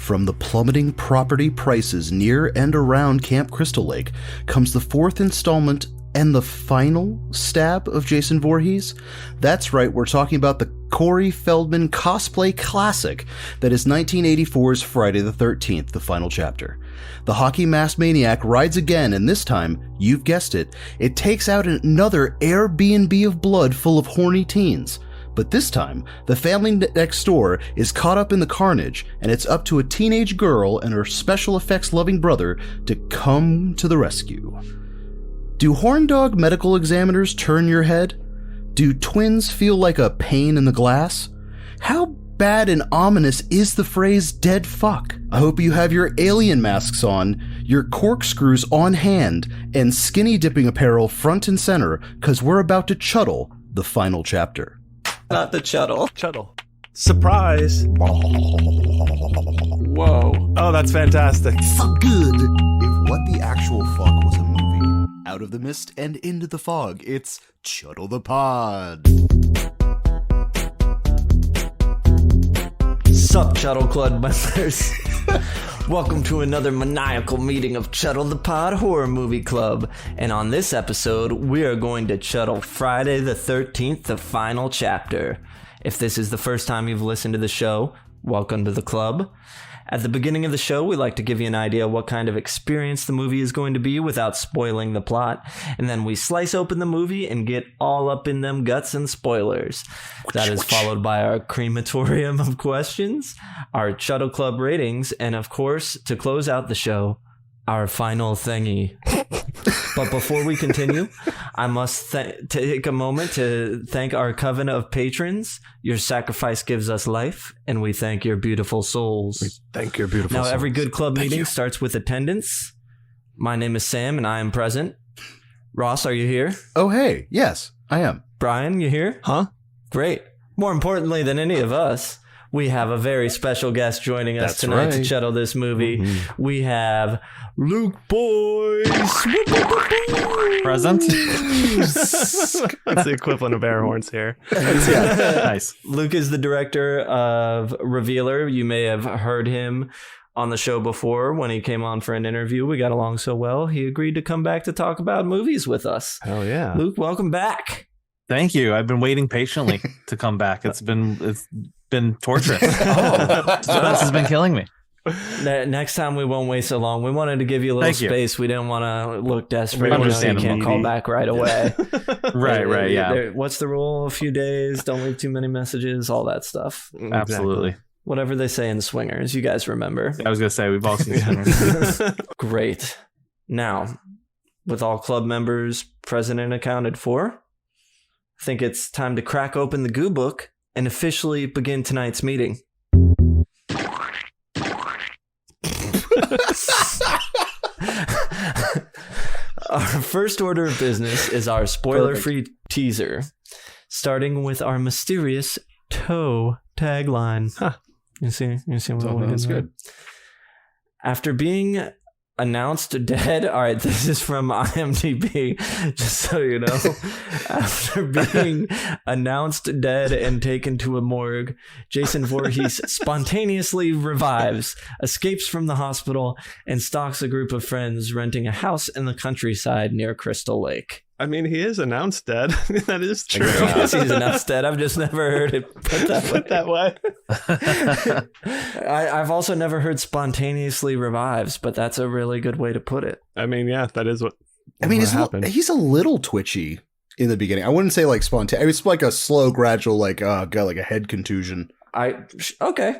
From the plummeting property prices near and around Camp Crystal Lake comes the fourth installment and the final stab of Jason Voorhees. That's right, we're talking about the Corey Feldman cosplay classic that is 1984's Friday the 13th, the final chapter. The hockey mask maniac rides again, and this time, you've guessed it, it takes out another Airbnb of blood full of horny teens. But this time, the family next door is caught up in the carnage, and it's up to a teenage girl and her special effects loving brother to come to the rescue. Do horn dog medical examiners turn your head? Do twins feel like a pane in the glass? How bad and ominous is the phrase dead fuck? I hope you have your alien masks on, your corkscrews on hand, and skinny dipping apparel front and center, cause we're about to chuddle the final chapter. Not the Chuddle. Chuddle. Surprise. Whoa. Oh, that's fantastic. Fuck good. If what the actual fuck was a movie, out of the mist and into the fog, it's Chuddle the Pod. Sup, Chuddle Club members. Welcome to another maniacal meeting of Chuddle the Pod Horror Movie Club. And on this episode, we are going to chuddle Friday the 13th, the final chapter. If this is the first time you've listened to the show, welcome to the club. At the beginning of the show, we like to give you an idea of what kind of experience the movie is going to be without spoiling the plot. And then we slice open the movie and get all up in them guts and spoilers. That is followed by our crematorium of questions, our Chuddle Club ratings, and of course, to close out the show, our final thingy. But before we continue, I must take a moment to thank our coven of patrons. Your sacrifice gives us life, and we thank your beautiful souls. We thank your beautiful souls. Now, every good club meeting starts with attendance. My name is Sam, and I am present. Ross, are you here? Oh, hey. Yes, I am. Brian, you here? Huh? Great. More importantly than any of us, we have a very special guest joining us tonight to chuddle this movie. Mm-hmm. We have Luke Boyce. Present. That's the equivalent of air horns here. Yeah. Nice. Luke is the director of Revealer. You may have heard him on the show before when he came on for an interview. We got along so well, he agreed to come back to talk about movies with us. Hell yeah. Luke, welcome back. Thank you. I've been waiting patiently to come back. It's been torturous. Suspense has been killing me. Next time we won't wait so long. We wanted to give you a little space. We didn't want to look desperate. You can't call back right away. Right. Yeah. What's the rule? A few days. Don't leave too many messages. All that stuff. Absolutely. Whatever they say in Swingers. You guys remember. I was going to say, we've all seen Swingers. Great. Now, with all club members present and accounted for, I think it's time to crack open the goo book and officially begin tonight's meeting. Our first order of business is our spoiler-free teaser, starting with our mysterious toe tagline. Huh. You see what we did there? After being announced dead. All right, this is from IMDb, just so you know. After being announced dead and taken to a morgue, Jason Voorhees spontaneously revives, escapes from the hospital, and stalks a group of friends renting a house in the countryside near Crystal Lake. I mean, he is announced dead. That is true. Yes, he's announced dead. I've just never heard it put that way. I've also never heard spontaneously revives, but that's a really good way to put it. I mean, yeah, that is what happened. He's a little twitchy in the beginning. I wouldn't say like spontaneous. It's like a slow, gradual, like got like a head contusion. Okay.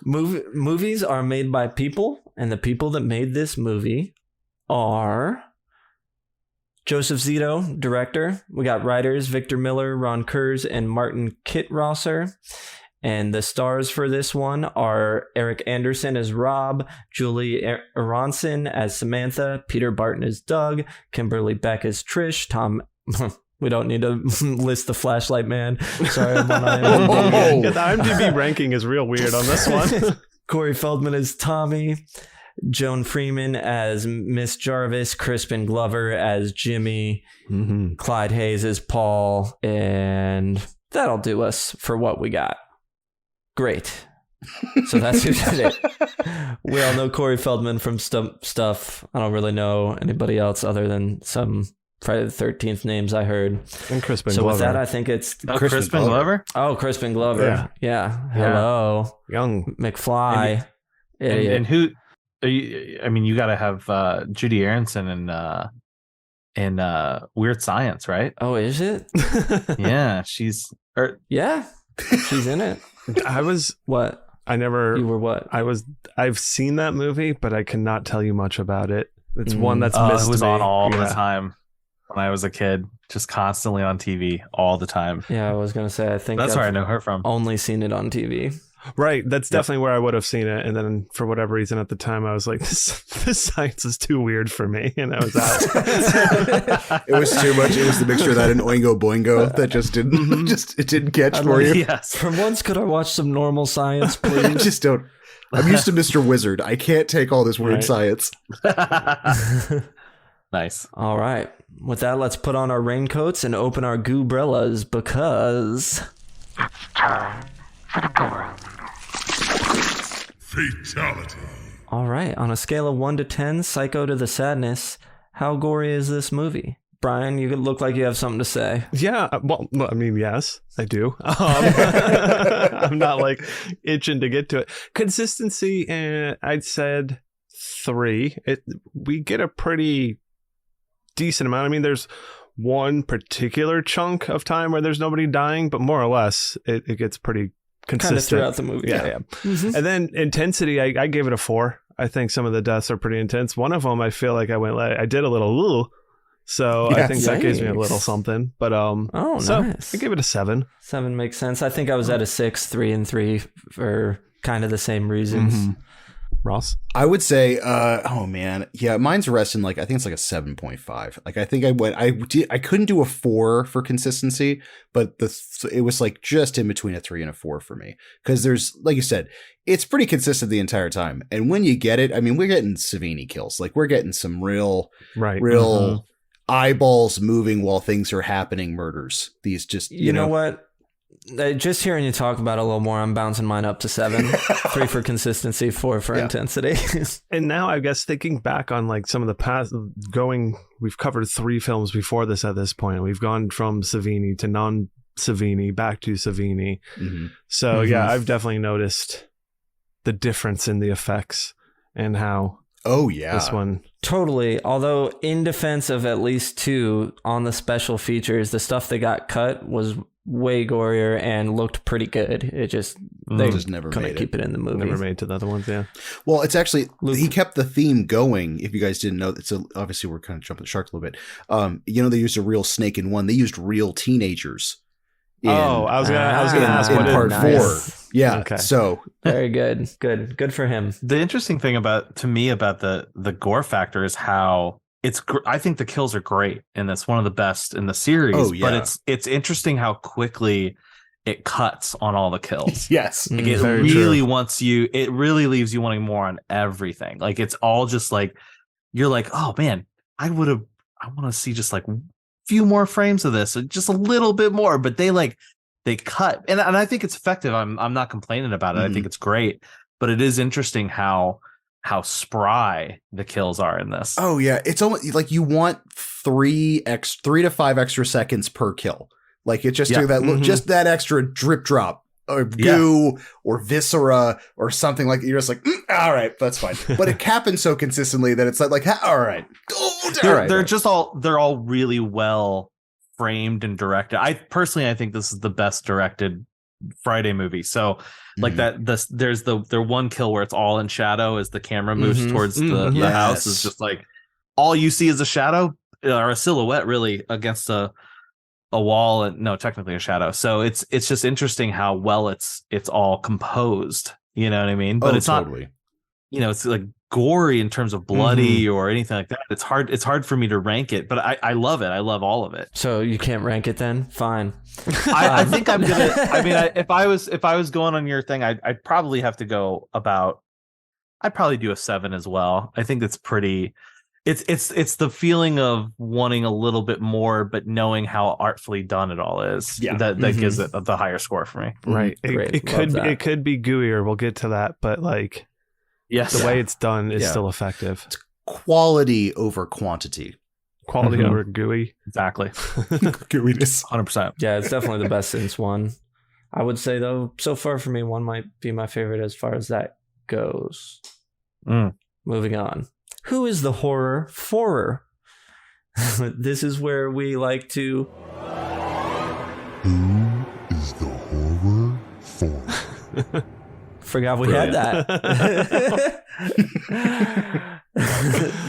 Movies are made by people, and the people that made this movie are Joseph Zito, director. We got writers Victor Miller, Ron Kurz, and Martin Kittrosser. And the stars for this one are Eric Anderson as Rob, Julie Aronson as Samantha, Peter Barton as Doug, Kimberly Beck as Trish, Tom... We don't need to list the flashlight man. Sorry, I'm on IMDb. The IMDb ranking is real weird on this one. Corey Feldman as Tommy, Joan Freeman as Miss Jarvis, Crispin Glover as Jimmy, Clyde Hayes as Paul, and that'll do us for what we got. Great. So that's who did it. We all know Corey Feldman from stuff. I don't really know anybody else other than some Friday the 13th names I heard. And Crispin so Glover. with that, I think it's Crispin Glover. Oh, Crispin Glover. Yeah. Hello, Young McFly. And who? I mean, you got to have Judy Aronson in Weird Science, right? Oh, is it? Yeah, she's. Yeah, she's in it. What? You were what? I've seen that movie, but I cannot tell you much about it. It's one that's missed. It was me. on all the time when I was a kid, just constantly on TV all the time. Yeah, I was gonna say. I think that's where I know her from. Only seen it on TV. Right, that's definitely where I would have seen it, and then for whatever reason at the time I was like, this science is too weird for me, and I was out. It was too much. It was the mixture of that and Oingo Boingo that just didn't catch for you. Yes. For once, could I watch some normal science, please? Just don't. I'm used to Mr. Wizard. I can't take all this weird science. Nice. All right. With that, let's put on our raincoats and open our goobrellas because it's time for the gore. Fatality. All right. On a scale of 1 to 10, Psycho to the Sadness, how gory is this movie? Brian, you look like you have something to say. Yeah, well, I mean, yes, I do. I'm not like itching to get to it. Consistency, I'd said 3. We get a pretty decent amount. I mean, there's one particular chunk of time where there's nobody dying, but more or less, it gets pretty consistent kind of throughout the movie. Yeah. Mm-hmm. And then intensity, I gave it a 4. I think some of the deaths are pretty intense. One of them, I feel like I did a little ooh. So I think that gives me a little something. But nice. I give it a 7. 7 makes sense. I think I was at a 6, 3 and 3 for kind of the same reasons. Mm-hmm. Ross? I would say, mine's resting I think it's like a 7.5. Like I think I couldn't do a 4 for consistency, but it was like just in between a 3 and a 4 for me. Because there's, like you said, it's pretty consistent the entire time. And when you get it, I mean, we're getting Savini kills. Like we're getting some real eyeballs moving while things are happening murders. These just, you know what? Just hearing you talk about it a little more, I'm bouncing mine up to 7. 3 for consistency, 4 for intensity. And now I guess thinking back on like some of the past we've covered 3 films before this at this point. We've gone from Savini to non-Savini back to Savini. Mm-hmm. So yeah, I've definitely noticed the difference in the effects and how this one totally. Although in defense of at least 2 on the special features, the stuff that got cut was way gorier and looked pretty good. It just they just never couldn't keep it in the movie. Never made to the other ones. Yeah. Well, it's actually he kept the theme going. If you guys didn't know, so obviously we're kind of jumping the shark a little bit. They used a real snake in one. They used real teenagers. I was gonna ask in what part 4. Yeah. Okay. So very good. Good for him. The interesting thing about the gore factor is how I think the kills are great, and that's one of the best in the series. Oh, yeah. But it's interesting how quickly it cuts on all the kills. Yes. Like it really wants you, it really leaves you wanting more on everything. Like it's all just like, you're like, oh man, I want to see just like a few more frames of this, just a little bit more, but they cut. And I think it's effective. I'm not complaining about it. I think it's great, but it is interesting how spry the kills are in this. Oh yeah. It's almost like you want 3 to 5 extra seconds per kill. Like it's just just that extra drip drop or goo or viscera or something like that. You're just like, all right, that's fine. But it happens so consistently that it's like all right. They're all really well framed and directed. I think this is the best directed Friday movie. So like there's the one kill where it's all in shadow as the camera moves towards the house. Is just like all you see is a shadow or a silhouette really against a wall, and no, technically a shadow. So it's just interesting how well it's all composed, you know what I mean? But it's totally not, it's like gory in terms of bloody or anything like that. It's hard for me to rank it, but I love it. I love all of it. So you can't rank it then? Fine. I think I'm gonna. I mean, if I was going on your thing, I'd probably have to go about. I'd probably do a 7 as well. I think that's pretty. it's the feeling of wanting a little bit more, but knowing how artfully done it all is. Yeah. That gives it the higher score for me. Right. Great. It could be gooier. We'll get to that, but like Yes. the way it's done is Yeah. still effective. Quality over quantity. Quality over gooey. Exactly. Gooiness. 100%. Yeah, it's definitely the best since one. I would say though, so far for me, one might be my favorite as far as that goes. Moving on. Who is the horror forer? This is where we like to. Who is the horror for? Forgot we had that.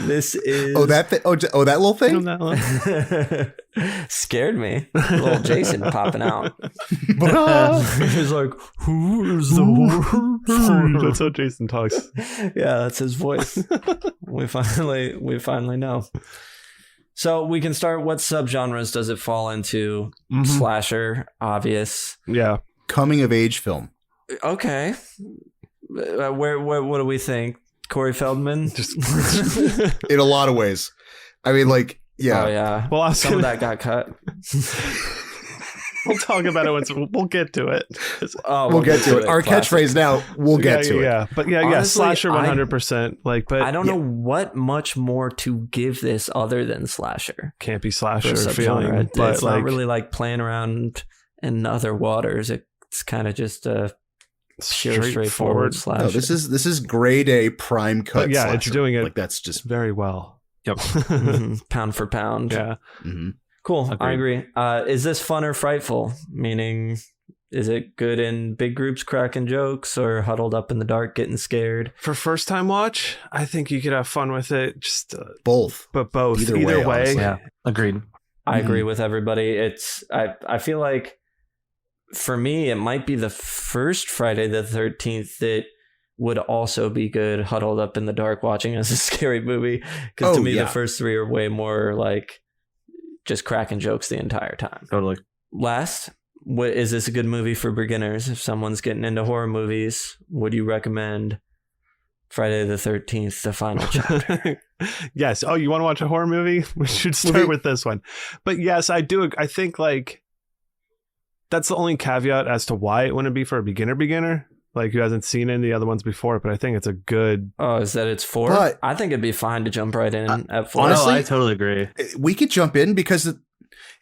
This is. Oh, that that little thing. Scared me. Little Jason popping out. He's like, "Who is the horror?" That's how Jason talks. Yeah, that's his voice. we finally know. So we can start. What subgenres does it fall into? Slasher, obvious. Yeah. Coming of age film. Okay. Where what do we think? Corey Feldman? In a lot of ways. I mean, like, yeah. Oh yeah. Well, Some of that got cut. We'll talk about it once we'll get to it. Oh, We'll get to it. Our Classic. catchphrase now, we'll get to it. Yeah, but Honestly, slasher 100%. Like, but I don't know what much more to give this other than slasher. can't be For slasher a feeling. subgenre. But It's like, not really like playing around in other waters. It's kind of just a straightforward slasher. No, this is grade A prime cut. But yeah, slasher. it's doing it like that's just very well. Yep. Pound for pound. Yeah. Cool. I Agreed. agree. Is this fun or frightful? Meaning, is it good in big groups cracking jokes or huddled up in the dark getting scared? For first time watch, I think you could have fun with it. Just both. but both. Either Either way, way. honestly. Yeah. Agreed. I agree with everybody. I feel like for me, it might be the first Friday the 13th that would also be good huddled up in the dark watching as a scary movie. Because to me, the first three are way more like just cracking jokes the entire time. Totally. Last, is this a good movie for beginners? If someone's getting into horror movies, would you recommend Friday the 13th, the final chapter? Yes. Oh, you want to watch a horror movie? We should start with this one. But yes, I do. I think like that's the only caveat as to why it wouldn't be for a beginner, like who hasn't seen any of the other ones before. But I think it's a good. Oh, is that it's 4? But- I think it'd be fine to jump right in at 4. honestly- I totally agree. We could jump in because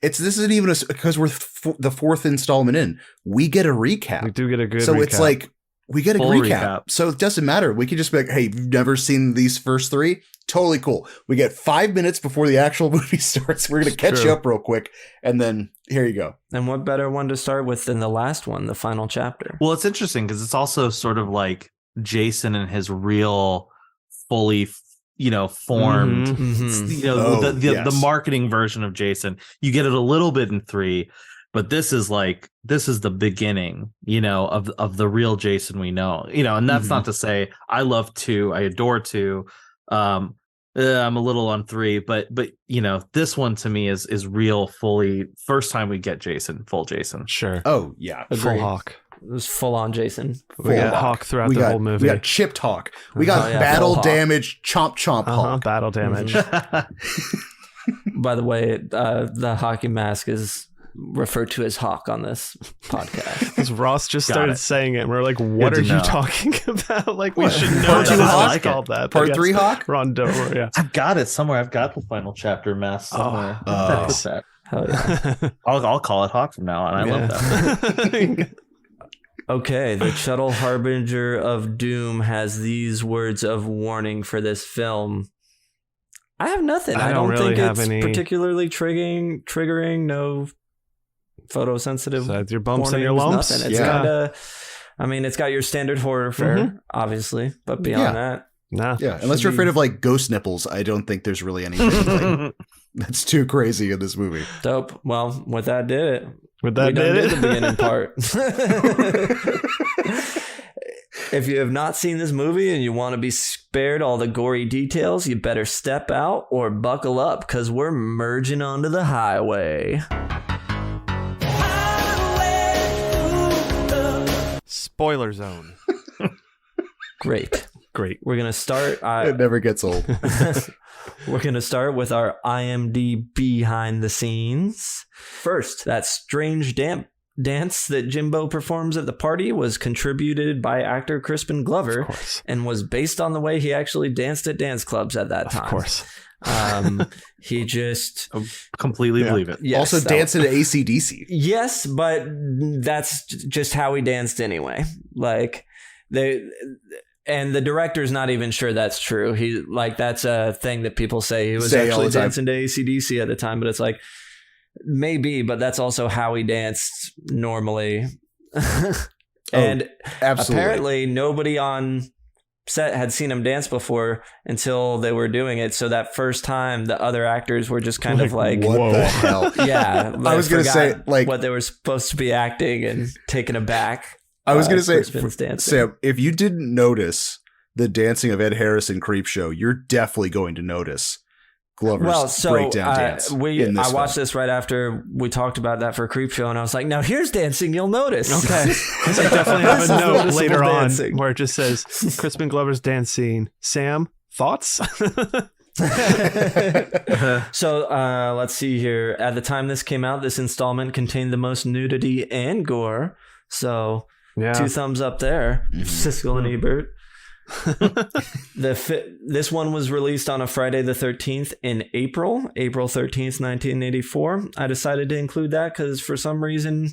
this isn't even because we're the fourth installment in. We get a recap. We do get a good. So recap. it's like we get a Full recap. recap. So it doesn't matter. We could just be like, hey, you've never seen these first 3? Totally cool. We get 5 minutes before the actual movie starts. We're going to catch True. you up real quick. And then here you go. And what better one to start with than the last one, the final chapter? Well, it's interesting because it's also sort of like Jason and his real, fully, formed, Mhm. the marketing version of Jason. You get it a little bit in 3, but this is the beginning, of the real Jason we know, and that's not to say I love 2, I adore 2. I'm a little on 3, but this one to me is real, fully first time we get Jason, full Jason. sure. Oh, yeah. Agreed. Full Hawk. It was full on Jason. We got Hawk throughout the whole movie. We got chipped Hawk. We got Oh, yeah, battle full Hawk. damage, chomp Hawk. Battle damage. By the way, the hockey mask is referred to as Hawk on this podcast. Because Ross just Got started it. saying it, and we're like, "What to are you know. talking about?" Like, we What? should know Part that two it's Hawk? not called that. Part 3 Hawk? Rondo. Yeah. I've got it somewhere. I've got the final chapter mask somewhere. Oh, Where did I put nice. that? Hell yeah. I'll call it Hawk from now on. I love that. Okay, the Chuddle Harbinger of Doom has these words of warning for this film. I have nothing. I I don't don't really think have it's any- particularly triggering. No photosensitive. So your bumps and warnings, your lumps. Nothing. It's Yeah. kind of. I mean, it's got your standard horror fare, obviously, but beyond that, Nah. Yeah, unless you're afraid of like ghost nipples, I don't think there's really anything like, that's too crazy in this movie. dope. Well, with that did it. With that We done did did it. the beginning part. If you have not seen this movie and you want to be spared all the gory details, you better step out or buckle up because we're merging onto the highway. Spoiler zone. Great. Great. We're going to start. It never gets old. We're going to start with our IMDb behind the scenes. First, that strange dance that Jimbo performs at the party was contributed by actor Crispin Glover and was based on the way he actually danced at dance clubs at that time. Of course. He just completely believe it. Yes, also dancing to AC/DC. Yes, but that's just how he danced anyway. Like and the director's not even sure that's true. He that's a thing that people say. He was actually dancing to AC/DC at the time, but it's like maybe, but that's also how he danced normally. And absolutely. Apparently nobody on set had seen him dance before until they were doing it. So that first time the other actors were just kind of like, what the hell? Yeah. I was going to say what they were supposed to be acting and taken aback. I was going to say, Sam, if you didn't notice the dancing of Ed Harris in Creepshow, you're definitely going to notice Glover's breakdown dance. I watched this right after we talked about that for Creepshow, and I was like, now here's dancing you'll notice. Okay. Because I definitely have a note later on where it just says, Crispin Glover's dance scene. Sam, thoughts? So let's see here. At the time this came out, this installment contained the most nudity and gore. So 2 thumbs up there. Siskel and Ebert. This one was released on a Friday the 13th in April 13th, 1984. I decided to include that because for some reason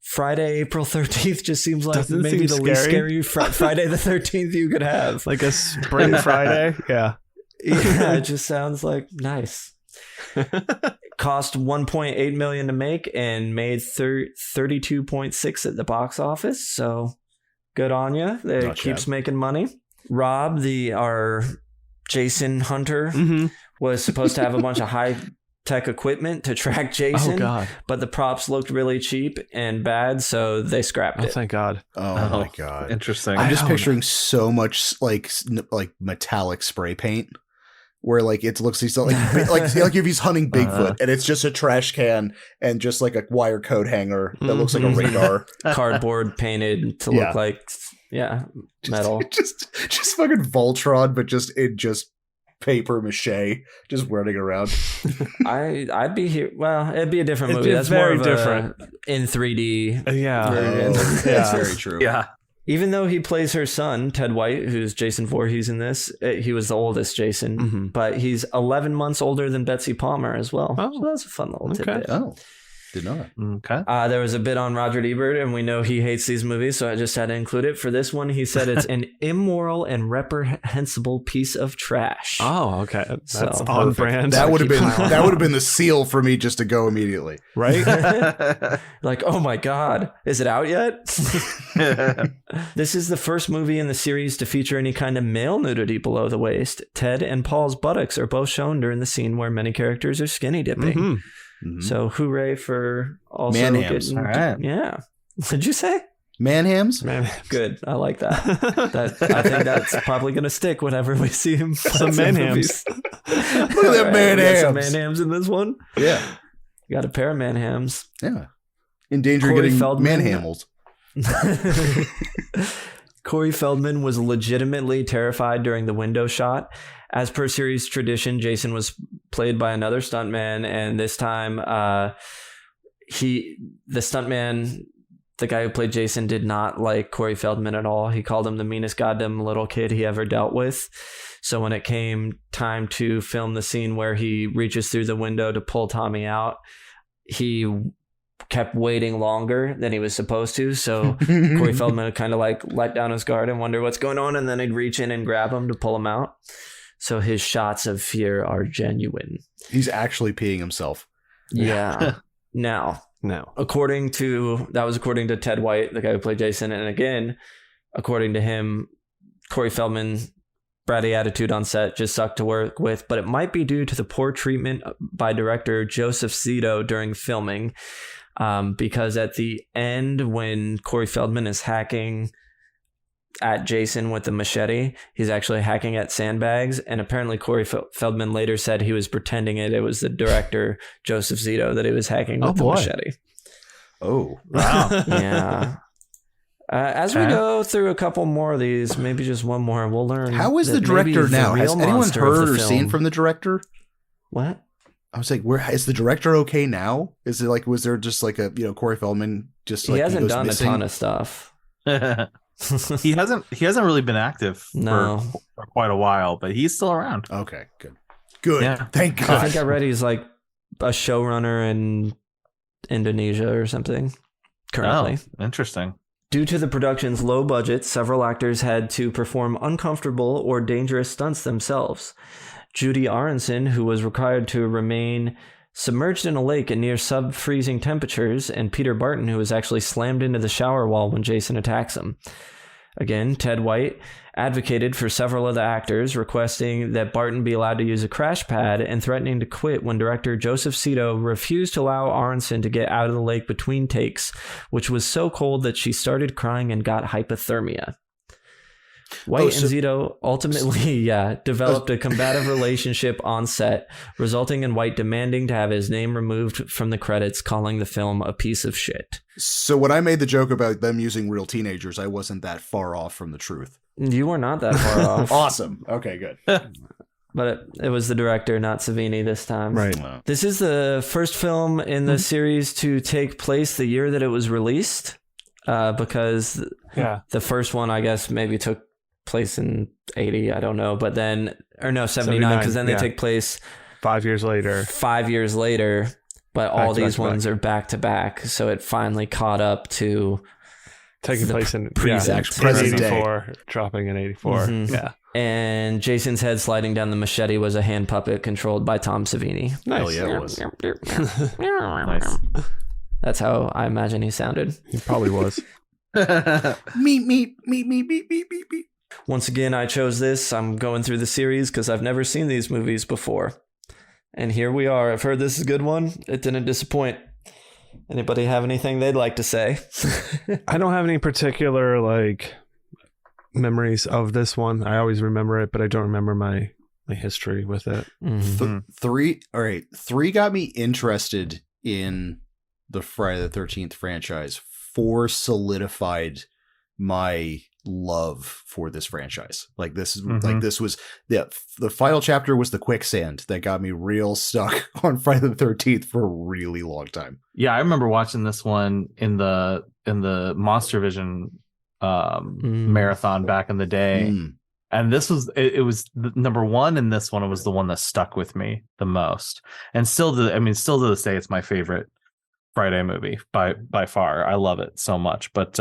Friday, April 13th just seems like maybe the least scary Friday the 13th you could have. Like a spring Friday? Yeah. Yeah, it just sounds like nice. Cost $1.8 million to make and made 32.6 at the box office. So good on you. It keeps making money. Rob, our Jason hunter, was supposed to have a bunch of high-tech equipment to track Jason. Oh, God. But the props looked really cheap and bad, so they scrapped it. Oh, thank God. Oh, my God. Interesting. I'm just picturing so much like metallic spray paint. Where it looks like if he's hunting Bigfoot and it's just a trash can and just like a wire coat hanger that looks like a radar, cardboard painted to look like metal, just fucking Voltron, but just paper mache, just running around. I'd be here. Well, it'd be a different movie. That's very more different in 3D. Version. That's very true. Yeah. Even though he plays her son, Ted White, who's Jason Voorhees in this, he was the oldest Jason, but he's 11 months older than Betsy Palmer as well. Oh. So that's a fun little tidbit. Oh, did not. Okay. There was a bit on Roger Ebert, and we know he hates these movies, so I just had to include it. For this one, he said it's an immoral and reprehensible piece of trash. Oh, okay. That's on brand. That would have been the seal for me just to go immediately. Right? Like, oh my God, is it out yet? This is the first movie in the series to feature any kind of male nudity below the waist. Ted and Paul's buttocks are both shown during the scene where many characters are skinny dipping. So hooray for also man-hams. All right. Yeah. What'd you say? Man-hams? Good. I like that. I think that's probably going to stick whenever we see him. Some man-hams. Look at that man-hams. Some man-hams in this one. Yeah. You got a pair of man-hams. Yeah. In danger of getting man-hammeled. Corey Feldman was legitimately terrified during the window shot. As per series tradition, Jason was played by another stuntman, and this time the stuntman, the guy who played Jason, did not like Corey Feldman at all. He called him the meanest goddamn little kid he ever dealt with. So when it came time to film the scene where he reaches through the window to pull Tommy out, he kept waiting longer than he was supposed to. So Corey Feldman would kind of let down his guard and wonder what's going on, and then he'd reach in and grab him to pull him out. So his shots of fear are genuine. He's actually peeing himself. Yeah. Now, according to Ted White, the guy who played Jason, and again, according to him, Corey Feldman, bratty attitude on set, just sucked to work with, but it might be due to the poor treatment by director Joseph Zito during filming, because at the end, when Corey Feldman is hacking at Jason with the machete, he's actually hacking at sandbags, and apparently Corey Feldman later said he was pretending it was the director Joseph Zito that he was hacking with the machete. Oh wow. Yeah. As we go through a couple more of these, maybe just one more, we'll learn. How is that the director maybe now? the Has real anyone monster of heard the or seen film- from the director? What? I was like, where is the director okay now? Is it like, was there just like a, Corey Feldman just like He hasn't goes done missing? a ton of stuff. He hasn't really been active No. for quite a while, but he's still around. Okay, good. Yeah. Thank I God. think I read he's like a showrunner in Indonesia or something currently. Oh, interesting. Due to the production's low budget, several actors had to perform uncomfortable or dangerous stunts themselves. Judy Aronson, who was required to remain submerged in a lake at near sub-freezing temperatures, and Peter Barton, who was actually slammed into the shower wall when Jason attacks him. Again, Ted White advocated for several of the actors, requesting that Barton be allowed to use a crash pad and threatening to quit when director Joseph Zito refused to allow Aronson to get out of the lake between takes, which was so cold that she started crying and got hypothermia. White and Zito ultimately, developed a combative relationship on set, resulting in White demanding to have his name removed from the credits, calling the film a piece of shit. So when I made the joke about them using real teenagers, I wasn't that far off from the truth. You were not that far off. Awesome. Okay, good. But it was the director, not Savini this time. Right. This is the first film in the series to take place the year that it was released, because the first one, I guess, maybe took place in 80, I don't know, but then, or no, 79, because then they take place 5 years later. 5 years later, but all Back to these back to ones are back to back, so it finally caught up to taking place in present present day. 84, dropping in 84. Mhm. Yeah. And Jason's head sliding down the machete was a hand puppet controlled by Tom Savini. Hell Nice. yeah, it was. Nice. That's how I imagine he sounded. He probably was. Meep. Once again, I chose this. I'm going through the series because I've never seen these movies before. And here we are. I've heard this is a good one. It didn't disappoint. Anybody have anything they'd like to say? I don't have any particular memories of this one. I always remember it, but I don't remember my history with it. Mhm. Three got me interested in the Friday the 13th franchise. 4 solidified my love for this franchise. This was the final chapter was the quicksand that got me real stuck on Friday the 13th for a really long time. Yeah, I remember watching this one in the Monster Vision marathon back in the day. And this was it was the number one in this one. It was the one that stuck with me the most. And still to this day, it's my favorite Friday movie by far. I love it so much. But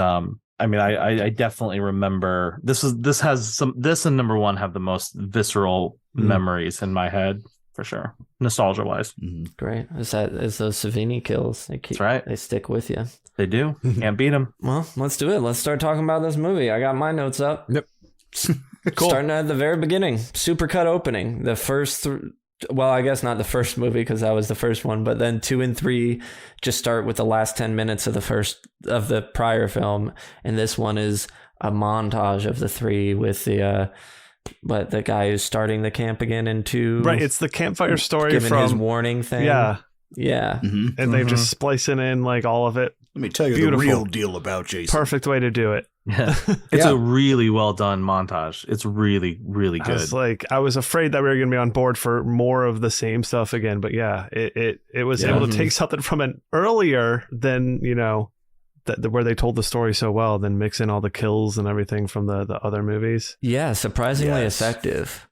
I definitely remember this and number one have the most visceral memories in my head for sure, nostalgia wise. Great. Is those Savini kills? That's right. They stick with you. They do. Can't beat them. Well, let's do it. Let's start talking about this movie. I got my notes up. Yep. Cool. Starting at the very beginning, supercut opening. The first, well, I guess not the first movie because that was the first one, but then 2 and 3 just start with the last 10 minutes of the prior film, and this one is a montage of the 3 with the guy who's starting the camp again in 2. Right, it's the campfire story giving from his warning thing. Yeah. Mm-hmm. And they've just splicing in all of it. Let me tell you Beautiful. the real deal about Jason. Perfect way to do it. Yeah. It's a really well done montage. It's really, really good. I was afraid that we were going to be on board for more of the same stuff again, but it was able to take something from an earlier than, where they told the story so well, then mix in all the kills and everything from the other movies. Yeah, surprisingly effective.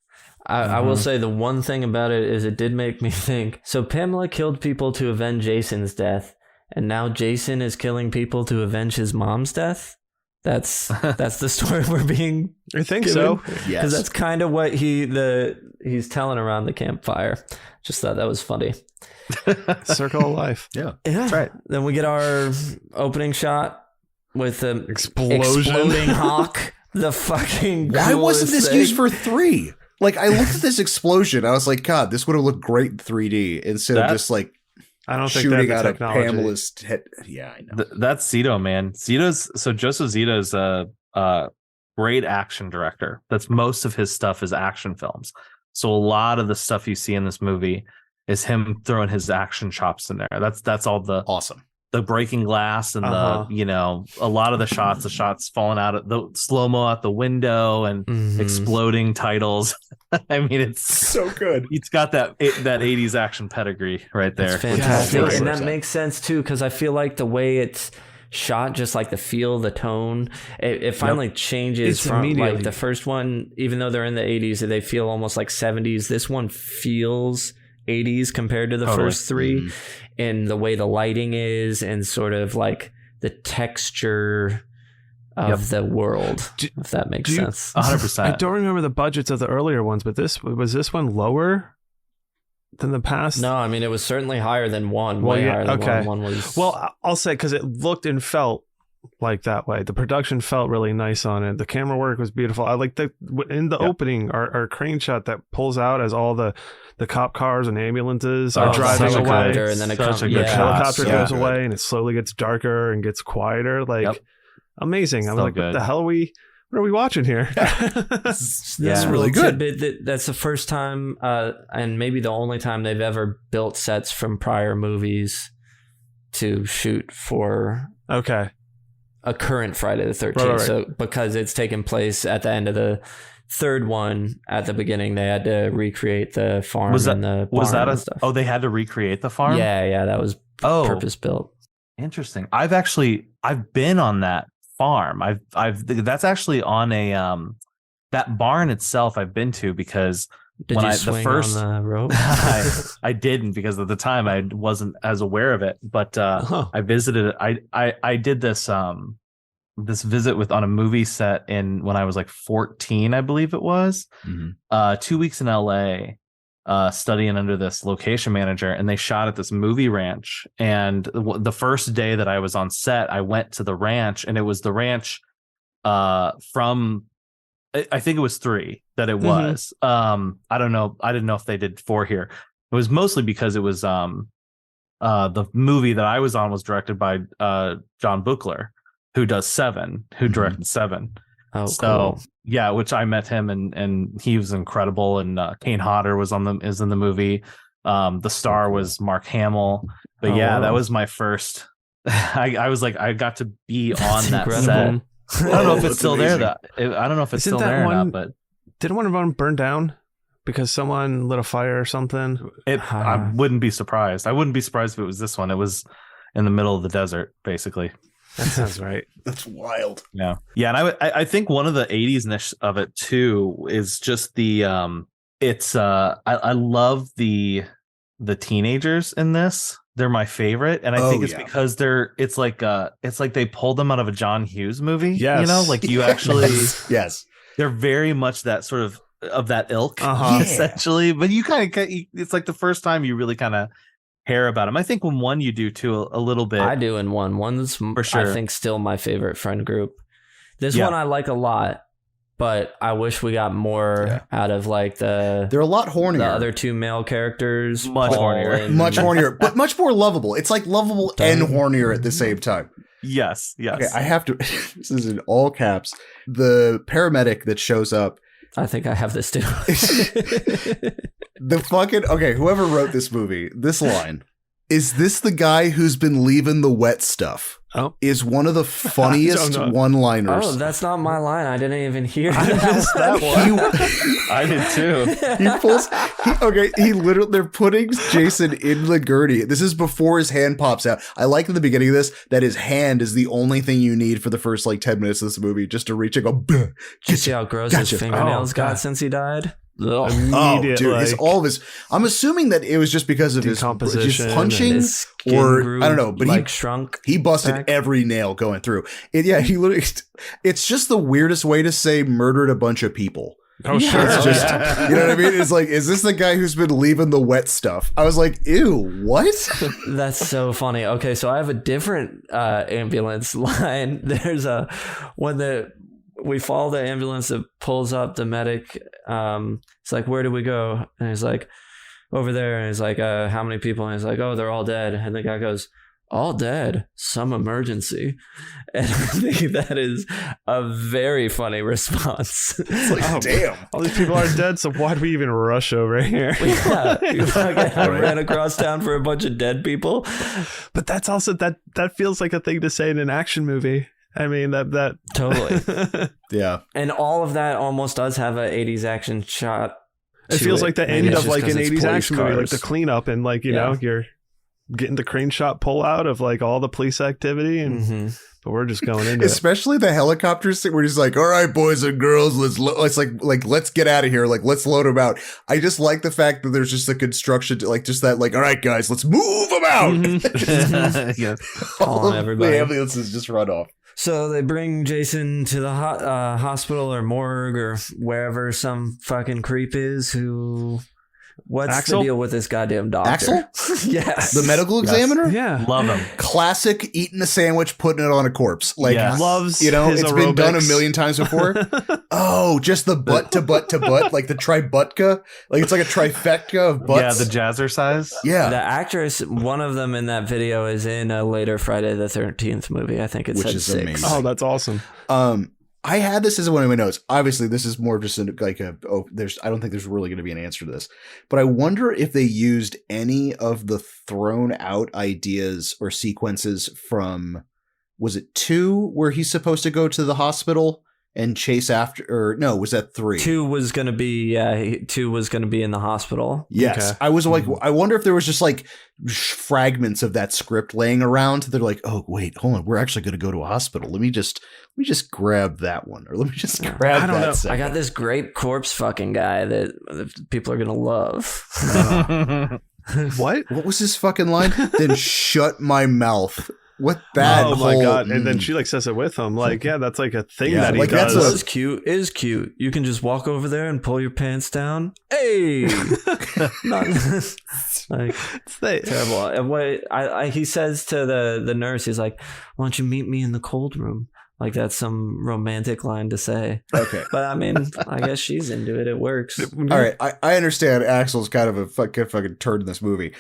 I will say the one thing about it is it did make me think, so Pamela killed people to avenge Jason's death, and now Jason is killing people to avenge his mom's death? That's the story we're being I think given? so. Because Yes. that's kind of what he's telling around the campfire. Just thought that was funny. Circle of life. Yeah. That's right. Then we get our opening shot with the Explosion. exploding hawk. The fucking Why wasn't coolest this thing. used for 3? I looked at this explosion. I was like, God, this would have looked great in 3D instead of just I don't think shooting that's out the of technology. Pamela's head. Yeah, I know. That's Zito, man. Joseph Zito's a great action director. That's most of his stuff is action films. So a lot of the stuff you see in this movie is him throwing his action chops in there. That's all the Awesome. the breaking glass and the a lot of the shots falling out of the slow-mo out the window and exploding titles. I mean, it's so good. It's got that 80s action pedigree right there. It's fantastic. Yeah, and that makes sense too, because I feel like the way it's shot, just like the feel, the tone, it finally changes from like the first one. Even though they're in the 80s, they feel almost like 70s. This one feels 80s compared to the first three, and the way the lighting is and sort of like the texture of the world, if that makes sense. 100%. I don't remember the budgets of the earlier ones, but this one lower than the past? No, I mean, it was certainly higher than one. Well, way yeah, higher than okay. One was... Well, I'll say, because it looked and felt like that way. The production felt really nice on it. The camera work was beautiful. I like in the opening, our crane shot that pulls out as all the cop cars and ambulances are driving away, and then the helicopter goes away, and it slowly gets darker and gets quieter. Like amazing. I was like, what the hell what are we watching here? That's really good. That's the first time, and maybe the only time they've ever built sets from prior movies to shoot for a current Friday the 13th. Right. So because it's taken place at the end of the third one, at the beginning they had to recreate the farm and the barn and stuff. Oh, they had to recreate the farm? Yeah, that was purpose built. Interesting. I've been on that farm. That's actually on a that barn itself I've been to, because Did when you I swing the first on the rope? I didn't, because at the time I wasn't as aware of it, but I visited it. I did this this visit on a movie set when I was like 14, I believe it was. 2 weeks in LA, studying under this location manager, and they shot at this movie ranch. And the first day that I was on set, I went to the ranch, and it was the ranch from, I think it was 3 that it was. I don't know. I didn't know if they did 4 here. It was mostly because it was the movie that I was on was directed by John Buchler, who does 7, who directed 7. Oh, so cool. yeah, which I met him, and he was incredible. And Kane Hodder is in the movie. The star was Mark Hamill. But that was my first. I was like, I got to be on that set. I don't know if it's still there. I don't know if it's still there or not. But didn't one of them burn down because someone lit a fire or something? I wouldn't be surprised. I wouldn't be surprised if it was this one. It was in the middle of the desert, basically. That sounds right. That's wild. Yeah. And I think one of the 80s-ness of it too is just the I love the teenagers in this. They're my favorite, and I think it's because it's like they pulled them out of a John Hughes movie. Yes. You know, like you actually yes. They're very much that sort of that ilk, essentially. But you kind of, it's like the first time you really kind of hear about them. I think when one you do too a little bit. I do in one. One's for sure. I think still my favorite friend group. This one I like a lot, but I wish we got more out of like they're a lot hornier. The other 2 male characters, much hornier, much hornier, but much more lovable. It's like lovable and hornier at the same time. Yes. Okay, I have to. This is in all caps. The paramedic that shows up. I think I have this too. Whoever wrote this movie, this line, is this the guy who's been leaving the wet stuff? Oh, is one of the funniest one-liners. Oh, that's not my line. I didn't even hear that one. I did too. He literally, they're putting Jason in the gurney. This is before his hand pops out. I like in the beginning of this that his hand is the only thing you need for the first like 10 minutes of this movie, just to reach and go. You see how gross his fingernails got since he died? Oh, dude, it's all of his. I'm assuming that it was just because of his punching, or I don't know, but he shrunk. He busted every nail going through it. Yeah, he literally. It's just the weirdest way to say murdered a bunch of people. Oh, sure. It's just, you know what I mean? It's like, is this the guy who's been leaving the wet stuff? I was like, ew, what? That's so funny. Okay, so I have a different ambulance line. There's we follow the ambulance that pulls up the medic. It's like, where do we go? And he's like, over there. And he's like, how many people? And he's like, oh, they're all dead. And the guy goes, all dead, some emergency. And I think that is a very funny response. It's like, damn. All these people are dead, so why do we even rush over here? Yeah, I ran across town for a bunch of dead people. But that's also that feels like a thing to say in an action movie. I mean that Totally. Yeah. And all of that almost does have an 80s action shot. it feels like the Maybe end it's of just like 'cause an it's 80s police action movie, like cars. the cleanup, and like you know you're getting the crane shot pull out of like all the police activity, and but we're just going into it. Especially the helicopter scene where he's like, all right, boys and girls, let's let's get out of here. Like, let's load them out. I just like the fact that there's just a construction, like just that, like, all right, guys, let's move them out. Yeah. All Calling of everybody. the ambulances just run off. So they bring Jason to the hospital or morgue or wherever some fucking creep is who... What's Axel? the deal with this goddamn doctor? Axel? Yes. The medical examiner? Yeah, Love him. Classic eating a sandwich, putting it on a corpse. Like, Yes. loves you know, his it's been done a aerobics. million times before. Oh, just the butt to butt to butt, like the tributka. Like, it's like a trifecta of butts. Yeah, the jazzercise. Yeah. The actress, one of them in that video is in a later Friday the 13th movie. I think it Which said is 6. amazing. Oh, that's awesome. I had this as one of my notes. Obviously, this is more just like I don't think there's really going to be an answer to this, but I wonder if they used any of the thrown out ideas or sequences from, was it 2 where he's supposed to go to the hospital and chase after, or no, was that 3? 2 was going to be, 2 was going to be in the hospital. Yes. Okay. I was like, I wonder if there was just like fragments of that script laying around. They're like, oh, wait, hold on. We're actually going to go to a hospital. Let me just grab that one. Or let me just grab I don't that know. segment. I got this great corpse fucking guy that people are going to love. What? What was his fucking line? Then shut my mouth. What that Oh my whole- god! And then she like says it with him. Like, yeah, that's like a thing Yeah, that he like, that's does. Is cute. You can just walk over there and pull your pants down. Hey, not like It's the- terrible. And what he says to the nurse, he's like, "Why don't you meet me in the cold room?" Like that's some romantic line to say. Okay. But I mean, I guess she's into it. It works. All right. I understand Axel's kind of a fucking turd in this movie,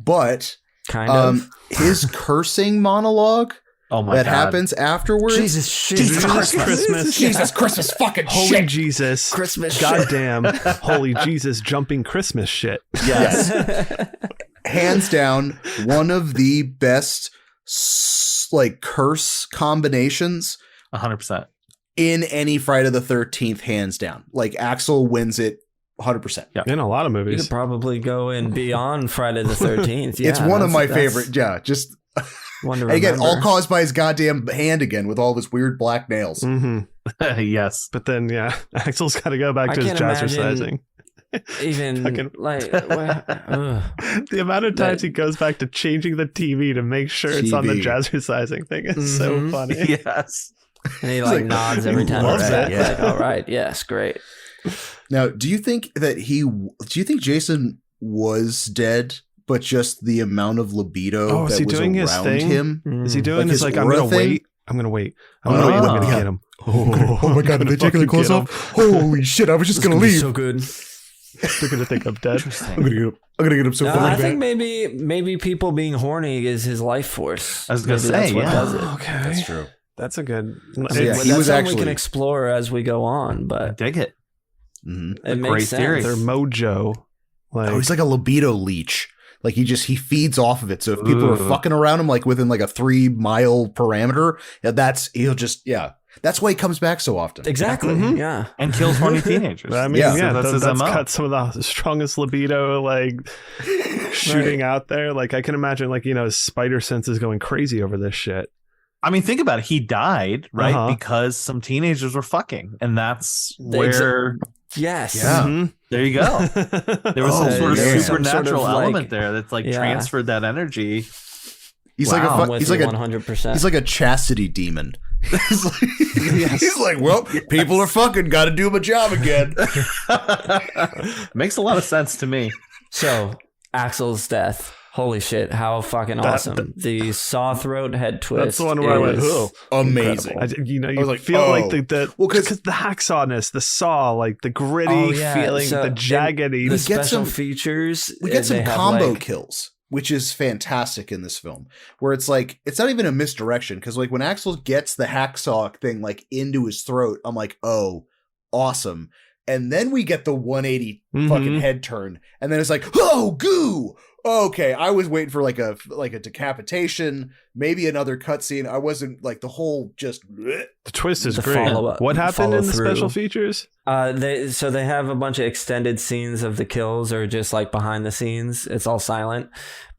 but Kind of. his cursing monologue Oh my that god. happens afterwards. Jesus shit. Jesus Christmas. Jesus Christmas fucking Holy shit. Jesus. Christmas shit. Goddamn. Holy Jesus jumping Christmas shit. Yes. Hands down, one of the best like curse combinations 100%. in any Friday the 13th, hands down. Like Axel wins it 100%. Yeah. In a lot of You movies. could probably go in beyond Friday the 13th. Yeah, It's one of my that's favorite. Yeah, just one to and again, all remember. caused by his goddamn hand again with all of his weird black nails. hmm Yes. But then, yeah, Axel's got to go back I to his can't jazzercising. Even Fucking- like ugh. The amount of times he goes back to changing the TV to make sure it's on the TV. jazzercising thing is so Mhm. funny. Yes. And he like nods every time. loves Right. it. Yeah. Like, all right. Yes. Great. Now, do you think Jason was dead, but just the amount of libido Oh, is that he was doing around his thing? him? Is he Mm. doing Like this his like, I'm aura going to thing? wait? I'm going to wait. I'm Oh, going to wait. yeah. Let me Yeah. get him. Oh my god, are they taking the clothes off? Holy shit, I was just It's gonna gonna be leave. so good. They're going to think I'm dead. I'm gonna get him so No, fucking I bad. think maybe people being horny is his life force. I was gonna Maybe say, that's what yeah. does it. Okay. That's true. That's a good. Yeah, But he that's was something we actually- can explore as we go on, I but dig it. Mhm. it makes great sense. theory. Their mojo. Oh, Like, he's like a libido leech. Like he feeds off of it. So if people are Ooh. fucking around him, like within like a 3-mile parameter, that's why he comes back so often. Exactly. Mhm. Yeah. And kills horny teenagers. But I mean, Yeah. yeah, So that's his that's MO. got some of the strongest libido, like shooting out there. Like I can imagine, like his spider sense is going crazy over this shit. I mean, think about it. He died, right? Uh-huh. Because some teenagers were fucking. And that's Exa- where, Yes. Yeah. Mhm. there you go. There was Oh, some sort of man. supernatural Some sort of, element like- there that's like Yeah. transferred that energy. He's Wow. like I'm a with he's you like a 100%. he's like a chastity demon. he's like, well, people are fucking. Got to do my job again. Makes a lot of sense to me. So, Axel's death. Holy shit, how fucking awesome. The saw throat head twist. That's the one where I went, is "Oh, Amazing. incredible. you was like, feel oh. like the Well, 'cause- because the hacksawness, the saw, like the gritty Oh, yeah. feeling, So, the jaggedy. The get special some- features. We get some they have, combo like- kills. which is fantastic in this film, where it's like, it's not even a misdirection. Cause like when Axel gets the hacksaw thing like into his throat, I'm like, oh, awesome. And then we get the 180 fucking head turn. And then it's like, oh, goo. Okay. I was waiting for like a decapitation, maybe another cutscene. I wasn't like the whole just. The twist is The great. follow-up- What happened in the follow-through. special features? They have a bunch of extended scenes of the kills, or just like behind the scenes. It's all silent,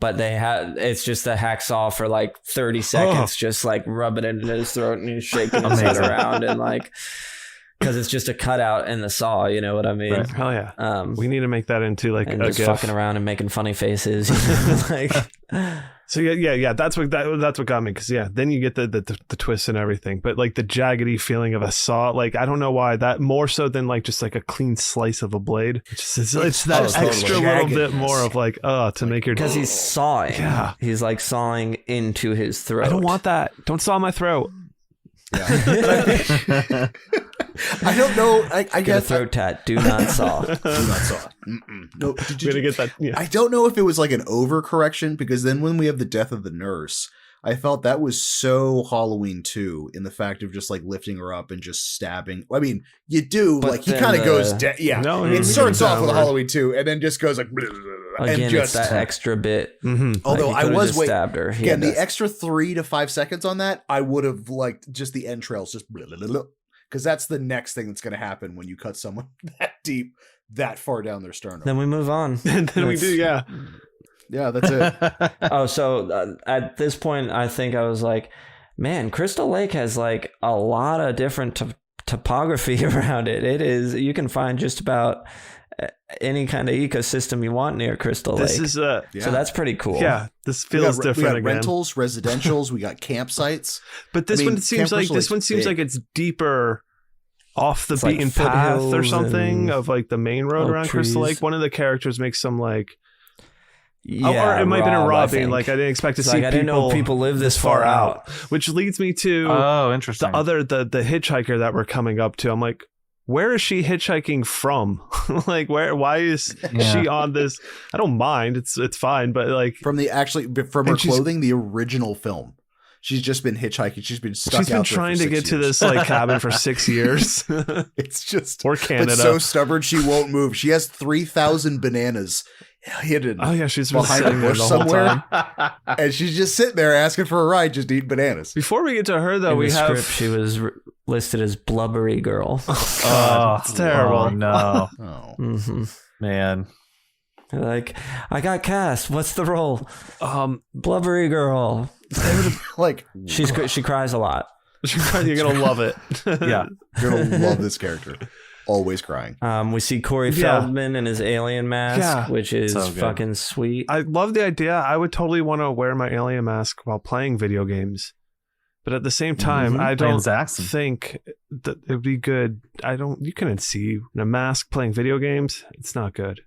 but it's just a hacksaw for like 30 seconds, just like rubbing it in his throat and he's shaking his head around and like, because it's just a cutout in the saw, you know what I mean? Right. Hell yeah. We need to make that into like and a just GIF. fucking around and making funny faces. Like, So yeah. That's what got me, because then you get the twist and everything, but like the jaggedy feeling of a saw, like I don't know why, that more so than like just like a clean slice of a blade. It's that totally. extra little bit Jaggedness. more of like to make your, because he's sawing. Yeah. He's like sawing into his throat. I don't want that. Don't saw my throat. Yeah. I don't know. I Get a guess throat tat. Do not saw. do not saw. No, did you We're gonna get that. Yeah. I don't know if it was like an overcorrection, because then when we have the death of the nurse, I felt that was so Halloween 2 in the fact of just like lifting her up and just stabbing. I mean, you do, But like he then kind of goes down. No, Yeah, he it starts goes off with a downward. Halloween 2 and then just goes like, and Again, just. it's that extra bit. Although Like, he I could've was just waiting. stabbed her. He Again, had the to- extra 3 to 5 seconds on that, I would have liked just the entrails, just because that's the next thing that's going to happen when you cut someone that deep, that far down their sternum. Then we move on. And then we do, yeah. Yeah, that's it. Oh, so at this point, I think I was like, man, Crystal Lake has like a lot of different topography around it. It is, you can find just about any kind of ecosystem you want near Crystal Lake. This is Yeah. So that's pretty cool. yeah. This We feels got different again. rentals, residentials, we got campsites. But this I mean, one seems Camp like Crystal Lake's big. it's deeper off the It's like beaten path or foothills something and of like the main road oak around Crystal trees. Lake. One of the characters makes some like, Yeah, or it might have been a Rob, I robbing. think. Like I didn't expect to It's see like, I didn't know people live this far out. which leads me to Oh, interesting. the hitchhiker that we're coming up to. I'm like, where is she hitchhiking from? Like why is she on this? I don't mind. It's fine, but like From her And she's- clothing, the original film. She's just been hitchhiking. She's been stuck she's been out there trying for to 6 get to years. this like cabin for 6 years. It's just Or but Canada. so stubborn she won't move. She has 3,000 bananas hidden Oh yeah, she's been behind a sitting there bush the whole somewhere, time. and she's just sitting there asking for a ride, just eating bananas. Before we get to her though, In we the have script, she was listed as blubbery girl. God, it's terrible. Oh, no, Oh, hmm man. Like, I got cast. What's the role? Um, Blubbery girl. like She cries a lot. you're gonna love it. Yeah. you're gonna love this character. Always crying. We see Corey Yeah. Feldman in his alien mask, Yeah. which is So good. fucking sweet. I love the idea. I would totally want to wear my alien mask while playing video games, but at the same time, I Playing don't Zaxxon. think that it would be good. You couldn't see in a mask playing video games. It's not good.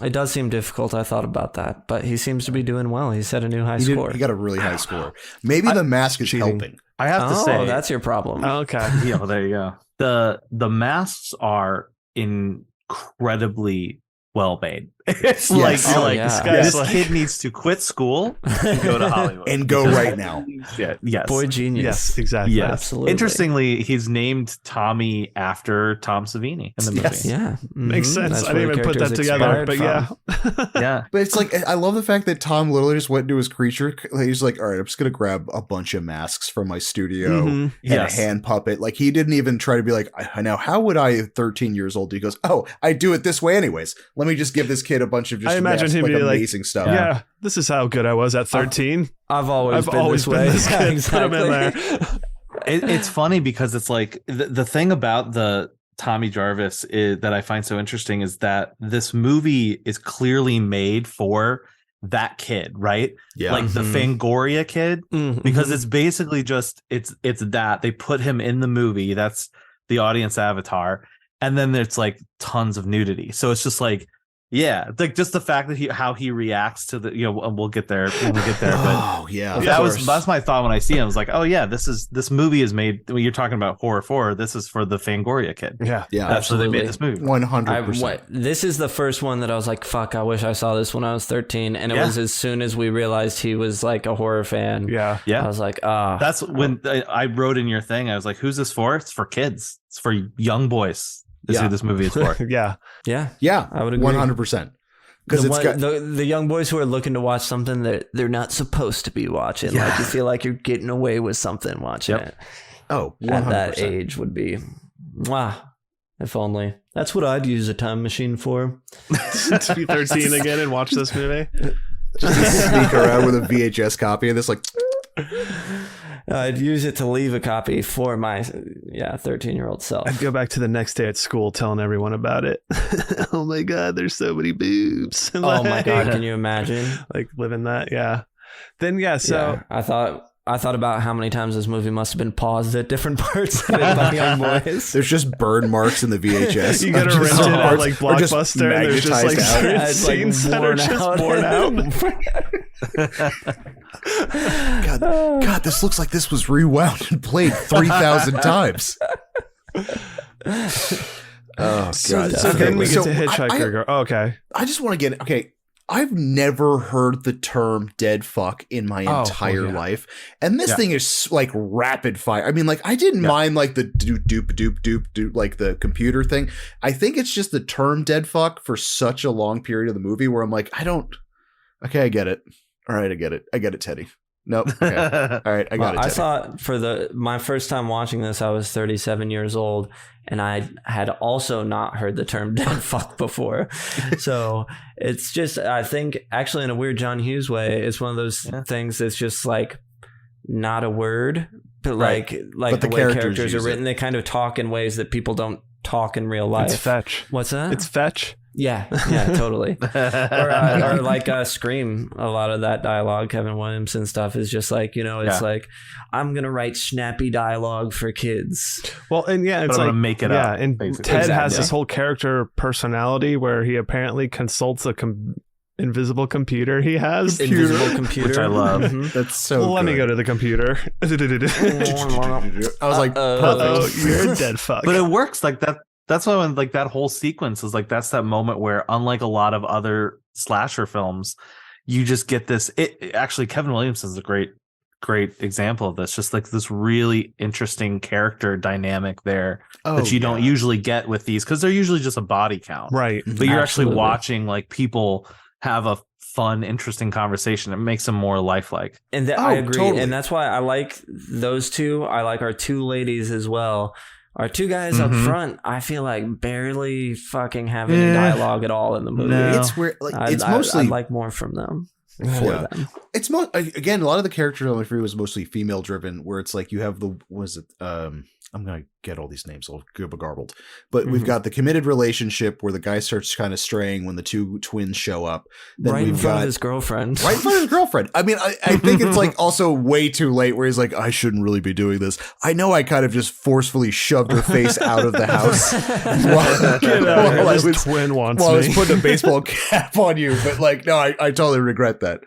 It does seem difficult. I thought about that, but he seems to be doing well. He set a new high score. He got a really high score. Maybe the mask is cheating. helping. I have to Oh, say, that's your problem. Okay. yeah, well, there you go. The masks are incredibly well made. It's Yes. like, Oh, like yeah. This guy's this like- kid needs to quit school and go to Hollywood And go Because- right now. Yeah, yes. Boy genius. Yes, exactly. Yes. Absolutely. Interestingly, he's named Tommy after Tom Savini in the movie. Yes. Yeah. Makes Mhm. sense. That's I where didn't even the put that character's together, inspired but from. yeah. Yeah. But it's like, I love the fact that Tom literally just went into his creature. He's like, all right, I'm just going to grab a bunch of masks from my studio Mhm. and Yes. a hand puppet. Like, he didn't even try to be like, now, how would I, 13 years old? He goes, oh, I do it this way anyways. Let me just give this kid a bunch of just I imagine him like be like, amazing stuff. Yeah, this is how good I was at 13. I've always been always this way. this Yeah, kid. Put him in there. It's funny because it's like the thing about the Tommy Jarvis that I find so interesting is that this movie is clearly made for that kid, right? Yeah. Like the Fangoria kid, Mhm. because it's basically just it's that they put him in the movie. That's the audience avatar, and then there's like tons of nudity. So it's just like Yeah, like just the fact that how he reacts to the, we'll get there when we get there. But Oh yeah, that's my thought when I see him. I was like, oh yeah, this movie is made. When you're talking about horror, this is for the Fangoria kid. Yeah, that's why they made this movie. 100%. This is the first one that I was like, fuck, I wish I saw this when I was 13. And it was as soon as we realized he was like a horror fan. Yeah. I was like, That's when I wrote in your thing. I was like, who's this for? It's for kids. It's for young boys. This is who this movie is for. Yeah. I would agree. 100%. Because the young boys who are looking to watch something that they're not supposed to be watching. Yeah. Like you feel like you're getting away with something watching it. Oh, 100%. At that age would be, if only. That's what I'd use a time machine for. To be 13 again and watch this movie. Just to sneak around with a VHS copy of this, like. I'd use it to leave a copy for my 13-year-old self. I'd go back to the next day at school telling everyone about it. Oh my God, there's so many boobs. Oh my God, can you imagine? Like living that, yeah. Then I thought about how many times this movie must have been paused at different parts of it by young boys. There's just burn marks in the VHS. You gotta rent it at like Blockbuster, and there's just like certain scenes that are just worn out. God, this looks like this was rewound and played 3,000 times. Oh God! So then we get to Hitchhiker Girl. Oh, okay. I just want to get I've never heard the term "dead fuck" in my entire life, and this thing is like rapid fire. I mean, like I didn't mind like the doop like the computer thing. I think it's just the term "dead fuck" for such a long period of the movie where I'm like, I get it. All right, I get it, Teddy. Nope. Okay. All right, I got it. Teddy. I saw it my first time watching this, I was 37 years old, and I had also not heard the term "dead fuck" before. So it's just, I think, actually, in a weird John Hughes way, it's one of those things that's just like not a word, but like but the way characters are written, they kind of talk in ways that people don't talk in real life. It's fetch. What's that? It's fetch. Yeah, totally. or like Scream, a lot of that dialogue, Kevin Williamson stuff is just like, it's like, I'm going to write snappy dialogue for kids. Well, and it's I'm like, going to make it up. Yeah, and basically. Ted has this whole character personality where he apparently consults a invisible computer he has. Invisible computer. Which I love. Mm-hmm. That's so good. Let me go to the computer. I was like, perfect. You're a dead fuck. But it works like that. That's why when like that whole sequence is like, that's that moment where, unlike a lot of other slasher films, you just get this. Actually, Kevin Williamson is a great example of this. Just like this really interesting character dynamic there that you don't usually get with these, because they're usually just a body count, right? But you're actually watching like people have a fun, interesting conversation. It makes them more lifelike. And I agree, totally. And that's why I like those two. I like our two ladies as well. Our two guys up front, I feel like barely fucking have any dialogue at all in the movie. No. It's where it's mostly I'd like more from them. Them. It's again, a lot of the character on the free was mostly female driven, where it's like you have I'm gonna get all these names all garbled, but we've got the committed relationship where the guy starts kind of straying when the two twins show up. Then right in front of his girlfriend. Right in front of his girlfriend. I mean, I think it's like also way too late where he's like, I shouldn't really be doing this. I know I kind of just forcefully shoved her face out of the house while twin wants I was me. putting a baseball cap on you, but like, no, I totally regret that.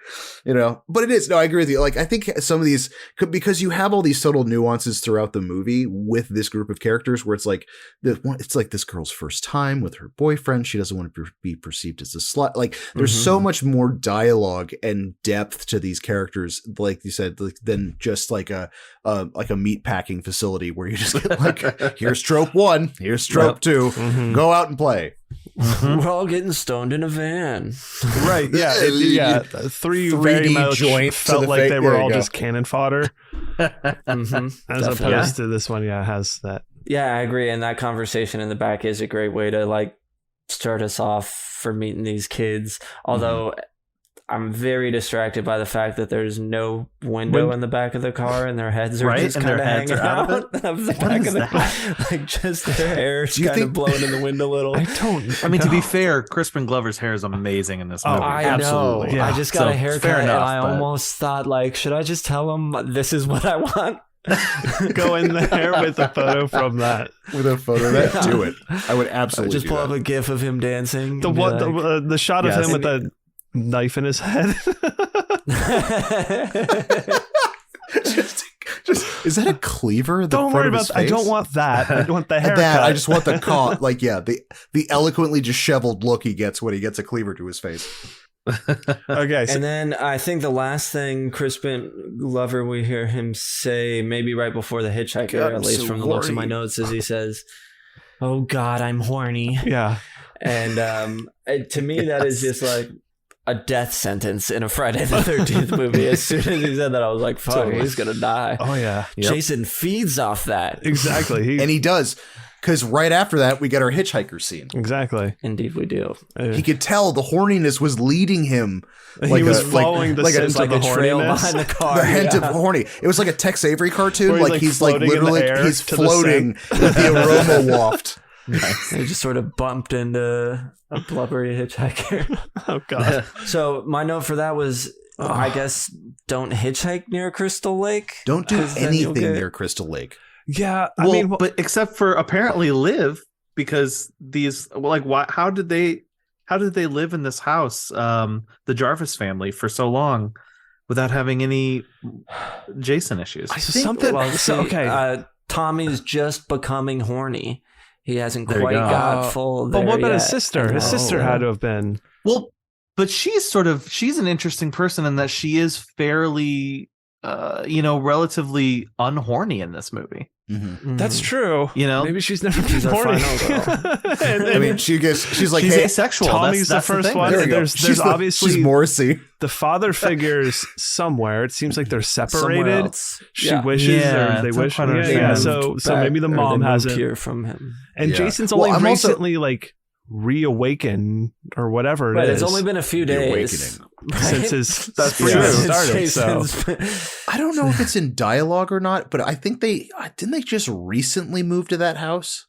But it is. No, I agree with you. Like, I think some of these, because you have all these subtle nuances throughout the movie with this group of characters where it's like this girl's first time with her boyfriend. She doesn't want to be perceived as a slut. Like, there's so much more dialogue and depth to these characters, like you said, than just like a meat packing facility where you just get like, here's trope 1, here's trope 2, go out and play. We're all getting stoned in a van. Right. Yeah. 3 very much joint felt like they were all just cannon fodder. As opposed to this one, has that. Yeah, I agree. And that conversation in the back is a great way to like start us off for meeting these kids. Although I'm very distracted by the fact that there's no window in the back of the car and their heads are just kind of hanging out of the back of the car. Like just their hair is kind of blowing in the wind a little. I mean, to be fair, Crispin Glover's hair is amazing in this movie. I Absolutely. know. Yeah. I just got a haircut and I but almost thought like, should I just tell him this is what I want? Go in there with a photo from that. With a photo of that, do it. I would absolutely Just do pull up that. a gif of him dancing. The shot of him with the knife in his head. just, is that a cleaver? Don't worry about that. I don't want that. I want the haircut. That I just want the the eloquently disheveled look he gets when he gets a cleaver to his face. Okay, and then I think the last thing Crispin Glover, we hear him say, maybe right before the hitchhiker, God, at least from the looks of my notes, is he says, "Oh God, I'm horny." Yeah, and to me, that is just like a death sentence in a Friday the 13th movie. As soon as he said that, I was like, "Fuck, he's gonna die." Oh yeah, Jason feeds off that. Exactly, and he does. Because right after that, we get our hitchhiker scene. Exactly. Indeed, we do. He could tell the horniness was leading him. He was following the scent of the trail horniness. behind the car. The hint of horny. It was like a Tex Avery cartoon. Where he's like literally, he's floating with the aroma waft. Nice. He just sort of bumped into a blubbery hitchhiker. Oh God. So my note for that was, I guess, don't hitchhike near Crystal Lake. Don't do anything near Crystal Lake. Yeah, I well, mean, but except for apparently Liv, because these how did they live in this house, the Jarvis family, for so long without having any Jason issues? Tommy's just becoming horny. He hasn't quite go. got full. But what about yet. his sister? His sister had to have been. Well, but she's an interesting person in that she is fairly, relatively unhorny in this movie. Mm-hmm. That's true. Maybe she's never been horny. I mean, she's like, she's hey, asexual. Tommy's that's the first thing. one. There's obviously she's Morrissey. The father figures somewhere. It seems like they're separated. She wishes, or they wish. So maybe the mom hasn't hear from him. And Jason's only recently reawakened or whatever it is. It's only been a few days since his that's spree started. So I don't know if it's in dialogue or not, but I think they just recently move to that house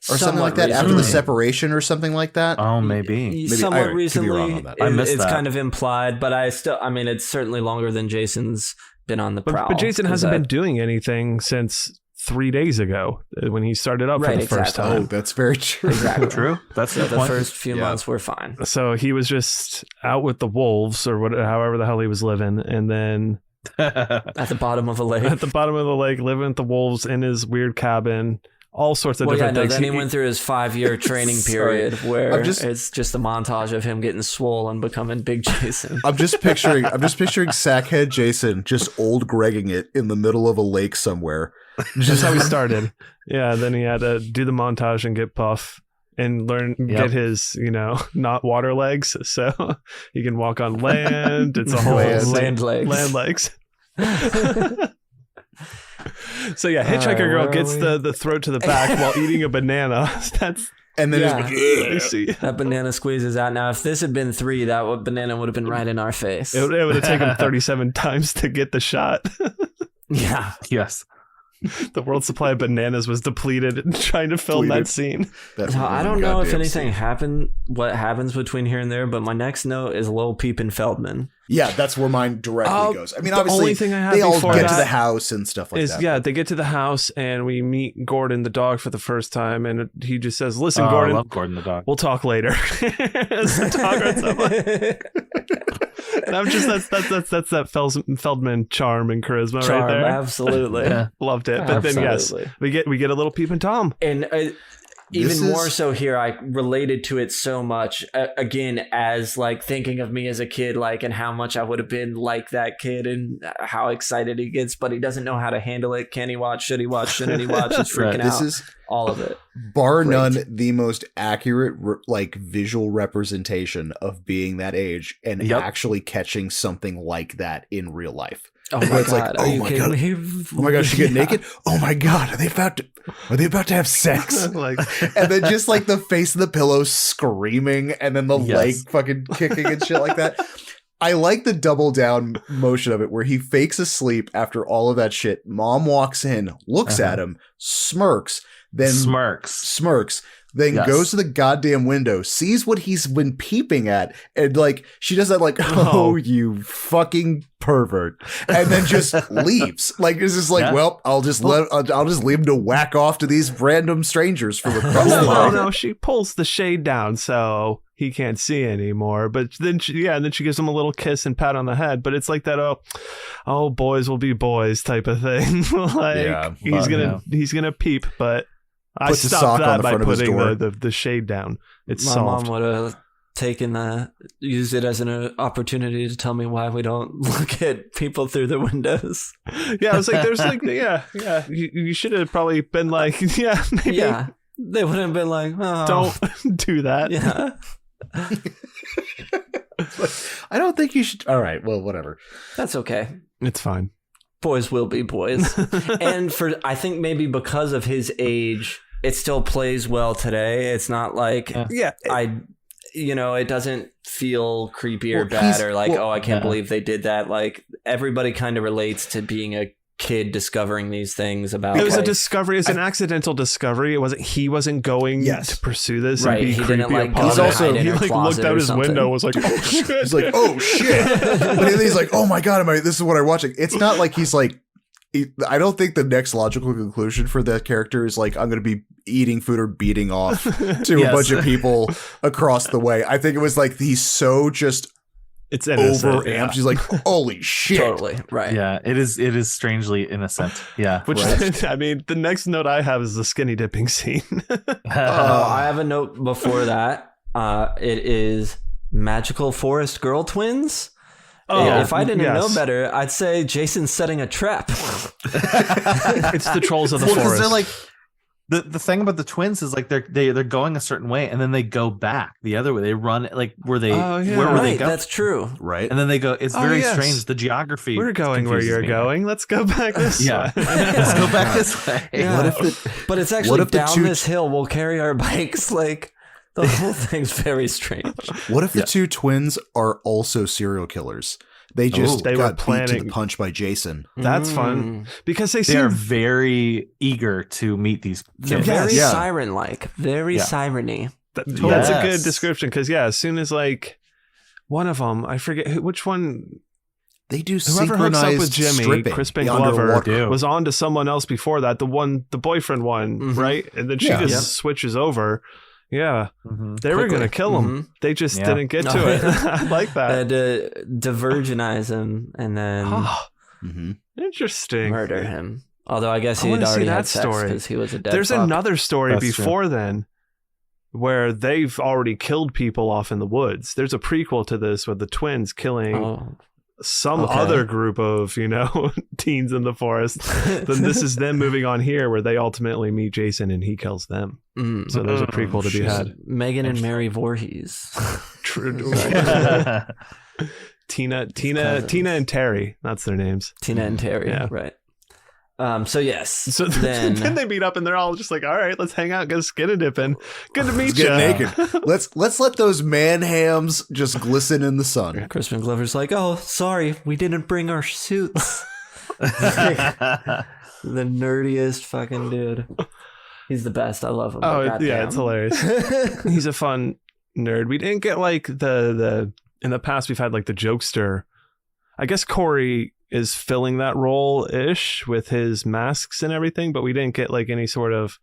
or something like that after the separation or something like that. Oh, maybe somewhat recently. I missed it's that. kind of implied, but it's certainly longer than Jason's been on the prowl. But Jason hasn't been doing anything since 3 days ago when he started up for the first time. Oh, that's very true. Exactly. True. That's the first few months were fine. So he was just out with the wolves or however the hell he was living, and then at the bottom of a lake. At the bottom of the lake, living with the wolves in his weird cabin. All sorts of different things. Then he went through his 5-year training period where it's just a montage of him getting swole and becoming Big Jason. I'm just picturing Sackhead Jason just old Gregging it in the middle of a lake somewhere. Just how he started. Yeah, then he had to do the montage and get puff and get his, not water legs, so he can walk on land. It's a whole land legs. Land legs. So yeah, hitchhiker girl gets the throat to the back while eating a banana. And then that banana squeezes out. Now, if this had been 3, that banana would have been right in our face. It would have taken 37 times to get the shot. Yeah. Yes. The world supply of bananas was depleted in trying to film that scene. I don't know if anything happened, what happens between here and there, but my next note is Lil Peep and Feldman. Yeah, that's where mine directly goes. I mean, obviously, only thing I have they all before get to that the house and stuff like that. Yeah, they get to the house and we meet Gordon the dog for the first time, and he just says, "Listen, Gordon, I love Gordon the dog. We'll talk later." And I'm just that's that Feldman charm and charisma right there. Absolutely, loved it. But then yes, we get a little Peep and Tom, and even more so here, I related to it so much. Again, as like thinking of me as a kid, like, and how much I would have been like that kid, and how excited he gets, but he doesn't know how to handle it. Can he watch? Should he watch? Shouldn't he watch? He's freaking out. This is all of it. Bar none, the most accurate visual repretation of being that age and actually catching something like that in real life. Oh my it's god! Like, oh my god! She get naked? Oh my god! Are they about to have sex? And then just like the face of the pillow screaming, and then the leg fucking kicking and shit like that. I like the double down motion of it, where he fakes asleep after all of that shit. Mom walks in, looks at him, smirks, then smirks, then Yes. goes to the goddamn window, sees what he's been peeping at, and like she does that like, oh, you fucking pervert, and then just leaves. Like it's just like, Yeah. well, I'll just leave him to whack off to these random strangers from across the Oh way. no, she pulls the shade down so he can't see anymore. But then and then she gives him a little kiss and pat on the head. But it's like that oh boys will be boys type of thing. Like Yeah, he's gonna peep, but I Puts a sock stopped on that the by front of his putting door. the shade down. It's My solved. mom would have used it as an opportunity to tell me why we don't look at people through the windows. Yeah, I was like, there's like, yeah. You should have probably been like, yeah, maybe Yeah. They would have been like, oh. don't do that. Yeah. I don't think you should. All right, well, whatever. That's okay. It's fine. Boys will be boys. And I think maybe because of his age, it still plays well today. It's not like it doesn't feel creepy or Well, bad he's- or like, well, oh, I can't believe they did that. Like everybody kind of relates to being a kid discovering these things about. It was a like, discovery. It was an accidental discovery. He wasn't going Yes. to pursue this Right, and be he creepy didn't, like, upon He's it. also- hide in he her like closet looked out or his something. window and was like, oh shit. He's like, oh shit. But then he's like, oh my God, this is what I'm watching. It's not like he's like, I don't think the next logical conclusion for that character is like, I'm going to be eating food or beating off to a Yes. bunch of people across the way. I think it was like, he's so just It's innocent. overamped. Yeah. He's like, holy shit. Totally. Right. Yeah, it is strangely innocent. Yeah. Which Right. I mean, the next note I have is the skinny dipping scene. I have a note before that. It is magical forest girl twins. If I didn't know better, I'd say Jason's setting a trap. It's the trolls of the Well, because forest. they're like the thing about the twins is like they're going a certain way and then they go back the other way. They run like where they Oh, yeah. where were they Right, going? that's true. Right. And then they go. It's Oh, very yes. strange. The geography. We're going where confuses you're me. going. Let's go back this Yeah. way. Let's go back this way. Yeah. What if the, But it's actually if the down two- this hill. We'll carry our bikes. Like the whole thing's very strange. what if the two twins are also serial killers? They just They were got beat to planning- the punch by Jason. That's fun because they They are seem very eager to meet these They're kids. very Yeah. siren-like, very Yeah. siren-y. that's a good Yes. description because as soon as like one of them, I forget which one. They do Whoever hooks up with synchronized Jimmy, stripping Crispin underwater. Glover, Do. was on to someone else before that. The boyfriend one, Mhm. right? And then she Yeah. just Yep. switches over. Yeah, Mhm. they were Quickly. gonna kill him. Mhm. They just Yeah. didn't get No, to it. yeah. I like They that. had to divergenize him and then Oh, Mhm. interesting. murder him. Although I guess I he'd wanna see already that had sex story. because he was a dead There's fuck. another story That's true. before then where they've already killed people off in the woods. There's a prequel to this with the twins killing Oh. some Okay. other group of, teens in the forest. Then this is them moving on here where they ultimately meet Jason and he kills them. Mm. So there's a prequel to be shit. had. Megan and Mary Voorhees. True. Tina and Terry. That's their names. Tina and Terry, Yeah. right. So yes. So then then they meet up and they're all just like, all right, let's hang out, go skin dipping. Good to meet Let's you. get naked. Let's let those man hams just glisten in the sun. Crispin Glover's like, oh, sorry, we didn't bring our suits. The nerdiest fucking dude. He's the best. I love him. Oh, but yeah, it's hilarious. He's a fun nerd. We didn't get like the in the past we've had like the jokester. I guess Corey is filling that role ish with his masks and everything, but we didn't get like any sort of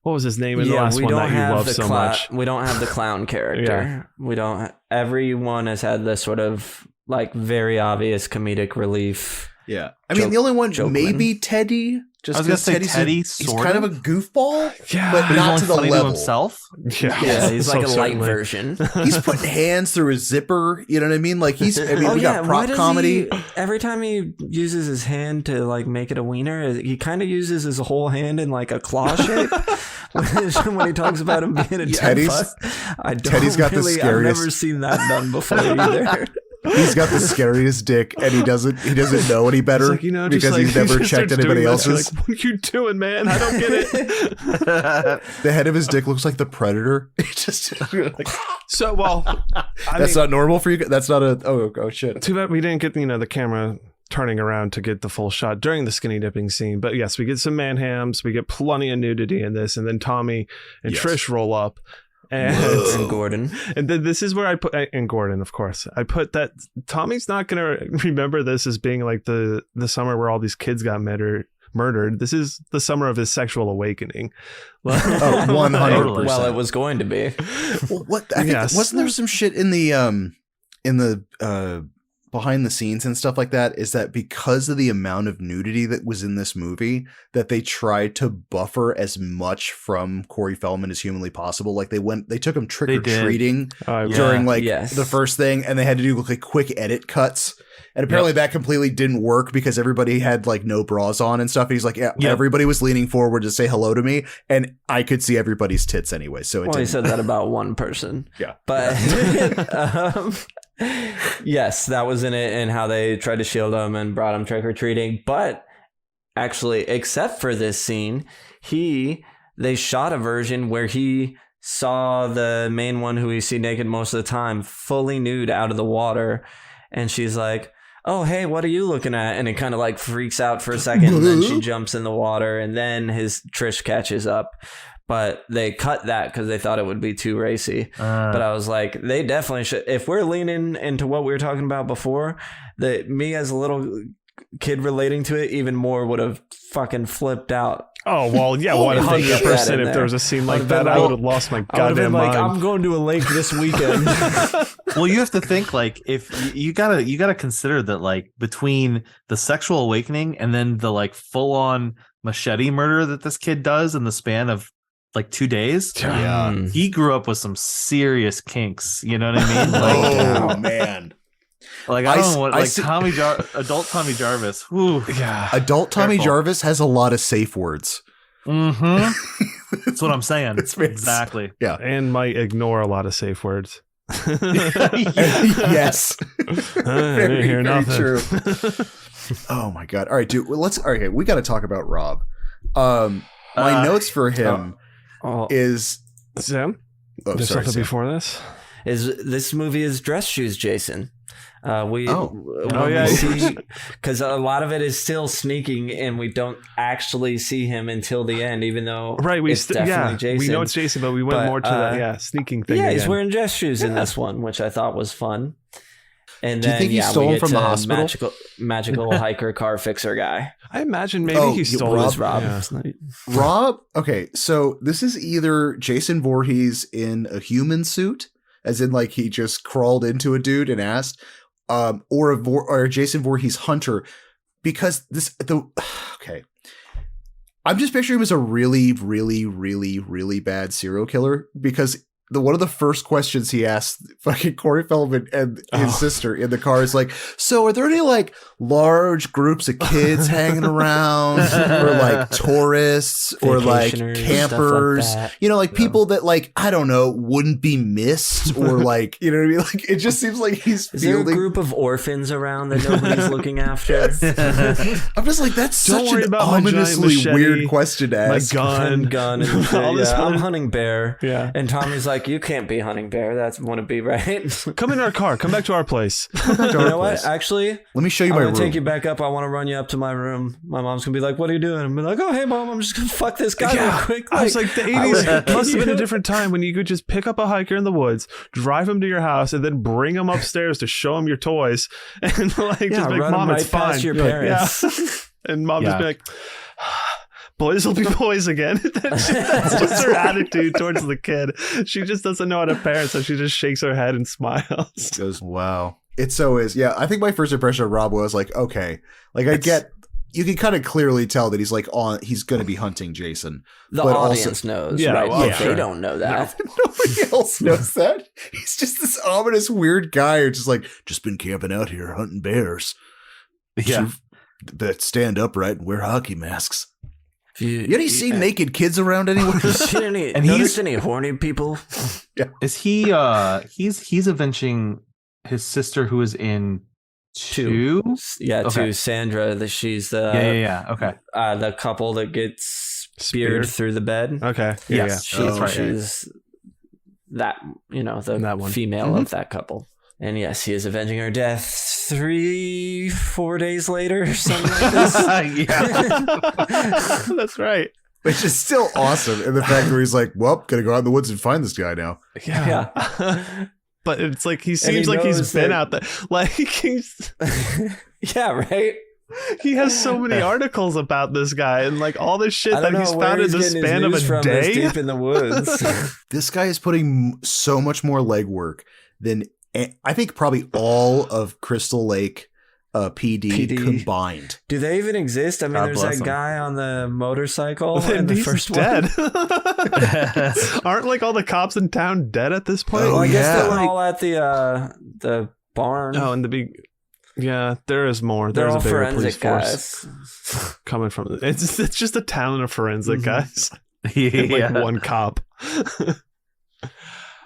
what was his name in the last we one don't that you have love the so much. We don't have the clown character. We don't. Everyone has had this sort of like very obvious comedic relief. Yeah. I mean, the only one Jokeman. maybe Teddy. Just I was gonna 'cause say Teddy's Teddy, he's sort kind of. of a goofball, Yeah, but He's not only to the funny level. himself. Yeah, he's like a light certainly. version. He's putting hands through his zipper. You know what I mean? Like we got why prop does comedy. Every time he uses his hand to like make it a wiener, he kind of uses his whole hand in like a claw shape. when he talks about him being a dead Teddy's- fuck. I don't Teddy's got the really, I've scariest- never seen that done before either. He's got the scariest dick, and he doesn't know any better It's like, just because like, he's never he just checked starts anybody doing this. You're else's. like, what are you doing, man? I don't get it. The head of his dick looks like the Predator. It's just like, So, well, that's not normal for you. That's not a. Oh shit. Too bad we didn't get the camera turning around to get the full shot during the skinny dipping scene. But yes, we get some man hams. We get plenty of nudity in this. And then Tommy and Trish roll up. And Gordon. And then this is where I put, and Gordon, of course, I put that Tommy's not going to remember this as being like the summer where all these kids got murdered. This is the summer of his sexual awakening. 100%. Well, it was going to be. Well, wasn't there some shit in the behind the scenes and stuff like that? Is that because of the amount of nudity that was in this movie that they tried to buffer as much from Corey Feldman as humanly possible? Like they took him trick or treating during the first thing, and they had to do like quick edit cuts. And apparently that completely didn't work because everybody had like no bras on and stuff. And he's like, everybody was leaning forward to say hello to me, and I could see everybody's tits anyway. So he said that about one person. Yeah, but yes, that was in it, and how they tried to shield him and brought him trick or treating. But actually, except for this scene, they shot a version where he saw the main one, who we see naked most of the time, fully nude out of the water, and she's like, oh, hey, what are you looking at? And it kind of like freaks out for a second, and then she jumps in the water, and then Trish catches up. But they cut that because they thought it would be too racy. But I was like, they definitely should. If we're leaning into what we were talking about before, me as a little kid relating to it even more would have fucking flipped out. Oh, well, yeah, 100%. If there was a scene like that, I would have lost my goddamn mind. I'm going to a lake this weekend. Well, you have to think, like, if you gotta consider that, like, between the sexual awakening and then the like full on machete murder that this kid does in the span of like 2 days, he grew up with some serious kinks. You know what I mean? Like, oh man. Like, I don't know what, like, adult Tommy Jarvis. Whew. Yeah. Adult Tommy Jarvis has a lot of safe words. Mm-hmm. That's what I'm saying. Exactly. Yeah. And might ignore a lot of safe words. Yes. Very, very nothing. True. Oh my God. All right, dude. Okay, we got to talk about Rob. My notes for him is Sam. There's something before this. This movie is dress shoes, Jason. Because a lot of it is still sneaking, and we don't actually see him until the end, even though it's definitely Jason. We know it's Jason, but we went more to the sneaking thing. Yeah, he's wearing dress shoes in this one, which I thought was fun. And do you think he stole him from the hospital? Magical hiker car fixer guy. I imagine maybe he stole Rob. Yeah. Rob. Okay, so this is either Jason Voorhees in a human suit, as in like he just crawled into a dude and asked, or Jason Voorhees hunter, because okay. I'm just picturing him as a really, really, really, really bad serial killer, because one of the first questions he asked fucking Corey Feldman and his sister in the car is like, so are there any like large groups of kids hanging around, or like tourists or like campers, like you know, like people that like, I don't know, wouldn't be missed, or like, you know what I mean? Like, it just seems like he's there a group of orphans around that nobody's looking after? I'm just like, that's such an ominously weird question to ask. My gun and I'm hunting bear. Yeah. And Tommy's like, you can't be hunting bear. That wouldn't be right. Come in our car. Come back to our place. You know what? Actually, let me show you my room. I'm gonna take you back up. I want to run you up to my room. My mom's gonna be like, "What are you doing?" I'm gonna be like, "Oh, hey, mom, I'm just gonna fuck this guy real quick." I was like, the 80s must have been a different time when you could just pick up a hiker in the woods, drive him to your house, and then bring him upstairs to show him your toys, and like just be like, "Mom, it's fine." Your parents. Yeah. And mom just be like, boys will be boys again. That's just her attitude towards the kid. She just doesn't know how to parent, so she just shakes her head and smiles. Goes, wow. It so is. Yeah, I think my first impression of Rob was like, okay, like you can kind of clearly tell that he's like he's going to be hunting Jason. The audience knows, right? Well, yeah, they don't know that. Nobody else knows that. He's just this ominous, weird guy who's just like, just been camping out here hunting bears. Yeah. That stand upright and wear hockey masks. You see naked kids around anywhere? Notice any horny people? Yeah. Is he? He's avenging his sister who is in two. Yeah, okay. To Sandra. She's the Okay. The couple that gets speared through the bed. Okay. Yes. She's that. You know, the that one. female of that couple. And yes, he is avenging her death 3-4 days later or something like this. Yeah. That's right. Which is still awesome. And the fact where he's like, well, gotta go out in the woods and find this guy now. Yeah. But it's like he seems like he's been out there. Like he's yeah, right? He has so many articles about this guy and like all this shit that he's found in the span of a day. Deep in the woods. This guy is putting so much more legwork than I think probably all of Crystal Lake PD combined. Do they even exist? I mean, God there's bless that him. guy on the motorcycle And in the he's first dead. one. Aren't like all the cops in town dead at this point? Well, I guess yeah. they were all at the barn. Oh, and the big. Yeah, there is more. They're There's all a bigger police forensic force guys. coming from. It's just a town of forensic guys. Yeah. Like one cop.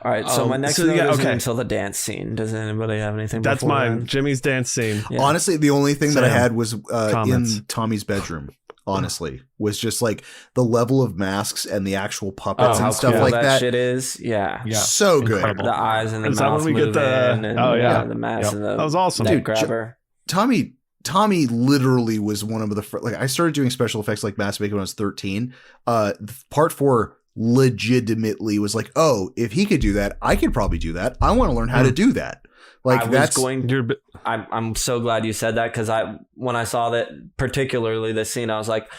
All right, so my next so note yeah, isn't okay. until the dance scene. Does anybody have anything? That's before mine. then? Jimmy's dance scene. Yeah. Honestly, the only thing that I Sam, had was in comments. Tommy's bedroom. Honestly, was just like the level of masks and the actual puppets how and stuff cool like that. shit is. Yeah. Yeah. So good. Incredible. The eyes and the Is that mouth when we get the- moving and oh, yeah. the mask and the That was awesome. neck Dude, grabber. Tommy literally was one of the like I started doing special effects like mask making when I was 13. Part 4 legitimately was like, oh, if he could do that, I could probably do that. I want to learn how to do that. Like I was that's going. I'm so glad you said that because when I saw that, particularly this scene, I was like,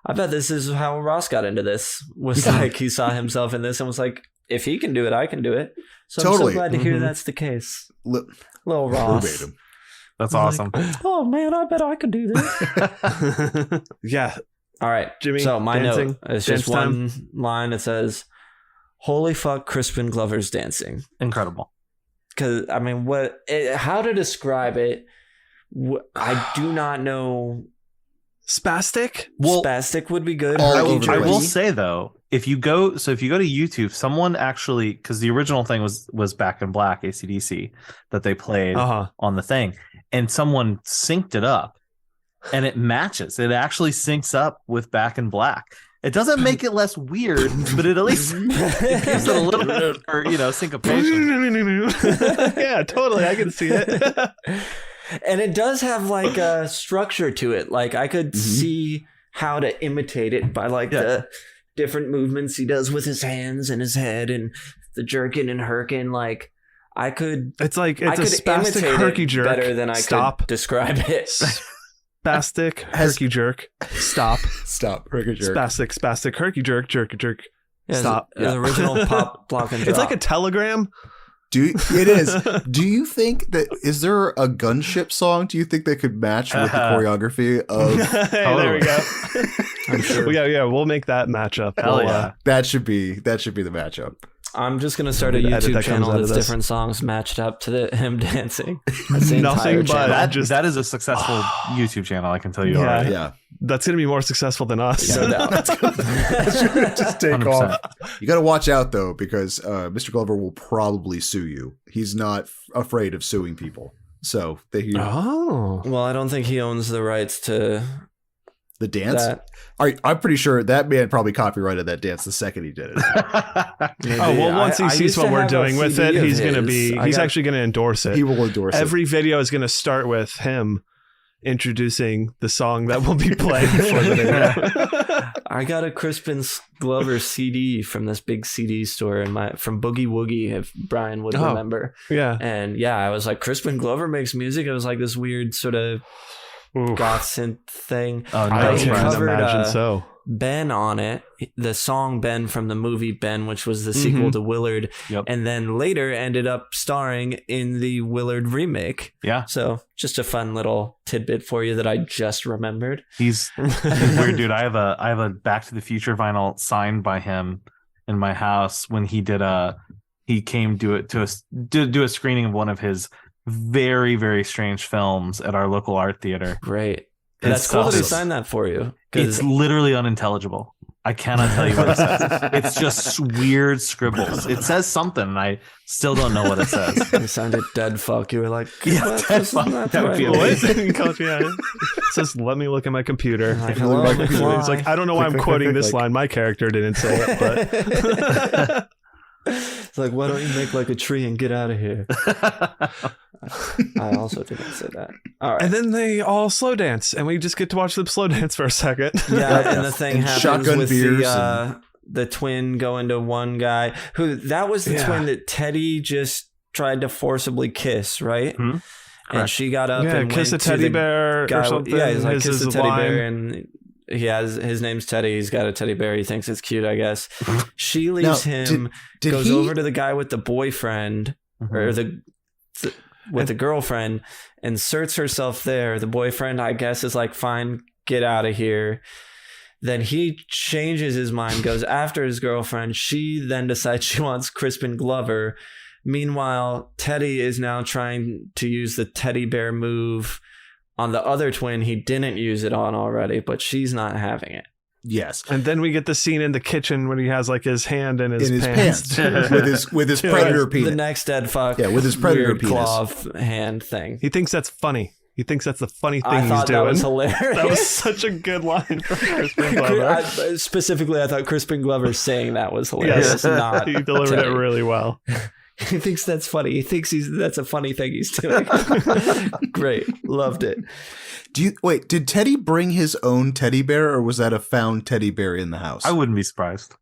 I bet this is how Ross got into this. Was like he saw himself in this and was like, if he can do it, I can do it. So Totally. I'm so glad to hear that's the case. Li- Little Ross. verbatim. That's I'm awesome. like, oh man, I bet I could do this. Yeah. All right, Jimmy, so my dancing, note is dance just one line. It says, "Holy fuck, Crispin Glover's dancing." Incredible. Because I mean, how to describe it? I do not know. Spastic? Well, Spastic would be good. all I over the will place. say though, if you go to YouTube, someone actually, because the original thing was Back in Black, AC/DC, that they played on the thing, and someone synced it up, and it matches. It actually syncs up with Back in Black. It doesn't make it less weird, but it at least it gives it a little bit of syncopation. Yeah, totally. I can see it. And it does have like a structure to it. Like I could see how to imitate it by like the different movements he does with his hands and his head and the jerking and herking. Like I could. It's like I it's a could spastic imitate herky it jerk. better than I could describe it. Spastic herky jerk. Stop. Herky jerk. Spastic herky jerk. Jerk. Yeah, Stop. The original pop block and drop. It's like a telegram. It is. Do you think that is there a gunship song? Do you think they could match with the choreography of? Hey, there we go. I'm sure. Yeah, we'll make that matchup. Hell yeah. That should be the matchup. I'm just gonna start a The edit YouTube that comes channel out of that's this. different songs matched up to him dancing. That's the Nothing entire but channel. That is a successful YouTube channel, I can tell you already. Yeah. That's gonna be more successful than us. No doubt. Just take 100%. off. You got to watch out though, because Mr. Glover will probably sue you. He's not afraid of suing people. So Oh. Well, I don't think he owns the rights to the dance. that. All right, I'm pretty sure that man probably copyrighted that dance the second he did it. Maybe. Oh well, once he I sees used what to we're have a doing with CD it, of he's gonna his. be. He's actually gonna endorse it. He will endorse it. Every video is gonna start with him introducing the song that will be played for the video. I got a Crispin Glover CD from this big CD store from Boogie Woogie, if Brian would remember. Yeah. And yeah, I was like, Crispin Glover makes music. It was like this weird sort of Oof. goth synth thing. Oh, I no, he can't covered, imagine so. Ben on it, the song Ben from the movie Ben, which was the sequel to Willard, and then later ended up starring in the Willard remake. Yeah. So just a fun little tidbit for you that I just remembered. He's weird, dude. I have a Back to the Future vinyl signed by him in my house when he came do a screening of one of his very, very strange films at our local art theater. Great. It's That's cool that he awesome. signed that for you. It's literally unintelligible. I cannot tell you what it says. It's just weird scribbles. It says something, and I still don't know what it says. It sounded dead fuck. You were like, Yeah, what? dead This is fuck. not That the would be right way. It says, "Let me look at my computer." Like, hello, It's like, I don't know why I'm quoting this line. My character didn't say it, but It's like, why don't you make like a tree and get out of here? I also didn't say that. All right. And then they all slow dance, and we just get to watch them slow dance for a second. Yeah, and the thing And happens shotgun with beers the twin going to one guy who that was the twin that Teddy just tried to forcibly kiss, right? Hmm? And she got up and kiss went a teddy to the bear guy, or something. Yeah, he's like, His kiss is a teddy line. bear, and his name's Teddy. He's got a teddy bear. He thinks it's cute, I guess. She leaves him, did goes he- over to the guy with the boyfriend or with the girlfriend, inserts herself there. The boyfriend, I guess, is like, fine, get out of here. Then he changes his mind, goes after his girlfriend. She then decides she wants Crispin Glover. Meanwhile, Teddy is now trying to use the teddy bear move on the other twin. He didn't use it on already, but she's not having it. Yes. And then we get the scene in the kitchen when he has like his hand in his pants with his predator penis. The next dead fuck. Yeah, with his predator weird penis. claw hand thing. He thinks that's funny. He thinks that's the funny thing I he's thought doing. that was hilarious. That was such a good line from Crispin Glover. Specifically, I thought Crispin Glover saying that was hilarious. Yes, Not he delivered Teddy. it really well. He thinks that's funny. He thinks that's a funny thing he's doing. Great. Loved it. Did Teddy bring his own teddy bear, or was that a found teddy bear in the house? I wouldn't be surprised.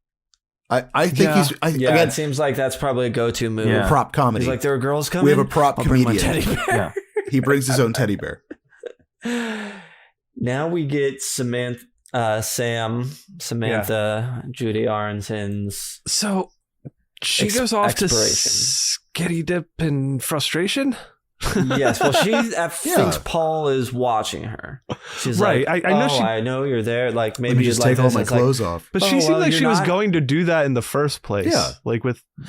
I think he's again, it seems like that's probably a go-to move. Yeah. prop comedy. He's like, there are girls coming. We have a prop I'll bring my comedian. teddy bear. Yeah. He brings his own teddy bear. Now we get Samantha, Judy Aronson's. So she goes off to Expiration. skitty dip in frustration. Yes, well, she thinks Paul is watching her. She's Right, like, I know I know you're there. Like, Let maybe me you'd just like take all this. my It's like, clothes off. But Oh, she seemed well, like you're she was not- going to do that in the first place. Yeah. Like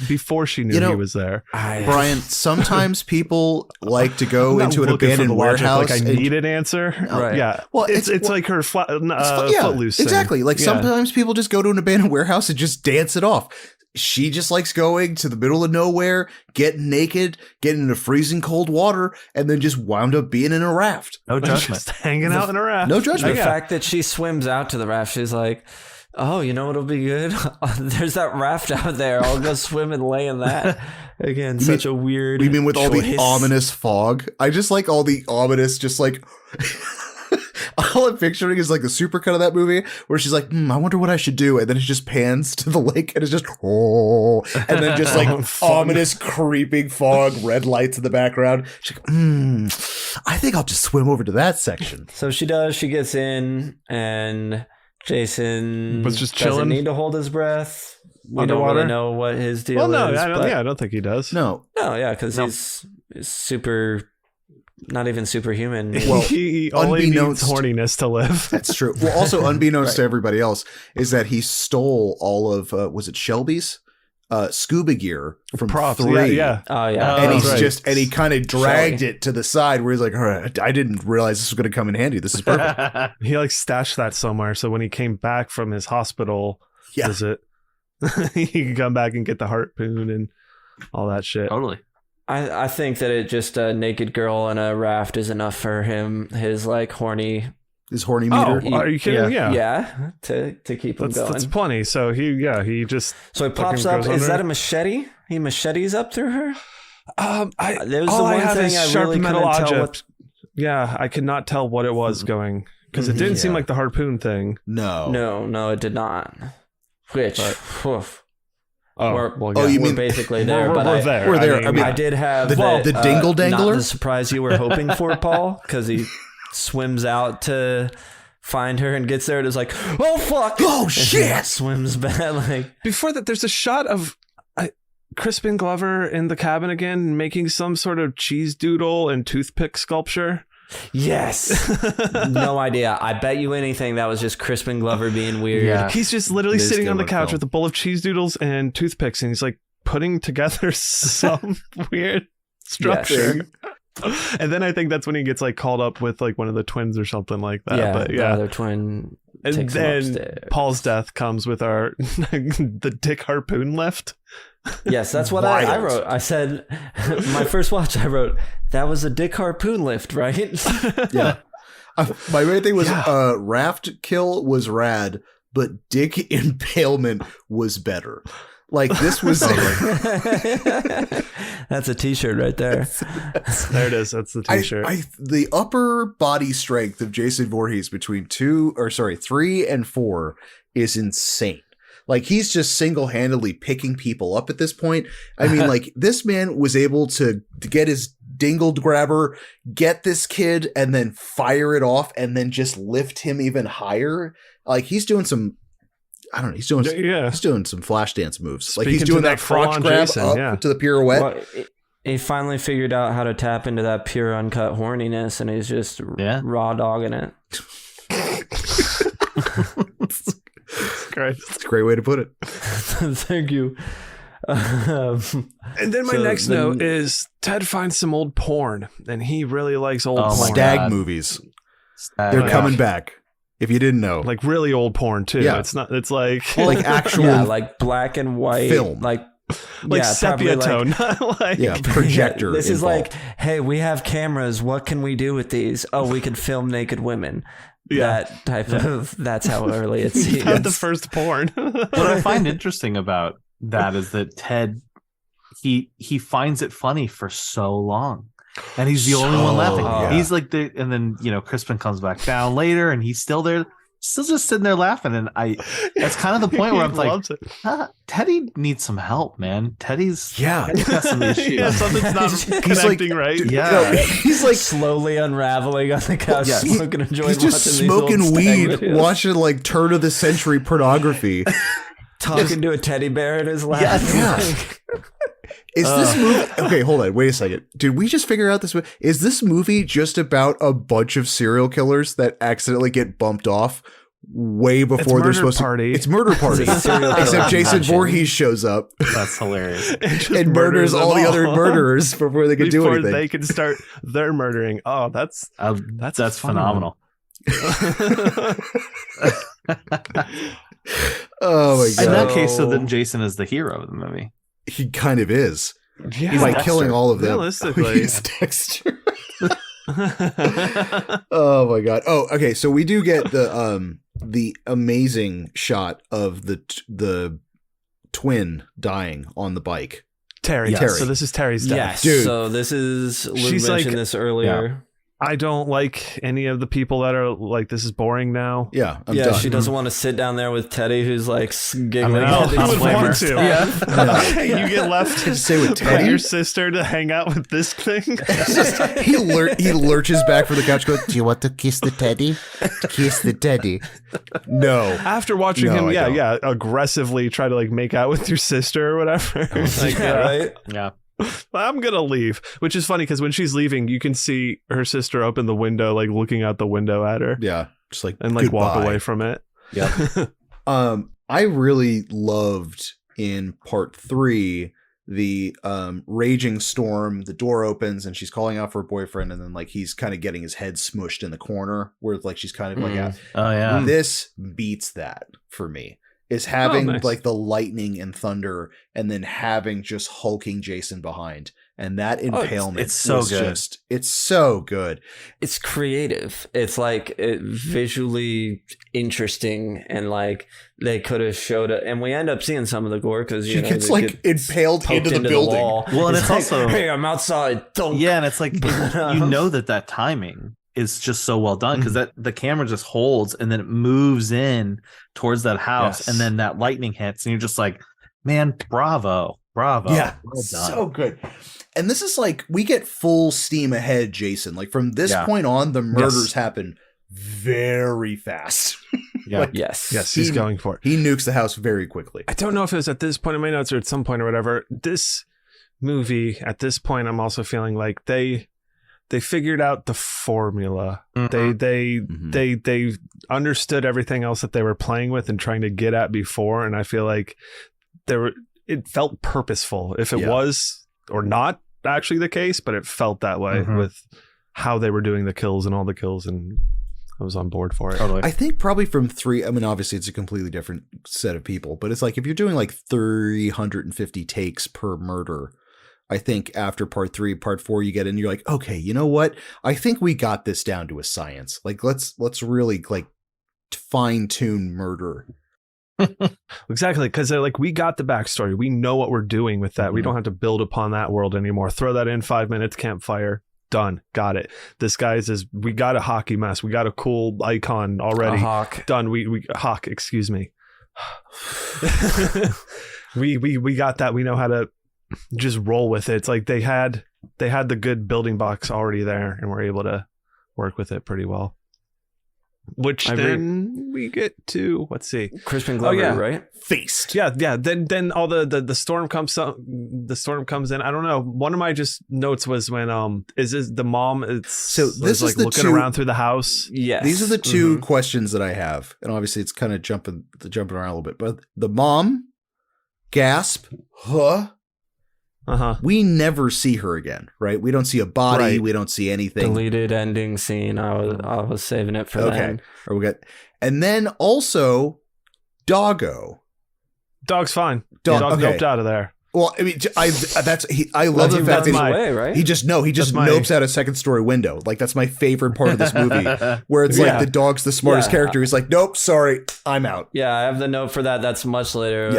before she knew he was there. Brian, sometimes people like to go I'm not into an looking for abandoned the logic, warehouse. Like I and- need an answer. Right. Yeah. Well, it's well, like her yeah, footloose thing. exactly. Like Yeah. sometimes people just go to an abandoned warehouse and just dance it off. She just likes going to the middle of nowhere, getting naked, getting into freezing cold water, and then just wound up being in a raft. No judgment. Just hanging out in a raft. No The judgment. fact that she swims out to the raft, she's like, oh, you know what'll be good? There's that raft out there. I'll go swim and lay in that. Again, such a weird You mean with all the choice. ominous fog? I just like all the ominous, just like... All I'm picturing is like the supercut of that movie where she's like, I wonder what I should do. And then it just pans to the lake and it's just, oh, and then just like ominous creeping fog, red lights in the background. She's like, I think I'll just swim over to that section. So she does. She gets in, and Jason Was just doesn't chilling need to hold his breath. We underwater. don't really know what his deal Well, no, is. I don't think he does. No. No, yeah, because he's super, not even superhuman. Well, he only needs unbeknownst- horniness to live. That's true. Well, also unbeknownst to everybody else is that he stole all of, was it Shelby's? Scuba gear from Props. 3. Yeah. Oh yeah, And that's he's right. just, and he kind of dragged Shelby. it to the side where he's like, all right, I didn't realize this was going to come in handy. This is perfect. He like stashed that somewhere, so when he came back from his hospital Yeah. visit, he could come back and get the harpoon and all that shit. Totally. I think that it just a naked girl in a raft is enough for him. His like horny, His horny meter. Oh, are you kidding? Yeah. to keep him going. That's plenty. So he just So he pops fucking up. goes Is under. that a machete? He machetes up through her. There was all the I one have thing is I sharp really metal couldn't tell object. Yeah, I could not tell what it was going because it didn't seem like the harpoon thing. No. No, it did not. Which, oof. Oh, We're- well, Oh, yeah. you we're mean basically there, we're but there. We're there. I mean, I did have the dingle dangler? not the surprise you were hoping for, Paul, because he swims out to find her and gets there and is like, oh fuck, Oh, and shit! he swims back like. Before that, there's a shot of Crispin Glover in the cabin again, making some sort of cheese doodle and toothpick sculpture. Yes. No idea. I bet you anything that was just Crispin Glover being weird. Yeah. He's just literally This sitting on the Dylan couch film. with a bowl of cheese doodles and toothpicks, and he's like putting together some weird structure. And then I think that's when he gets like called up with like one of the twins or something like that. Yeah, But the yeah. other twin And takes him then upstairs. Paul's death comes with our the dick harpoon lift. Yes, that's what I Wild. wrote. I said, my first watch, I wrote, that was a dick harpoon lift, right? Yeah. My main thing was raft kill was rad, but dick impalement was better. Like this was That's a t-shirt right there. There it is. That's the t-shirt. The upper body strength of Jason Voorhees between 3 and 4 is insane. Like he's just single-handedly picking people up at this point. I mean, like this man was able to get his dingle grabber, get this kid, and then fire it off, and then just lift him even higher. Like he's doing some, I don't know, he's doing some flash dance moves. Like he's doing that crotch grab up to the pirouette. Well, he finally figured out how to tap into that pure uncut horniness, and he's just raw dogging it. Great. That's a great way to put it. Thank you. And then my next note is Ted finds some old porn, and he really likes old porn. Stag movies. They're coming back. If you didn't know, like really old porn too. Yeah. It's not. It's like actual, like black and white film, like sepia tone, not like projector. This is like, hey, we have cameras. What can we do with these? Oh, we could film naked women. That type of. That's how early it's. The first porn. What I find interesting about that is that Ted, he finds it funny for so long. And he's the only one laughing. He's like and then Crispin comes back down later, and he's still there, still just sitting there laughing. And that's kind of the point where I'm like, Teddy needs some help, man. Teddy's got some issues. Something's not connecting right. He's like slowly unraveling on the couch, smoking a joint. He's just smoking weed, watching like turn of the century pornography, talking to a teddy bear in his lap. Is this movie... Okay, hold on. Wait a second. Did we just figure out this... Is this movie just about a bunch of serial killers that accidentally get bumped off way before they're supposed to... It's Murder Party. Except Jason Voorhees shows up. That's hilarious. and murders all the other murderers before they can do anything. Before they can start their murdering. Oh, that's phenomenal. Oh my God. In that case, so then Jason is the hero of the movie. He kind of is. Yeah. He's like killing all of them. Realistically. He's Dexter. Oh my God. Oh, okay. So we do get the amazing shot of the twin dying on the bike. Terry. So this is Terry's death. Yes. Dude. So this is, Luke mentioned this earlier. Yeah. I don't like any of the people that are like, this is boring now. Yeah, I'm done. She doesn't want to sit down there with Teddy, who's like giggling. I would want to. Yeah. You get left to stay with Teddy, your sister, to hang out with this thing. He lurches back from the couch. Goes, do you want to kiss the Teddy? Kiss the Teddy. No. After watching him, aggressively try to like make out with your sister or whatever. Right? Yeah. I'm gonna leave, which is funny because when she's leaving, you can see her sister open the window, like looking out the window at her. Yeah, just like and like walk away from it. Yeah. I really loved in part 3 the raging storm. The door opens and she's calling out for her boyfriend, and then like he's kind of getting his head smushed in the corner, where like she's kind of like, this beats that for me. Is having like the lightning and thunder, and then having just hulking Jason behind, and that impalement. It's so good. It's so good. It's creative. It's like visually interesting, and like they could have showed it. And we end up seeing some of the gore because she gets like impaled into the building. Well, and it's like, also, hey, I'm outside. Don't. Yeah, and it's like that timing is just so well done because that the camera just holds and then it moves in towards that house, and then that lightning hits, and you're just like, man, bravo. Yeah, well done. So good. And this is like, we get full steam ahead, Jason. Like from this point on, the murders happen very fast. Yeah. Yes, he's going for it. He nukes the house very quickly. I don't know if it was at this point in my notes or at some point or whatever. This movie, at this point, I'm also feeling like they figured out the formula. They understood everything else that they were playing with and trying to get at before, and I feel like it felt purposeful. If it was or not actually the case, but it felt that way with how they were doing the kills and all the kills, and I was on board for it. Totally. I think probably from 3, I mean, obviously it's a completely different set of people, but it's like if you're doing like 350 takes per murder, I think after part 3, part 4, you get in, you're like, okay, you know what? I think we got this down to a science. Like, let's really like fine tune murder. Exactly, because like we got the backstory. We know what we're doing with that. We don't have to build upon that world anymore. Throw that in 5 minutes, campfire, done. Got it. This guy's we got a hockey mask. We got a cool icon already. A hawk. Done. We hawk. Excuse me. we got that. We know how to just roll with it. It's like they had the good building blocks already there, and we're able to work with it pretty well. Which then we get to, let's see, Crispin Glover, right? Feast. Yeah. Then all the storm comes. The storm comes in. I don't know. One of my just notes was when is the mom? This is like the looking around through the house. Yes. These are the two questions that I have, and obviously it's kind of jumping around a little bit. But the mom, gasp, huh? We never see her again, right? We don't see a body. Right. We don't see anything. Deleted ending scene. I was saving it for Okay. Or we got, and then also Doggo. Dog's fine. Dog, Dog okay. noped out of there. Well, I mean, I love the fact that away, right? he just nopes out a second story window. Like that's my favorite part of this movie, where it's like the dog's the smartest character. He's like, nope, sorry, I'm out. Yeah, I have the note for that. That's much later.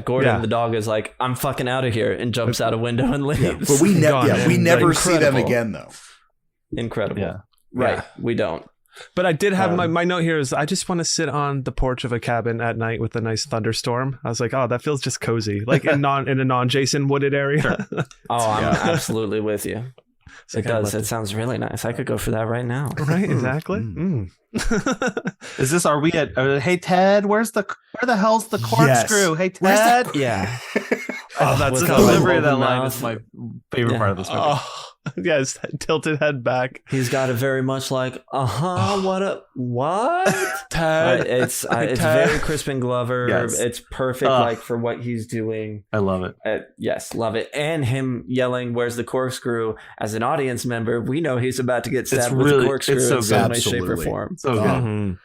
Gordon, the dog, is like, I'm fucking out of here, and jumps out a window and leaves. Yeah, but we never see them again, though. Incredible. Yeah. Right. Yeah. We don't. But I did have my note here is I just want to sit on the porch of a cabin at night with a nice thunderstorm. I was like, oh, that feels just cozy, like in a non-Jason wooded area. Sure. Oh, I'm absolutely with you. It does. It sounds really nice. I could go for that right now. Right? Exactly. Is this? Are we at? Hey Ted, where the hell's the corkscrew? Yes. Hey Ted. Yeah. Oh, that's The the delivery of that open line mouth. is my favorite part of this movie. Oh, yes, tilted head back. He's got it very much like, what? Ted. It's very Crispin Glover. Yes. It's perfect, like for what he's doing. I love it. Yes, love it. And him yelling, "Where's the corkscrew?" As an audience member, we know he's about to get stabbed with a corkscrew it's so in some way, good. shape, or Absolutely. form. So good. Mhm.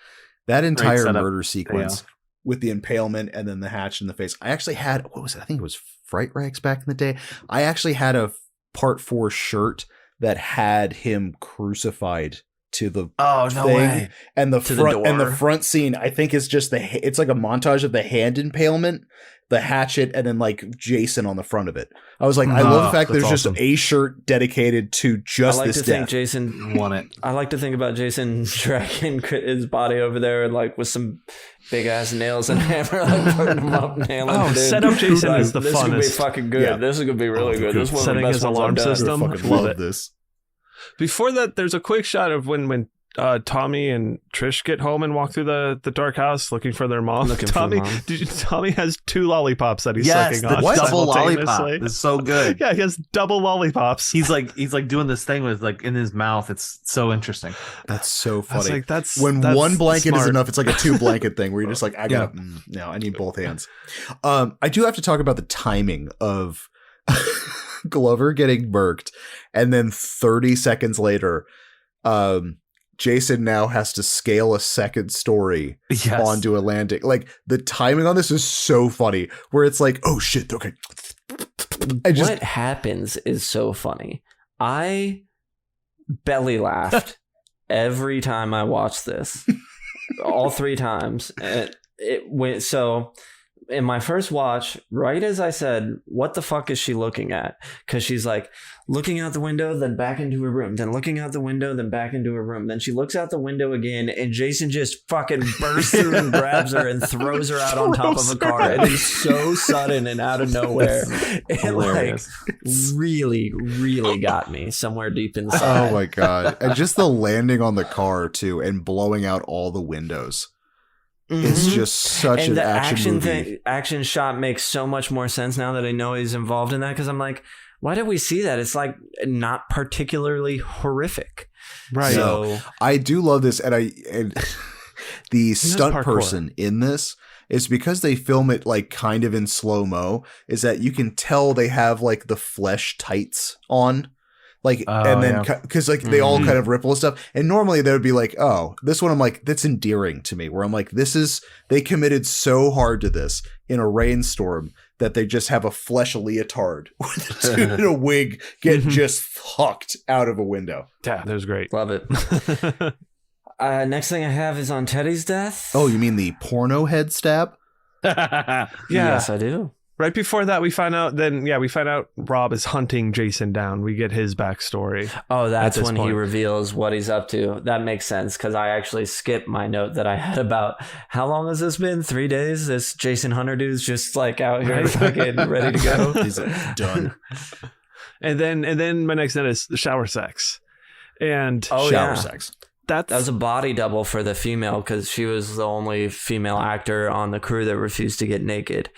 That entire setup. murder sequence with the impalement and then the hatch in the face. I actually had, what was it? I think it was Fright Rags back in the day. I actually had a Part 4 shirt that had him crucified to the thing. And the front scene, I think, is just it's like a montage of the hand impalement, the hatchet, and then like Jason on the front of it. I was like, I love the fact that there's awesome. just a shirt dedicated to just I like this to think death. Jason Want it. I like to think about Jason dragging his body over there and like with some big ass nails and hammer, like putting him up, nailing it in. Set up Jason Like, is the this is gonna be funnest. fucking good. Yeah. This is gonna be really good. This is one of Setting the best his ones alarm I've done. system. I fucking Love love it. this. Before that, there's a quick shot of when Tommy and Trish get home and walk through the dark house looking for their mom. Tommy has 2 lollipops that he's sucking the on double lollipop simultaneously. is so good. Yeah, he has double lollipops. He's like doing this thing with like in his mouth. It's so interesting. That's so I was funny. like, that's When one blanket is smart. enough, it's like a 2 blanket thing where you're just like, I need both hands. I do have to talk about the timing of Glover getting murked, and then 30 seconds later, Jason now has to scale a second story onto a landing. Like the timing on this is so funny, where it's like, oh shit, okay. What happens is so funny. I belly laughed every time I watched this, all 3 times. It went so. In my first watch, right as I said, what the fuck is she looking at? Because she's like looking out the window, then back into her room, then looking out the window, then back into her room. Then she looks out the window again, and Jason just fucking bursts through and grabs her and throws her out on top of a car. It is so sudden and out of nowhere. It like really, really got me somewhere deep inside. Oh my God. And just the landing on the car too, and blowing out all the windows. It's just such and an the action movie. Action shot makes so much more sense now that I know he's involved in that, because I'm like, why did we see that? It's like not particularly horrific. Right. So I do love this, and the stunt parkour. person in this is because they film it like kind of in slow-mo, is that you can tell they have like the flesh tights on. Like, and then, because like they all kind of ripple and stuff. And normally they would be like, oh, this one, I'm like, that's endearing to me, where I'm like, they committed so hard to this in a rainstorm that they just have a flesh leotard with a dude in a wig get just hucked out of a window. Yeah, that was great. love it. Next thing I have is on Teddy's death. Oh, you mean the porno head stab? Yes, I do. Right before that, we find out Rob is hunting Jason down. We get his backstory. Oh, that's when he reveals what he's up to. That makes sense, because I actually skipped my note that I had about how long has this been? 3 days? This Jason Hunter dude's just like out here fucking ready to go. He's done. And then my next note is the shower sex. And shower sex. That was a body double for the female, because she was the only female actor on the crew that refused to get naked.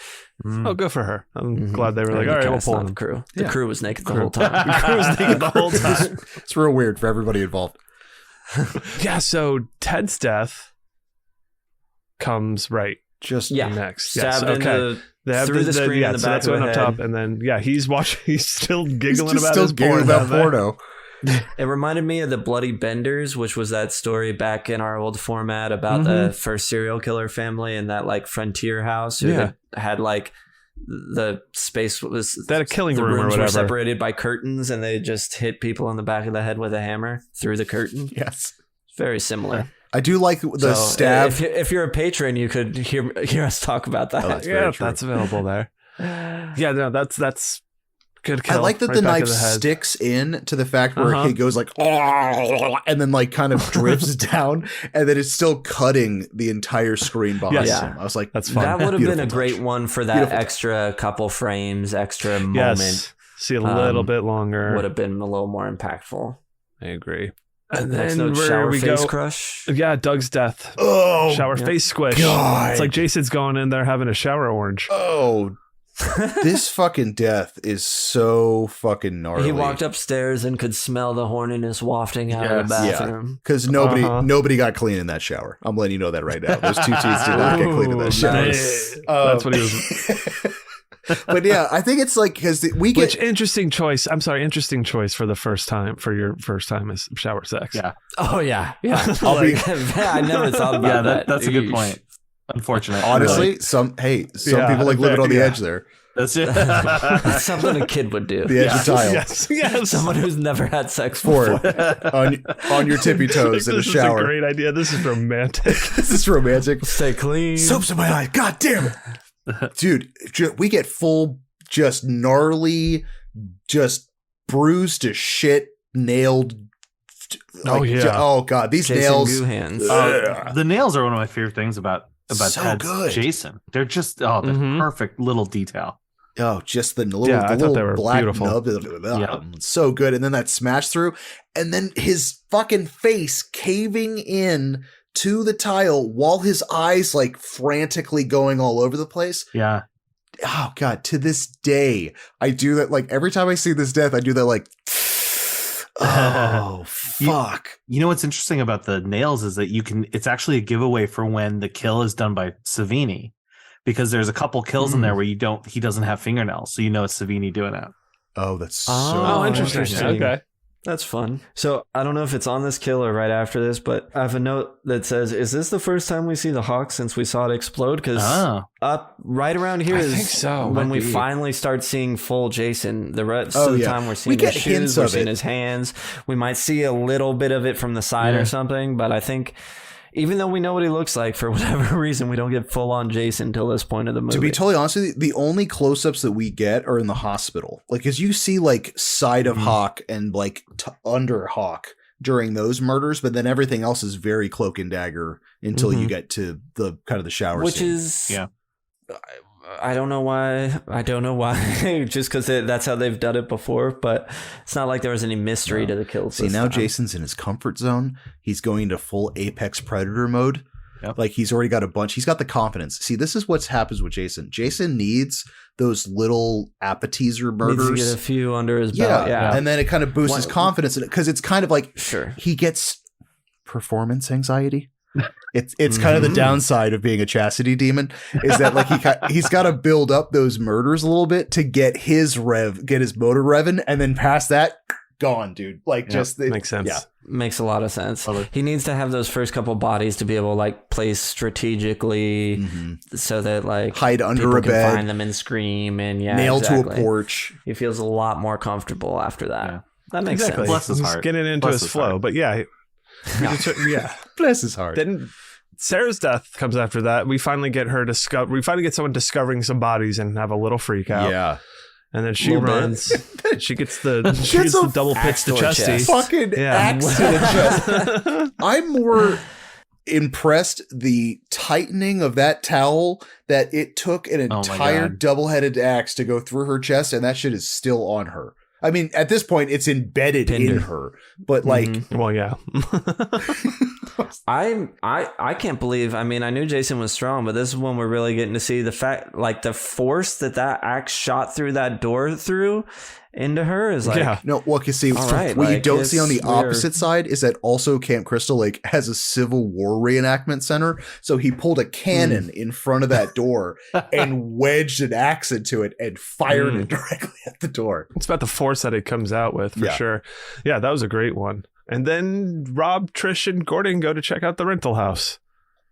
Oh, good for her. I'm glad they were like, all right, we'll pull the crew. The crew was naked the whole time. The crew was naked the whole time. It's real weird for everybody involved. Yeah, so Ted's death comes next. Stabbed through the screen in the back of the head. Top, and then he's still giggling about still his giggling about porno. It reminded me of the Bloody Benders, which was that story back in our old format about the first serial killer family in that like frontier house who had like the space was that a killing the room rooms or whatever were separated by curtains, and they just hit people in the back of the head with a hammer through the curtain. Yes, very similar. I do like the stab. If you're a patron, you could hear us talk about that. That's available there. Yeah, no, that's good kill. I like that the knife sticks in to the fact where he goes like, and then like kind of drifts down, and then it's still cutting the entire screen behind him. I was like, that's fun. That would have been a great one for that extra couple frames, extra moment. See a little bit longer. Would have been a little more impactful. I agree. And then shower face crush. Yeah, Doug's death. Oh, shower face squish. God. It's like Jason's going in there having a shower orange. Oh, this fucking death is so fucking gnarly. He walked upstairs and could smell the horniness wafting out of the bathroom. Because nobody got clean in that shower. I'm letting you know that right now. Those two teens did not get clean in that shower. Nice. That's what he was. But yeah, I think it's like because we get interesting choice. I'm sorry, interesting choice for the first time for your first time is shower sex. Yeah. Oh yeah. I never thought about that. That's a good point. Unfortunately, honestly, some people like living on the edge there. That's it. That's something a kid would do. The edge of tile. Yes. Someone who's never had sex before. on your tippy toes in a shower. This is a great idea. This is romantic. This is romantic. Stay clean. Soap's in my eye. God damn it. Dude, we get full, just gnarly, just bruised to shit, nailed. Oh God, these Jason nails. Goo hands. The nails are one of my favorite things about so Ted's good. Jason. They're just the perfect little detail. Oh, just the little black beautiful. Nub. So good. And then that smash through, and then his fucking face caving in to the tile while his eyes like frantically going all over the place. Yeah. Oh God, to this day, I do that. Like every time I see this death, I do that like, oh fuck. You know what's interesting about the nails is that it's actually a giveaway for when the kill is done by Savini, because there's a couple kills in there where he doesn't have fingernails, so you know it's Savini doing it. Oh, that's so interesting. Okay. That's fun. So I don't know if it's on this kill or right after this, but I have a note that says, is this the first time we see the hawk since we saw it explode? Because up right around here is when we finally start seeing full Jason. The rest of the time we're seeing his shoes, we're seeing his hands. We might see a little bit of it from the side or something, but I think even though we know what he looks like, for whatever reason, we don't get full on Jason until this point of the movie. To be totally honest with you, the only close-ups that we get are in the hospital. Like, as you see, like, side of Hawk and, like, under Hawk during those murders, but then everything else is very cloak and dagger until you get to the kind of the shower Which scene. Is... I don't know why. Just because that's how they've done it before. But it's not like there was any mystery to the kills. See, now Jason's in his comfort zone. He's going into full apex predator mode. Yep. Like he's already got a bunch. He's got the confidence. See, this is what happens with Jason. Jason needs those little appetizer murders. Needs to get a few under his belt. Yeah. And then it kind of boosts his confidence in it because it's kind of like he gets performance anxiety. It's kind of the downside of being a chastity demon is that like he's got to build up those murders a little bit to get his motor revving, and then past that, gone, dude. Like makes sense. Yeah, makes a lot of sense. He needs to have those first couple bodies to be able to like place strategically, so that like hide under a bed, find them and scream, and nail to a porch. He feels a lot more comfortable after that. Yeah. That makes sense. Bless his heart. Getting into his flow, but yeah. Bless his heart. Sarah's death comes after that. We finally get someone discovering some bodies and have a little freak out. Yeah. And then she runs. She gets the double pitch to Chesty. Fucking axe to the chest. I'm more impressed the tightening of that towel that it took an entire double-headed axe to go through her chest, and that shit is still on her. I mean, at this point, it's embedded in her, but like, well, yeah. I can't believe. I mean, I knew Jason was strong, but this is when we're really getting to see the fact, like the force that axe shot through that door through into her is like, no. Well, you see, what you don't see on the opposite side is that also Camp Crystal Lake has a Civil War reenactment center. So he pulled a cannon in front of that door and wedged an axe into it and fired it directly at the door. It's about the force that it comes out with, for sure. Yeah, that was a great one. And then Rob, Trish, and Gordon go to check out the rental house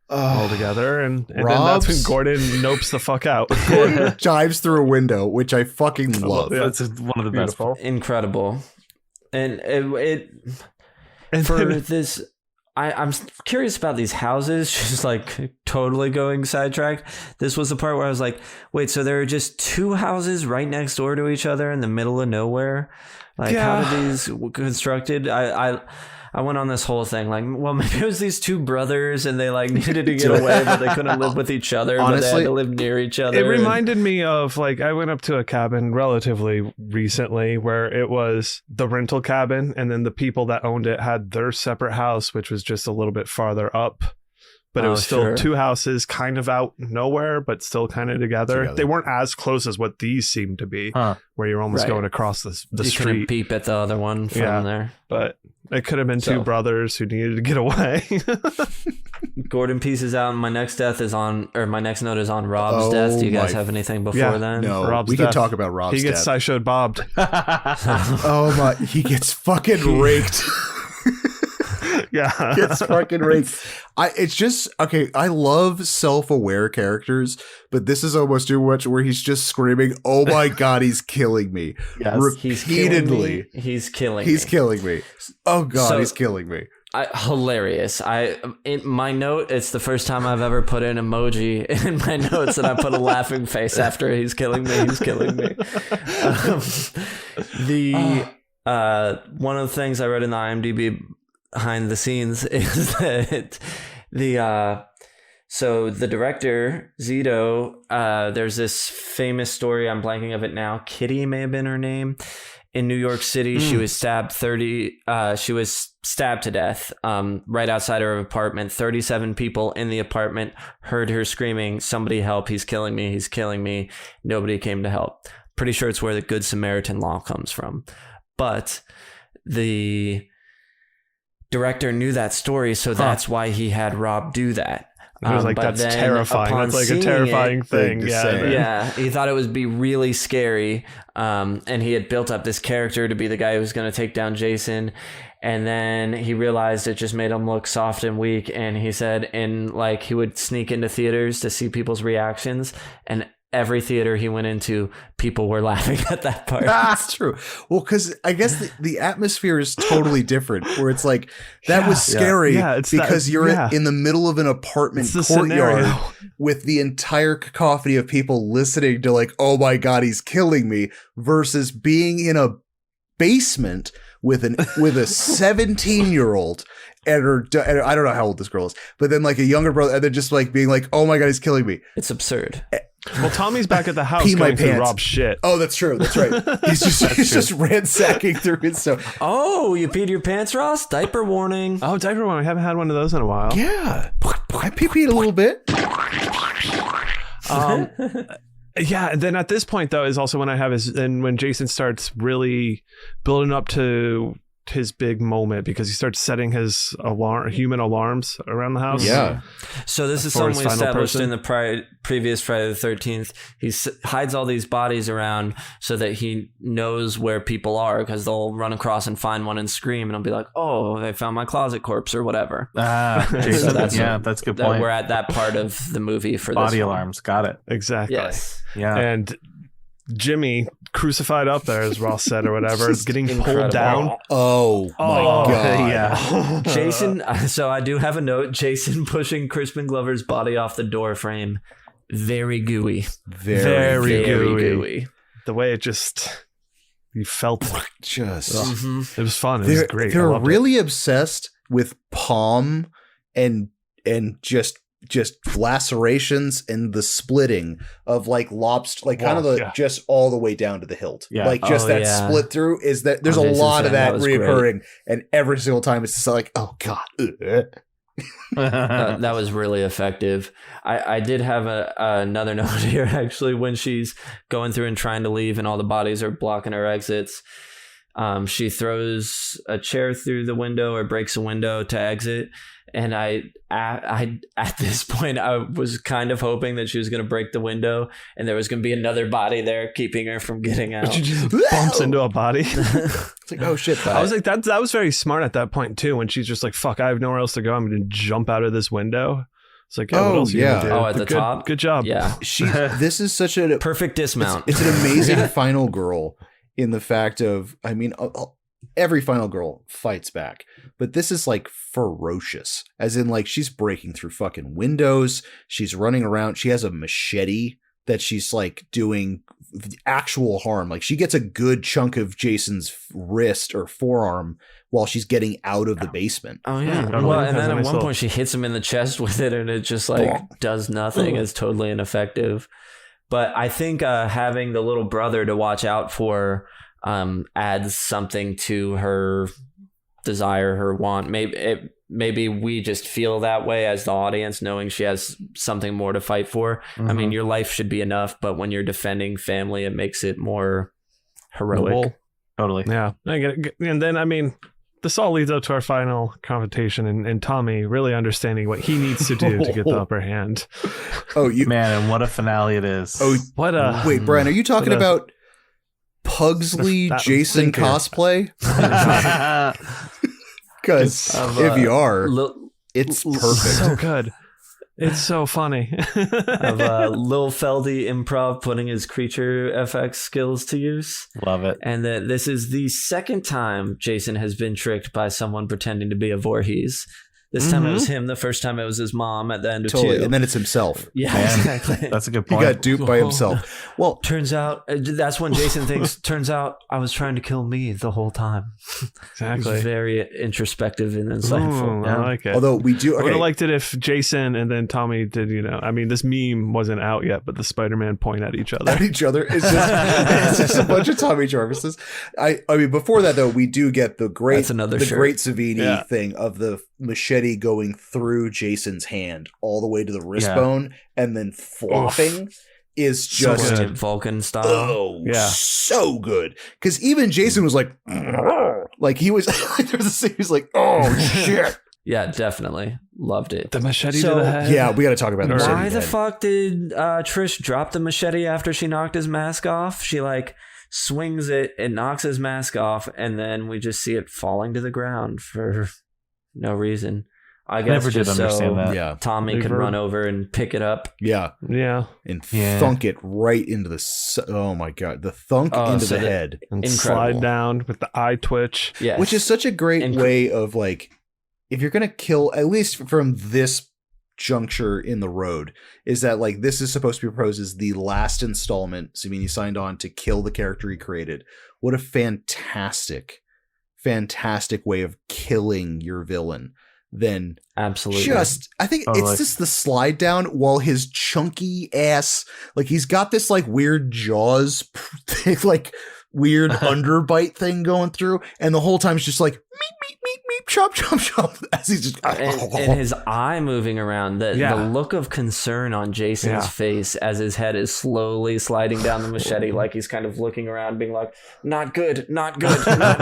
all together. And then that's when Gordon nopes the fuck out. Gordon dives through a window, which I fucking love. Yeah, that's one of the best. Incredible. And I'm curious about these houses, just like totally going sidetracked. This was the part where I was like, wait, so there are just two houses right next door to each other in the middle of nowhere? Like, how did these constructed? I went on this whole thing like, well, maybe it was these two brothers and they like needed to get away, but they couldn't live with each other. Honestly, but they had to live near each other. It reminded me of like, I went up to a cabin relatively recently where it was the rental cabin, and then the people that owned it had their separate house, which was just a little bit farther up. But it was still two houses kind of out nowhere, but still kind of together. They weren't as close as what these seem to be, where you're almost going across the street. You couldn't peep at the other one from there. But it could have been two brothers who needed to get away. Gordon pieces out. My next note is on Rob's death. Do you guys have anything before then? No, we can talk about Rob's death. He gets sideshowed bobbed. Oh my, he gets fucking raked. Yeah, gets fucking raked. It's just okay. I love self-aware characters, but this is almost too much. Where he's just screaming, "Oh my god, he's killing me!" Yes, repeatedly. He's killing me. Oh god, he's killing me. Hilarious. In my note, it's the first time I've ever put an emoji in my notes, and I put a laughing face after he's killing me. He's killing me. One of the things I read in the IMDb behind the scenes is that so the director Zito, there's this famous story, I'm blanking of it now, Kitty may have been her name, in New York City. She was stabbed to death right outside her apartment. 37 people in the apartment heard her screaming, "Somebody help, he's killing me, he's killing me." Nobody came to help. Pretty sure it's where the Good Samaritan law comes from. But the director knew that story, so that's why he had Rob do that. He was like, that's terrifying. That's like a terrifying thing. Yeah, he thought it would be really scary. And he had built up this character to be the guy who was going to take down Jason. And then he realized it just made him look soft and weak. And he said, he would sneak into theaters to see people's reactions. And every theater he went into, people were laughing at that part. That's true. Well, because I guess the atmosphere is totally different, where it's like, that was scary because you're in the middle of an apartment courtyard with the entire cacophony of people listening to like, "Oh my god, he's killing me," versus being in a basement with a 17-year-old and I don't know how old this girl is, but then like a younger brother, and then just like being like, "Oh my god, he's killing me." It's absurd. Well, Tommy's back at the house going through Rob's shit. Oh, that's true. That's right. He's just ransacking through his stuff. Oh, you peed your pants, Ross? Diaper warning. Oh, diaper warning. I haven't had one of those in a while. Yeah. I pee-peed a little bit. Yeah, and then at this point, though, is also when when Jason starts really building up to his big moment, because he starts setting his human alarms around the house. Yeah. So this is something we established in the previous Friday the 13th. He hides all these bodies around so that he knows where people are, because they'll run across and find one and scream, and he'll be like, "Oh, they found my closet corpse," or whatever. Jason, that's a good point. We're at that part of the movie for body this alarms. Got it. Exactly. Yes. Yeah. And Jimmy crucified up there, as Ross said, or whatever, is getting pulled incredible. down. Oh my god. Yeah. Jason, so I do have a note. Jason pushing Crispin Glover's body off the door frame. Very gooey. Very gooey. gooey. The way it just, you felt it. Just Mhm. It was fun. It was great. I They're loved it. really obsessed with palm and just lacerations and the splitting of like lobster, like kind of the just all the way down to the hilt. Yeah. Like just that split through is that there's a Jason's lot of hand, that was reoccurring, and every single time it's just like, oh god. That was really effective. I did have another note here, actually, when she's going through and trying to leave and all the bodies are blocking her exits. She throws a chair through the window or breaks a window to exit. And I at this point, I was kind of hoping that she was going to break the window and there was going to be another body there keeping her from getting out. She just bumps into a body. It's like, oh shit. I was like, that was very smart at that point too, when she's just like, fuck, I have nowhere else to go. I'm going to jump out of this window. It's like, yeah, what else are you gonna do? Oh, at the top? Good job. Yeah. This is such a Perfect dismount. It's an amazing final girl in the fact of, I mean, every final girl fights back, but this is like ferocious, as in like she's breaking through fucking windows. She's running around. She has a machete that she's like doing actual harm. Like she gets a good chunk of Jason's wrist or forearm while she's getting out of the basement. Oh yeah. Totally. Well, and Has then a at nice one little- point she hits him in the chest with it, and it just like does nothing. It's totally ineffective. But I think having the little brother to watch out for adds something to her desire, her want. Maybe we just feel that way as the audience, knowing she has something more to fight for. I mean, your life should be enough, but when you're defending family, it makes it more heroic. Noble. Totally. Yeah. I get it. And then, I mean, this all leads up to our final confrontation and Tommy really understanding what he needs to do to get the upper hand. Oh, you Man, and what a finale it is. Oh, What a... wait, Brian, are you talking What a- about Pugsley that Jason thinker. cosplay? Because Of, if you are, Lil it's So perfect. good. It's so funny. Lil Feldy improv putting his creature FX skills to use. Love it. And that this is the second time Jason has been tricked by someone pretending to be a Voorhees. This time it was him. The first time it was his mom at the end of Totally. 2. And then it's himself. Yeah, Man, exactly. That's a good He point. got duped by himself. Well, Turns out, that's when Jason thinks, turns out I was trying to kill me the whole time. Exactly. It's very introspective and insightful. Ooh, I like it. although we do, I would okay, have liked it if Jason and then Tommy did, I mean, this meme wasn't out yet, but the Spider-Man point at each other. at each other. It's just a bunch of Tommy Jarvises. I mean, before that though, we do get the great, That's another the shirt. great Savini Yeah. thing of the machete going through Jason's hand all the way to the wrist Yeah. bone and then flopping is So just good. Vulcan style. oh Yeah. so good. Because even Jason was like he was there was a scene he was like, oh shit. Yeah, definitely. Loved it. The machete So- to the head. Yeah, we got to talk about the Why Why machete the head. fuck did Trish drop the machete after she knocked his mask off? She like swings it, it knocks his mask off, and then we just see it falling to the ground for no reason. I guess never did just understand so that. Yeah. Tommy can Reverb. run over and pick it up. Yeah. Yeah. And Yeah. thunk it right into oh my god, the thunk Oh, into so the the- head. And Incredible. slide down with the eye twitch. Yes. Which is such a great Inc- way of like, if you're gonna kill, at least from this juncture in the road, is that like this is supposed to be proposed as the last installment Savini signed on to kill the character he created. What a fantastic way of killing your villain. Then absolutely I think Totally. it's just the slide down while his chunky ass, like he's got this like weird jaws thing, like weird underbite thing going through, and the whole time it's just like meep, chop, chop, chop, as he's just and his eye moving around, the look of concern on Jason's Yeah. face as his head is slowly sliding down the machete, like he's kind of looking around being like, not good, not good, not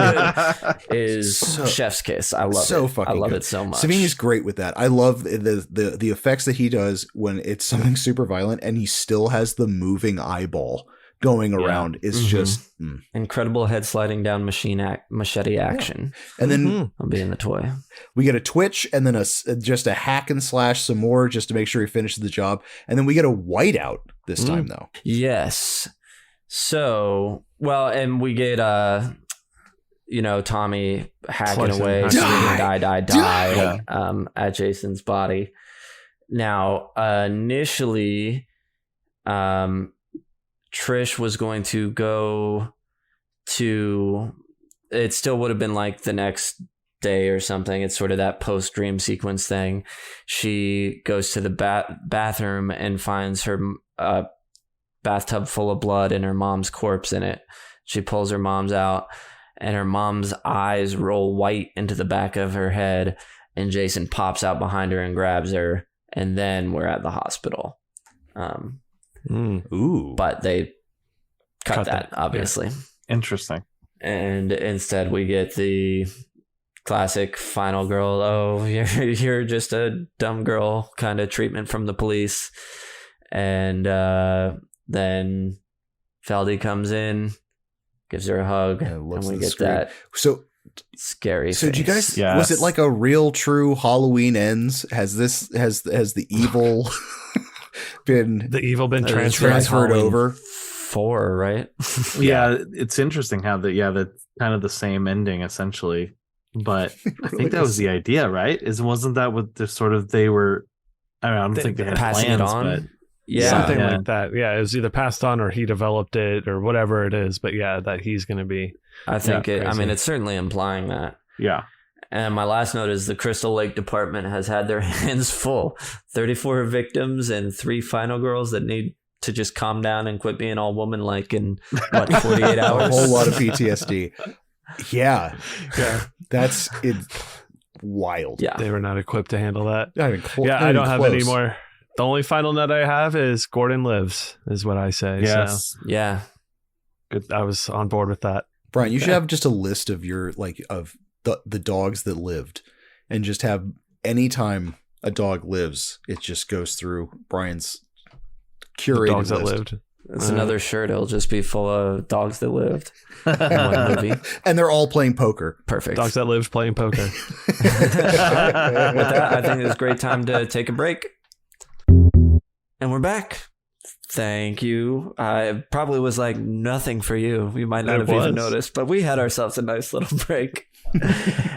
good, is chef's kiss. I love so it. fucking I love good. it so much. Savini's great with that. I love the effects that he does when it's something super violent and he still has the moving eyeball going around. Is just Incredible head sliding down machete action. and then I'll be in the toy. we get a twitch and then just a hack and slash some more just to make sure he finishes the job, and then we get a whiteout this time though. Yes. So, well, and we get Tommy hacking Slicing, away, hacking. die at Jason's body. Now, initially, Trish was going to go to, it still would have been like the next day or something. It's sort of that post-dream sequence thing. She goes to the bathroom and finds her bathtub full of blood and her mom's corpse in it. She pulls her mom's out, and her mom's eyes roll white into the back of her head, and Jason pops out behind her and grabs her, and then we're at the hospital. Ooh. But they cut that, obviously. Yeah. Interesting. And instead we get the classic final girl, oh, you're just a dumb girl kind of treatment from the police. And then Feldy comes in, gives her a hug, and we get that scary So did you guys, Yes. was it like a real true Halloween Ends? Has the evil been transferred over? 4, right? Yeah, it's interesting how the kind of the same ending essentially, but I think that was the idea, right? Wasn't that what the sort of they were? I don't think they had passing plans, it on. but Something like that. Yeah, it was either passed on or he developed it or whatever it is. But yeah, that he's going to be. I think it's certainly implying that. Yeah. And my last note is the Crystal Lake Department has had their hands full. 34 victims and 3 final girls that need to just calm down and quit being all woman-like in, 48 hours? A whole lot of PTSD. Yeah. That's it. Wild. Yeah. They were not equipped to handle that. I don't have any more. The only final note I have is Gordon lives, is what I say. Yes. So, Yeah. good. I was on board with that. Brian, you should have just a list of your of the dogs that lived, and just have any time a dog lives, it just goes through Brian's curated Dogs list. That lived. It's another shirt. It'll just be full of dogs that lived in one movie. And they're all playing poker. Perfect. Dogs that lived playing poker. With that, I think it's a great time to take a break. And we're back. Thank you. I probably was like nothing for you. You might not have even noticed, but we had ourselves a nice little break.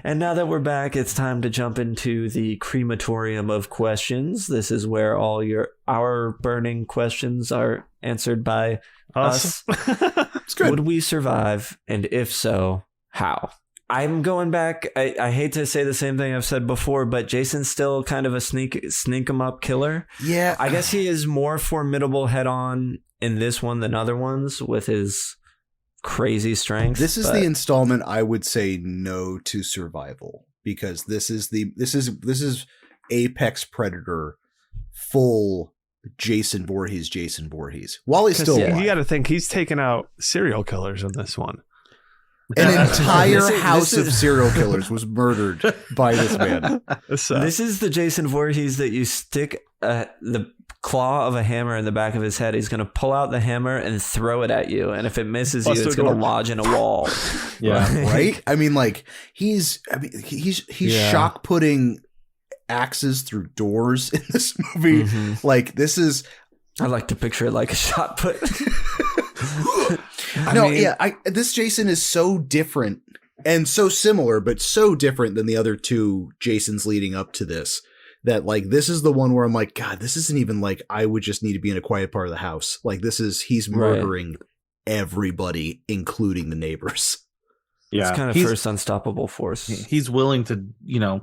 And now that we're back, it's time to jump into the crematorium of questions. This is where all our burning questions are answered by us. It's good. Would we survive? And if so, how? I'm going back. I hate to say the same thing I've said before, but Jason's still kind of a sneak 'em up killer. Yeah. I guess he is more formidable head on in this one than other ones with his crazy strength. This is the installment I would say no to survival, because this is Apex Predator full Jason Voorhees. While he's still alive. You got to think he's taken out serial killers in this one. An entire house of serial killers was murdered by this man. So, This is the Jason Voorhees that you stick the claw of a hammer in the back of his head. He's going to pull out the hammer and throw it at you, and if it misses you, it's going to lodge in a wall. Yeah. Right? I mean, like he's shock putting axes through doors in this movie. Mm-hmm. Like this is. I like to picture it like a shot put. This Jason is so different and so similar, but so different than the other two Jasons leading up to this, that like this is the one where I'm like, God, this isn't even like I would just need to be in a quiet part of the house. Like he's murdering everybody, including the neighbors. Yeah. It's kind of first unstoppable force. He's willing to,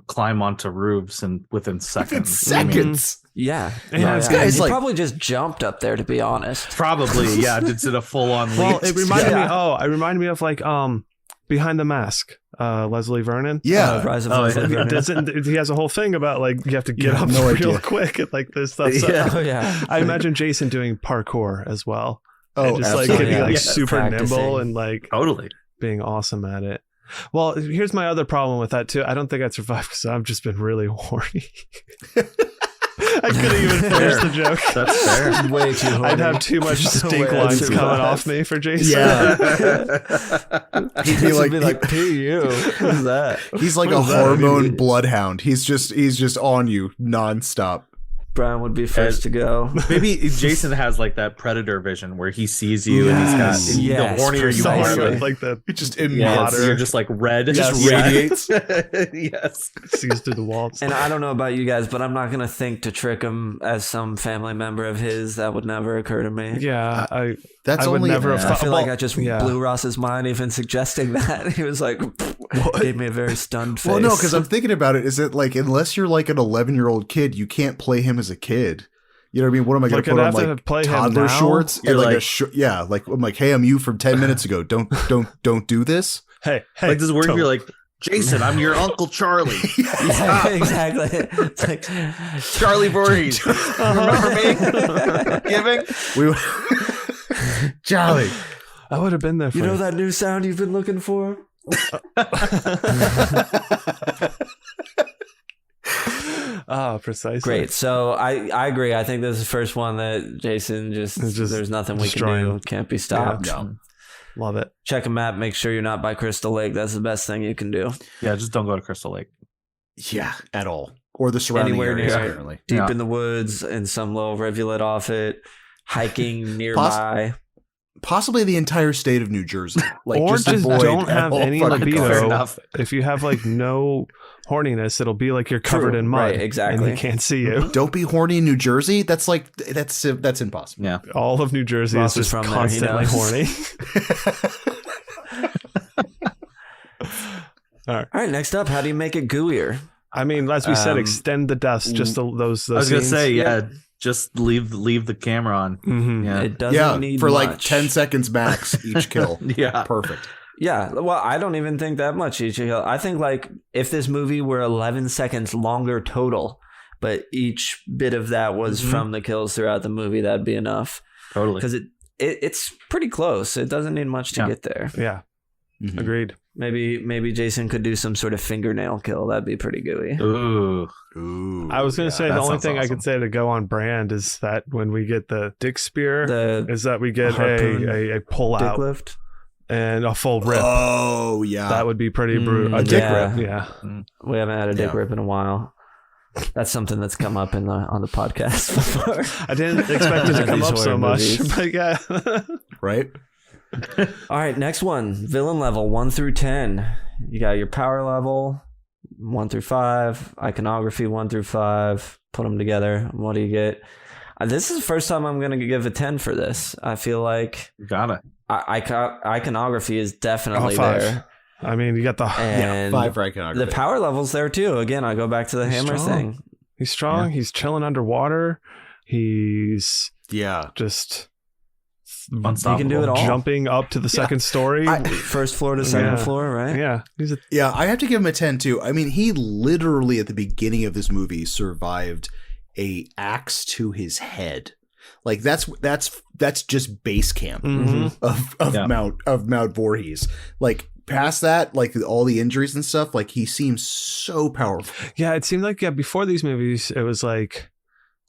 climb onto roofs and within seconds. Yeah. This guy's he like probably just jumped up there, to be honest. Probably, yeah. Did a full on leap. well, it reminded me of like Behind the Mask, Leslie Vernon. Yeah. Rise of Leslie Vernon. He has a whole thing about like you have to get up real quick and like this stuff. So, I imagine Jason doing parkour as well. Oh, and just absolutely. like getting super Practicing. nimble and like Totally. being awesome at it. Well, here's my other problem with that too. I don't think I'd survive because I've just been really horny. I couldn't even finish the joke. That's fair. Way too horny. I'd have too much stink way I'd lines survive. coming off me for Jason. Yeah. He'd be like, P.U. Who's that? he's like a hormone bloodhound. He's just on you nonstop. Brian would be first to go. Maybe Jason has like that predator vision where he sees you and he's got the hornier you precisely. are, like that. Just in yes, water. you're just like red. It Yes. just radiates. Yes. Sees through the walls. And I don't know about you guys, but I'm not going to think to trick him as some family member of his. That would never occur to me. Yeah, That's I would only never have I thought feel like about- I just yeah. blew Ross's mind even suggesting that. He was like, gave me a very stunned face. Well, no, because I'm thinking about it. Is it like, unless you're like an 11-year-old kid, you can't play him as a kid. You know what I mean? What am I going to Like, put I'd on, have like to play him toddler now? shorts? You're And like, like- like I'm like, hey, I'm you from 10 minutes ago. Don't do this. Hey, Like this word, don't. you're like, Jason, I'm your Uncle Charlie. Yeah, exactly. It's like, Charlie Voorhees. Remember me? Giving? We Charlie. I would have been there for you know that new sound you've been looking for? Precisely. Great. So I agree. I think this is the first one that Jason just there's nothing we can destroying. do. Can't be stopped. Yeah. Love it. Check a map. Make sure you're not by Crystal Lake. That's the best thing you can do. Yeah, just don't go to Crystal Lake. Yeah, at all. Or the surrounding Anywhere areas, near it. apparently. Deep Yeah. in the woods and some little rivulet off it. Hiking nearby. Possibly the entire state of New Jersey. Like, Or just avoid don't at have all any fucking libido. costs. Fair enough. If you have like no horniness, it'll be like you're covered True. in mud. Right, exactly. And he can't see you. Don't be horny in New Jersey. That's like that's impossible. Yeah. All of New Jersey Ross is is just from there, he constantly knows. horny. All right. Next up, how do you make it gooier? I mean, as we said, Um, extend the deaths. Just those. I was going to scenes. say, yeah, just leave the camera on. Mhm. Yeah. It doesn't Yeah, need for like much. 10 seconds max each kill. Yeah. Perfect. Yeah, well, I don't even think that much each kill. I think like if this movie were 11 seconds longer total, but each bit of that was from the kills throughout the movie, that'd be enough. Totally. Because it's pretty close. It doesn't need much to Yeah. get there. Yeah. Mhm. Agreed. Maybe Jason could do some sort of fingernail kill. That'd be pretty gooey. Ooh. Ooh, I was going to say that the only sounds thing I awesome. could say to go on brand is that when we get the dick spear, The is that we get harpoon a pull dick out lift. and a full rip. Oh, yeah. That would be pretty brutal. A dick yeah. rip. Yeah. We haven't had a dick Yeah. rip in a while. That's something that's come up on the podcast before. I didn't expect it to come These up so horror much, movies. but yeah. right? All right, next one. Villain level 1 through 10. You got your power level 1 through 5, iconography 1 through 5. Put them together. What do you get? This is the first time I'm going to give a 10 for this. I feel like Got it. iconography is definitely 5. there. I mean, you got the. And 5 for iconography. the power level's there too. Again, I go back to the He's hammer strong. thing. He's strong. He's chilling underwater. He's Yeah. just Unstoppable. He can do it all. jumping up to the second story. First floor to second Yeah. floor, right? Yeah. He's a. Yeah, I have to give him a 10 too. I mean, he literally at the beginning of this movie survived a axe to his head. Like that's just base camp Mhm. of Yeah. Mount Voorhees. Like past that, like all the injuries and stuff, like he seems so powerful. Yeah. It seemed like before these movies, it was like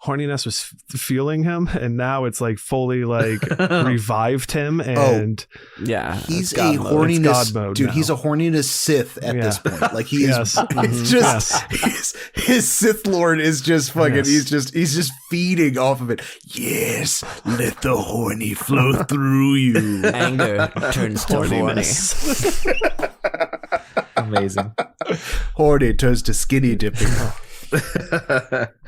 horniness was fueling him, and now it's like fully like revived him, and Yeah. He's it's God a mode. horniness God mode dude. now. He's a horniness Sith at this Yeah. point. Like he Yes. is. It's just his Sith Lord is just fucking. Yes. He's just feeding off of it. Yes, let the horny flow through you. Anger turns to horny. horniness. Amazing. Horny turns to skinny dipping.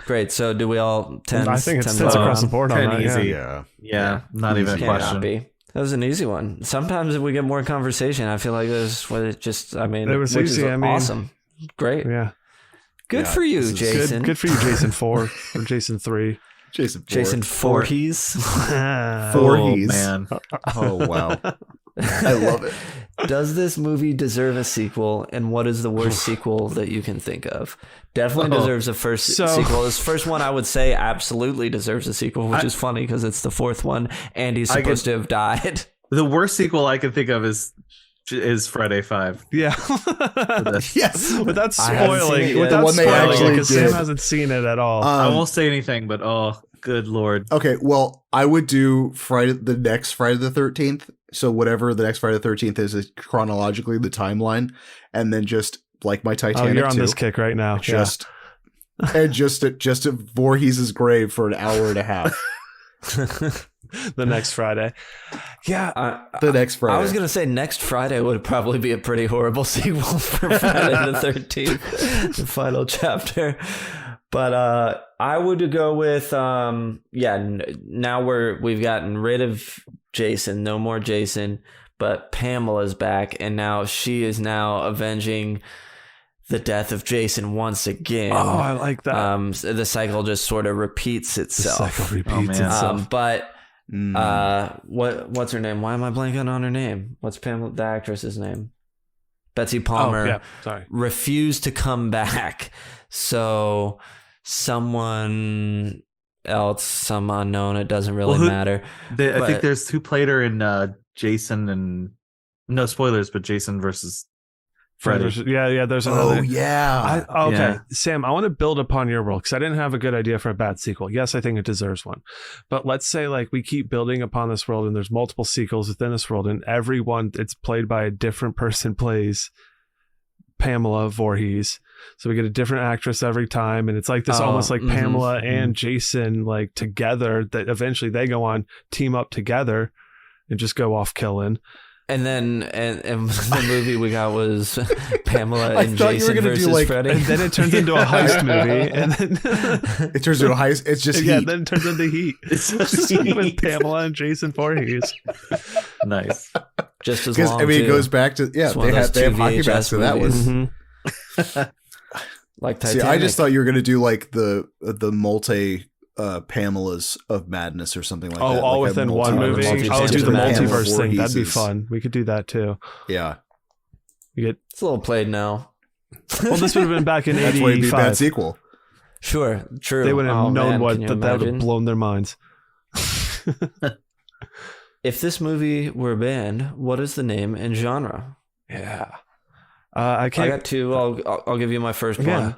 Great. So do we all 10? I think it's 10 tens down? across the board on 10 that. easy. Yeah. Yeah. Yeah, not even a Can't not question. be. That was an easy one. Sometimes if we get more conversation, I feel like this was just, I mean, It was which easy, is I mean- awesome. Great. Yeah. Good Yeah, for you, this is Jason. Good for you, Jason 4 or Jason 3. Jason. Jason Voorhees. Voorhees. Oh, man. Oh wow. I love it. Does this movie deserve a sequel? And what is the worst sequel that you can think of? Definitely deserves a sequel. This first one, I would say, absolutely deserves a sequel, which is funny because it's the fourth one, and he's supposed to have died. The worst sequel I can think of is Friday 5. Yeah. Yes. Without I haven't seen it spoiling, yet. without The one they spoiling, actually because did. Sam hasn't seen it at all. I won't say anything, but oh, good lord. Okay, well, I would do the next Friday the 13th. So whatever the next Friday the 13th is chronologically the timeline, and then just like my Titanic Oh, you're on too, this kick right now. just and just at Voorhees' grave for an hour and a half. The next Friday. Yeah. The next Friday. I was going to say next Friday would probably be a pretty horrible sequel for Friday the 13th, the final chapter. But I would go with, now we've gotten rid of Jason, no more Jason, but Pamela's back, and now she is now avenging the death of Jason once again. Oh, I like that. The cycle just sort of repeats itself. The cycle repeats itself. But what's her name? Why am I blanking on her name? What's Pamela, the actress's name? Betsy Palmer refused to come back. So someone else, some unknown, it doesn't really matter. I think there's who played her in Jason and no spoilers, but Jason versus Freddy. Yeah, there's another. Oh, yeah. Okay, Yeah. Sam, I want to build upon your role because I didn't have a good idea for a bad sequel. Yes, I think it deserves one. But let's say like we keep building upon this world and there's multiple sequels within this world and everyone, it's played by a different person plays Pamela Voorhees. So we get a different actress every time. And it's like this almost like Pamela and Jason like together that eventually they go on, team up together and just go off killing. And then and the movie we got was Pamela and Jason versus Freddy. And then it turns into a heist movie. And then it turns into a heist. It's just Heat. Then it turns into Heat. It's just with Pamela and Jason Voorhees. Nice. Just as long. It goes back to they have hockey masks. So that was like Titanic. See, I just thought you were gonna do like the multi Pamelas of Madness or something like that. Oh, all like within one movie. I would do the multiverse thing. That'd be fun. We could do that too. Yeah. It's a little played now. Well, this would have been back in 85. That's why it'd be a bad sequel. Sure, true. They wouldn't have known that would have blown their minds. If this movie were a band, what is the name and genre? Yeah. I got two. I'll give you my first one.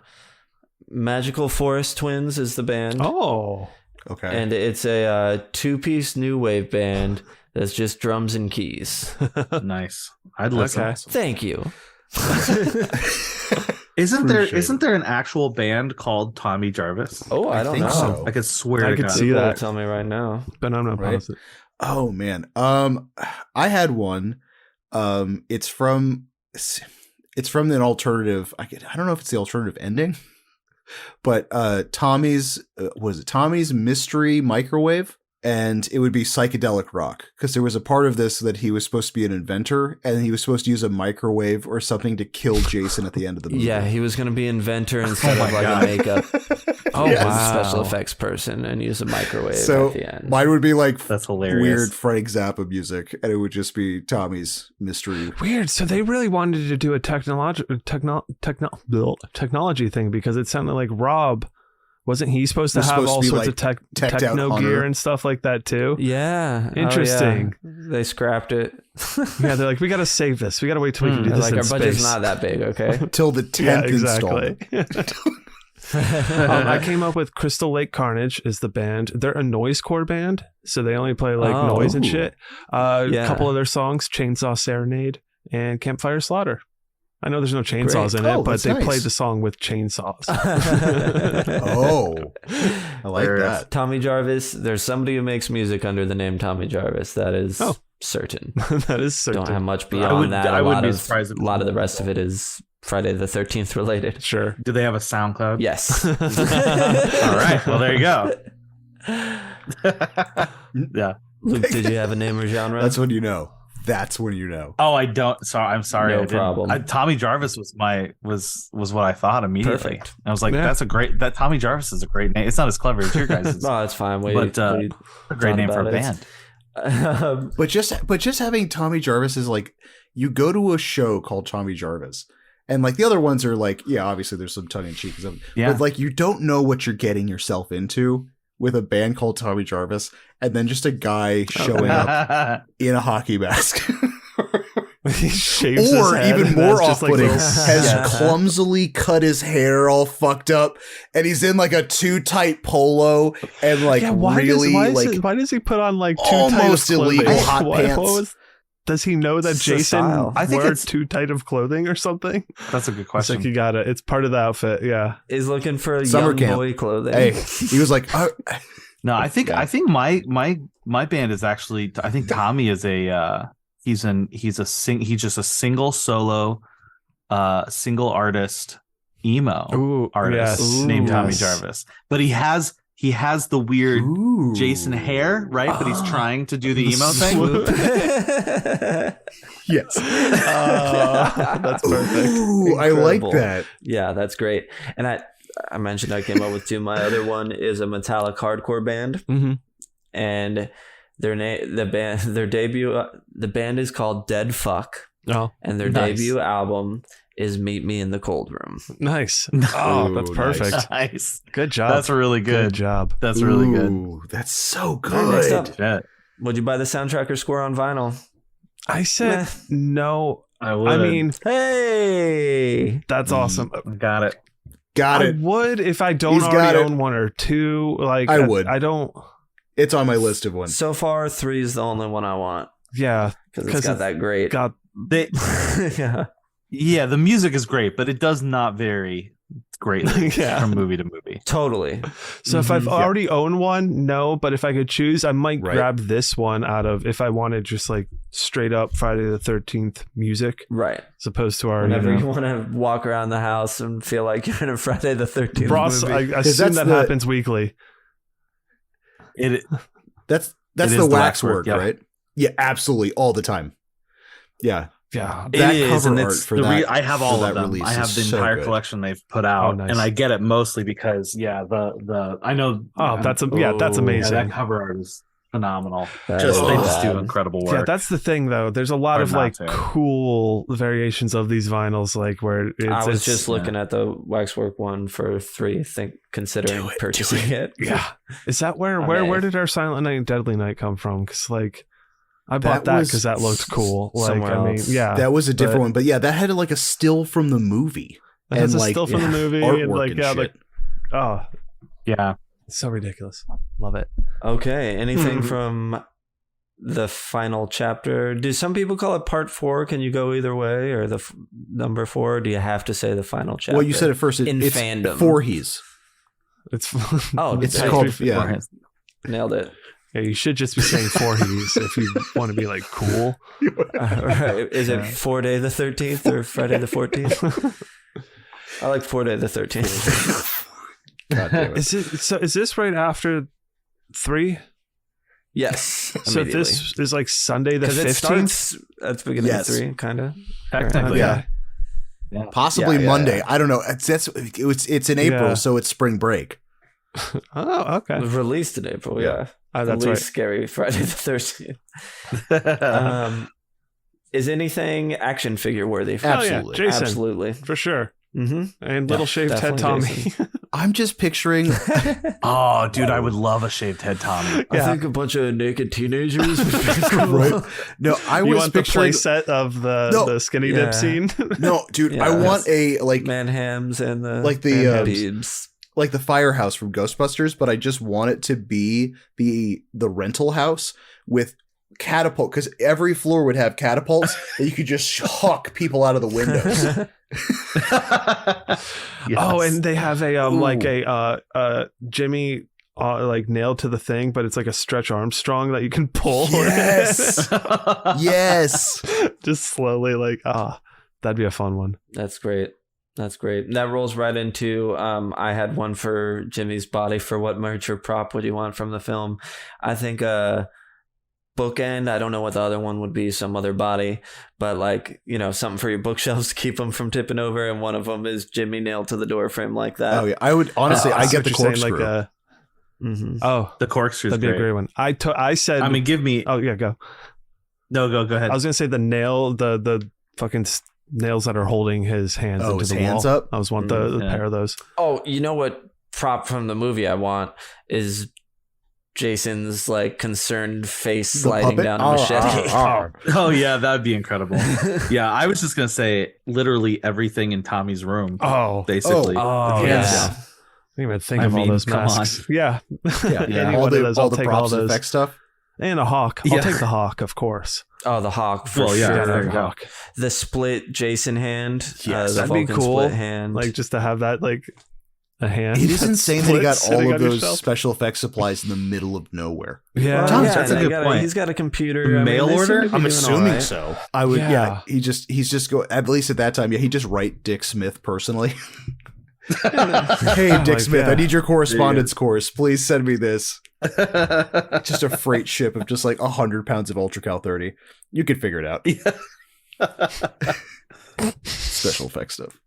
Magical Forest Twins is the band. Oh, okay. And it's a two-piece new wave band that's just drums and keys. Nice. I'd listen. Okay. Thank you. Isn't there an actual band called Tommy Jarvis? Oh, I don't know. So. I could swear I to could God. see that. Tell me right now. But I'm not positive. Oh man. I had one. It's from an alternative. I don't know if it's the alternative ending. But Tommy's Mystery Microwave, and it would be psychedelic rock because there was a part of this that he was supposed to be an inventor and he was supposed to use a microwave or something to kill Jason at the end of the movie. Yeah, he was going to be inventor instead of like a makeup. Special effects person and use a microwave at the end. Mine would be like that's hilarious. Weird Frank Zappa music, and it would just be Tommy's Mystery. Weird. So they really wanted to do a technology thing because it sounded like Rob. Wasn't he supposed to have all sorts of techno gear and stuff like that too? Yeah. Interesting. Oh, yeah. They scrapped it. Yeah, they're like, we got to save this. We got to wait till we can do this in our space. budget's not that big, okay? Till the 10th installment. I came up with Crystal Lake Carnage is the band. They're a noisecore band, so they only play like noise and shit. A couple of their songs, Chainsaw Serenade and Campfire Slaughter. I know there's no chainsaws in it, but they played the song with chainsaws. Oh, I like that. Tommy Jarvis. There's somebody who makes music under the name Tommy Jarvis. That is certain. That is certain. Don't have much beyond that. I wouldn't be surprised. A lot of the rest of it is Friday the 13th related. Sure. Do they have a SoundCloud? Yes. All right. Well, there you go. Yeah. Luke, did you have a name or genre? That's when you know. That's when you know. Oh, I don't. Sorry, I'm sorry. No problem. Tommy Jarvis was what I thought immediately. Perfect. I was like, that Tommy Jarvis is a great name. It's not as clever as your guys'. No, it's fine. A great name for a band. But just having Tommy Jarvis is like, you go to a show called Tommy Jarvis, and like the other ones are like, yeah, obviously there's some tongue in cheek, but like you don't know what you're getting yourself into with a band called Tommy Jarvis, and then just a guy showing up in a hockey mask. He shaves his head, even more off-putting, like has clumsily cut his hair all fucked up, and he's in like a too tight polo and like why does he put on like too almost tight illegal hot pants? Does he know that It's the Jason style. I think wore it's- too tight of clothing or something? That's a good It's question. like you got it. It's part of the outfit. Yeah. Is looking for Summer young camp. boy clothing. Hey, he was like, No, I think my band is actually. I think Tommy is he's just a single solo, single artist emo Ooh, artist yes. named Ooh, Tommy yes. Jarvis. But he has the weird ooh. Jason hair, right? But he's trying to do the emo thing. Yes. That's perfect. Ooh, I like Incredible. that. Yeah, that's great. And I mentioned I came up with two. My other one is a metallic hardcore band, Mm-hmm. and the band is called Dead Fuck, Oh, and their Nice. debut album is Meet Me in the Cold Room. nice. Oh, that's Ooh, perfect. Nice. Good job. That's really Good good. job. That's really good. Ooh, that's so All right, next good. up, Shit. would you buy the soundtrack or score on vinyl? I said Meh. no. I would. I mean, Hey, that's awesome. got it. Got I it. would if I don't He's got already it. own one or two. Like I would. I don't. It's on my list of ones. so far 3 is the only one I want Yeah. because 'Cause it's got it's that great. God. They, Yeah. yeah, the music is great, but it does not vary greatly Yeah. from movie to movie. Totally. So if I've Mhm. already owned one, no. But if I could choose, I might Right. grab this one out of if I wanted just like straight up Friday the 13th music, Right. as opposed to our. Whenever you want to walk around the house and feel like you're in a Friday the 13th Ross, movie. I assume that's that the- happens weekly. That's It is the the waxwork, waxwork, yeah. right? Yeah, absolutely, all the time. Yeah, Yeah. that it is, cover and art it's for the that. I have for all that of them. release I have is the so entire good. collection they've put out, nice. and I get it mostly because the I know. Oh, that's Oh, that's yeah, amazing. that cover art is phenomenal. That Just- is They Oh, just do bad. incredible work. Yeah, that's the thing though. There's a lot Hard of not like to. cool variations of these vinyls, like where it's, I was it's- just looking at the waxwork one for 3, considering purchasing it. Yeah. Is that where I where may. where did our Silent Night and Deadly Night come from? Because like I bought That that was because that looked cool. Like somewhere I mean, else. yeah, That was a different but- one, but yeah, that had like a still from the movie. it has and, a like, still from the movie artwork and like and yeah, shit. like oh, yeah. it's so ridiculous. Love it. Okay. Anything Mhm. from the final chapter? Do some people call it part 4? Can you go either way, or the number 4? Or do you have to say the final chapter? Well, you said at first In it's fandom. Voorhees. It's Oh, It's Hey, called yeah. nailed it. yeah, you should just be saying Voorhees if you want to be like cool. All right. Is it Friday the 13th or Friday the 14th? I like Friday the 13th. God damn it. Is it so? Is this right after 3? Yes. So this is like Sunday the because it 15th. starts at the beginning Yes. of 3, kind of. Technically, Yeah. Possibly Yeah, yeah, Monday. yeah. I don't know. It's in April, Yeah. so it's spring break. Oh, okay. It was released in April. Yeah. Yeah. Oh, The that's least right. scary Friday the 13th. Is anything action figure worthy? Absolutely. Oh, yeah. Jason. Absolutely. For sure. Mm-hmm. And little shaved head definitely Tommy. Jason. I'm just picturing Oh, dude, I would love a shaved head Tommy. I Yeah. think a bunch of naked teenagers would be cool. right? No, I You was want the picturing play set of No. the skinny Yeah. dip scene? No, dude, Yeah, I want a like Man hams and the Like the, man um, Biebs. like the firehouse from Ghostbusters, but I just want it to be the rental house with catapult, because every floor would have catapults that you could just huck people out of the windows. Oh, and they have a like Ooh. a Jimmy like nailed to the thing, but it's like a Stretch Armstrong that you can pull. Yes. Yes. Just slowly like that'd be a fun one. That's great. That's great. That rolls right into I had one for Jimmy's body. For what merch or prop would you want from the film? I think bookend. I don't know what the other one would be, some other body, but like, you know, something for your bookshelves to keep them from tipping over, and one of them is Jimmy nailed to the door frame like that. Oh yeah, I would honestly. I see get what the you're saying, corkscrew. Mm-hmm. Oh, The corkscrew's that'd be great. a great one. I said. I mean, give me. oh yeah, go. No, go ahead. I was gonna say the nail, the fucking nails that are holding his hands Oh, into his the hands wall. up? I was want the Yeah. pair of those. Oh, you know what prop from the movie I want is Jason's like concerned face The sliding puppet? down a machete. Oh yeah, that'd be incredible. Yeah, I was just gonna say literally everything in Tommy's room, Oh, basically. Oh, yeah. yeah. I didn't even think I of all mean, those come masks. Yeah, Yeah, Any all one of the those, all I'll the take props all and those. effects stuff. And a hawk. I'll Yeah. take the hawk, of course. Oh, the hawk. For Well, yeah, sure. there you go. The split Jason hand. Yes, the that'd be Vulcan cool. Split hand. Like just to have that like a hand. It is that's insane that he got split all sitting of on your those shelf. special effects supplies in the middle of nowhere. Yeah, Thomas, that's a and good point. He's got a computer. Mail they seem order? to be I'm doing assuming all right. so. I would, Yeah. he's just go, at least at that time, he just write Dick Smith personally. Hey, Dick Smith, I need your correspondence course. Please send me this. Just a freight ship of just like 100 pounds of Ultra Cal 30. You could figure it out. Special effects stuff.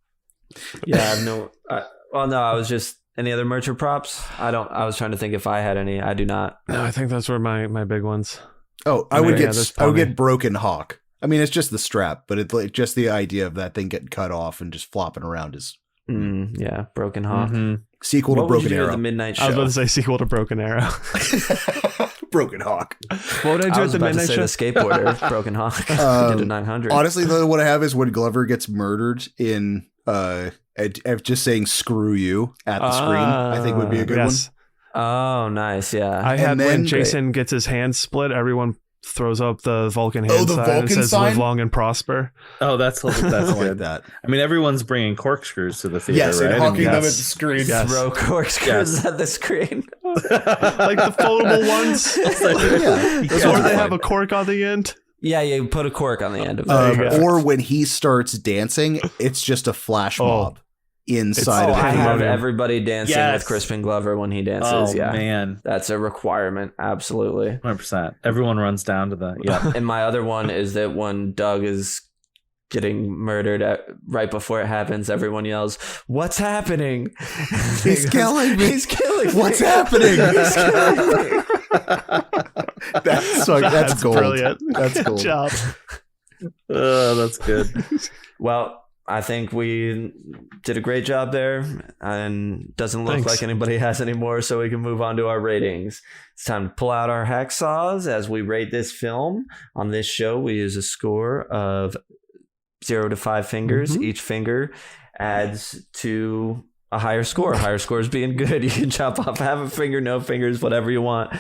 Yeah, no. I was just any other merch or props. I was trying to think if I had any. I do not. No, I think those were my big ones. Oh, I would there's I would plenty. get Broken Hawk. I mean, it's just the strap, but it's like just the idea of that thing getting cut off and just flopping around is Yeah, Broken Hawk. sequel What to would you Broken do at Arrow. the midnight I was show? about to say sequel to Broken Arrow. Broken Hawk. What would I do I at was the about to midnight say show? the skateboarder, Broken Hawk, did a 900. Honestly, though, what I have is when Glover gets murdered in just saying "screw you" at the screen. I think would be a good yes. Oh, nice. Yeah. I had then- when Jason gets his hand split, everyone throws up the Vulcan hand the sign and Vulcan says sign? "Live long and prosper." Oh, that's I like good. that. I mean, everyone's bringing corkscrews to the theater, Yes, right? and hawking yes. them at the screen. Yes. Throw corkscrews at the screen. Like the foldable ones. Yeah. Or they have a cork on the end. Yeah, you put a cork on the end of it. you go. Or when he starts dancing, it's just a flash mob inside of the I have theater. everybody dancing Yes. with Crispin Glover when he dances. Oh, yeah, man. that's a requirement. Absolutely. 100%. Everyone runs down to the, yeah. And my other one is that when Doug is getting murdered right before it happens, everyone yells, "What's happening?" He's killing me. He's killing me. What's happening? He's killing me. That's gold. Brilliant. That's Good gold. job. Oh, that's good. Well, I think we did a great job there, and doesn't look Thanks. like anybody has any more, so we can move on to our ratings. It's time to pull out our hacksaws as we rate this film. On this show, we use a score of 0 to 5 fingers. Each finger adds to a higher score. Higher scores being good. You can chop off half a finger, no fingers, whatever you want.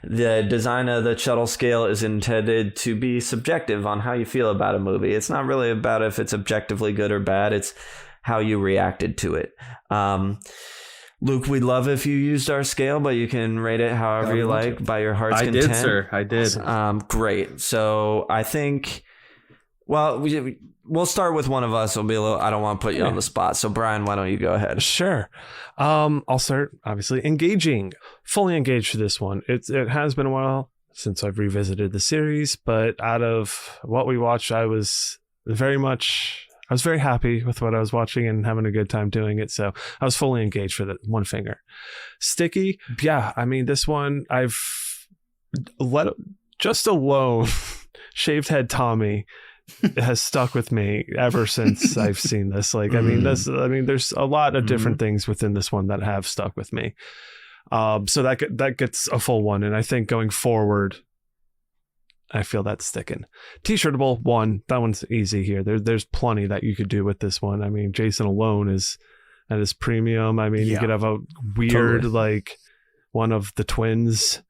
The design of the Chuddle scale is intended to be subjective on how you feel about a movie. It's not really about if it's objectively good or bad. It's how you reacted to it. Luke, we'd love if you used our scale, but you can rate it however you like by your heart's I content. did, sir. I did. Great. So I think, well, we'll start with one of us. It'll be a little, I don't want to put you on the spot. So Brian, why don't you go ahead? Sure. I'll start, obviously, engaging. Fully engaged for this one. It has been a while since I've revisited the series, but out of what we watched, I was very happy with what I was watching and having a good time doing it. So I was fully engaged for that one finger. Sticky. Yeah. I mean, this one I've just alone shaved head Tommy has stuck with me ever since I've seen this. Like, I mean, there's a lot of different things within this one that have stuck with me. So that gets a full one. And I think going forward, I feel that's sticking. T-shirtable 1, that one's easy here. There's plenty that you could do with this one. I mean, Jason alone is at his premium. I mean, you could have a weird, like one of the twins.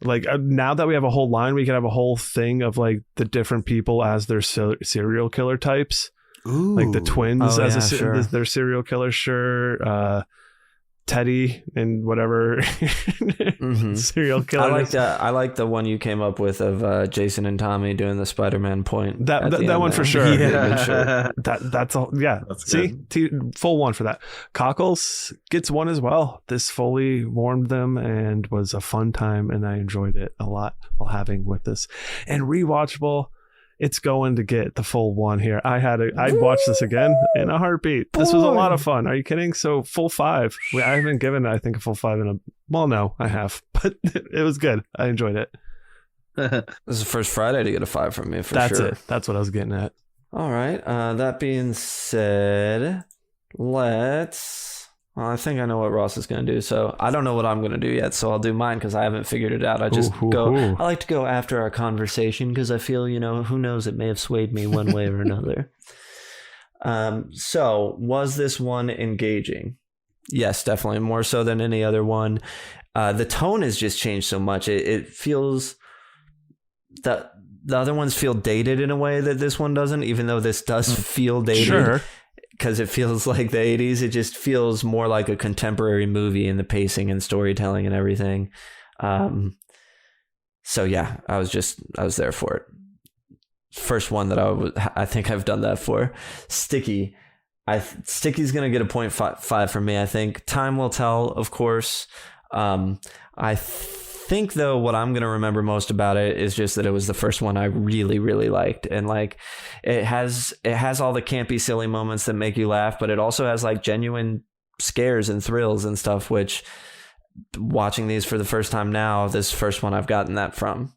Like now that we have a whole line, we could have a whole thing of like the different people as their serial killer types. Ooh. Like the twins as sure. their serial killer. Sure. Teddy and whatever serial killer. I like the one you came up with of Jason and Tommy doing the Spider-Man point. That at the end one there. for sure. Yeah. That's all. Yeah. That's See, full 1 for that. Cockles gets 1 as well. This fully warmed them and was a fun time, and I enjoyed it a lot while having with this. And rewatchable, it's going to get the full 1 here. I'd watch this again in a heartbeat. This was a lot of fun. Are you kidding? So full 5. I haven't given, I think, a full 5 no, I have, but it was good. I enjoyed it. This is the first Friday to get a 5 from me for That's sure. it. That's what I was getting at. All right. That being said, I think I know what Ross is going to do. So I don't know what I'm going to do yet. So I'll do mine because I haven't figured it out. I just I like to go after our conversation because I feel, who knows, it may have swayed me one way or another. So was this one engaging? Yes, definitely. More so than any other one. The tone has just changed so much. It feels that the other ones feel dated in a way that this one doesn't, even though this does feel dated. Sure. Because it feels like the 80s. It just feels more like a contemporary movie in the pacing and storytelling and everything. So yeah, I was there for it. First one that I think I've done that for. Sticky. Sticky's going to get a 0.5 from me, I think. Time will tell, of course. I think, though, what I'm going to remember most about it is just that it was the first one I really, really liked. And like it has all the campy, silly moments that make you laugh, but it also has like genuine scares and thrills and stuff, which watching these for the first time now, this first one I've gotten that from.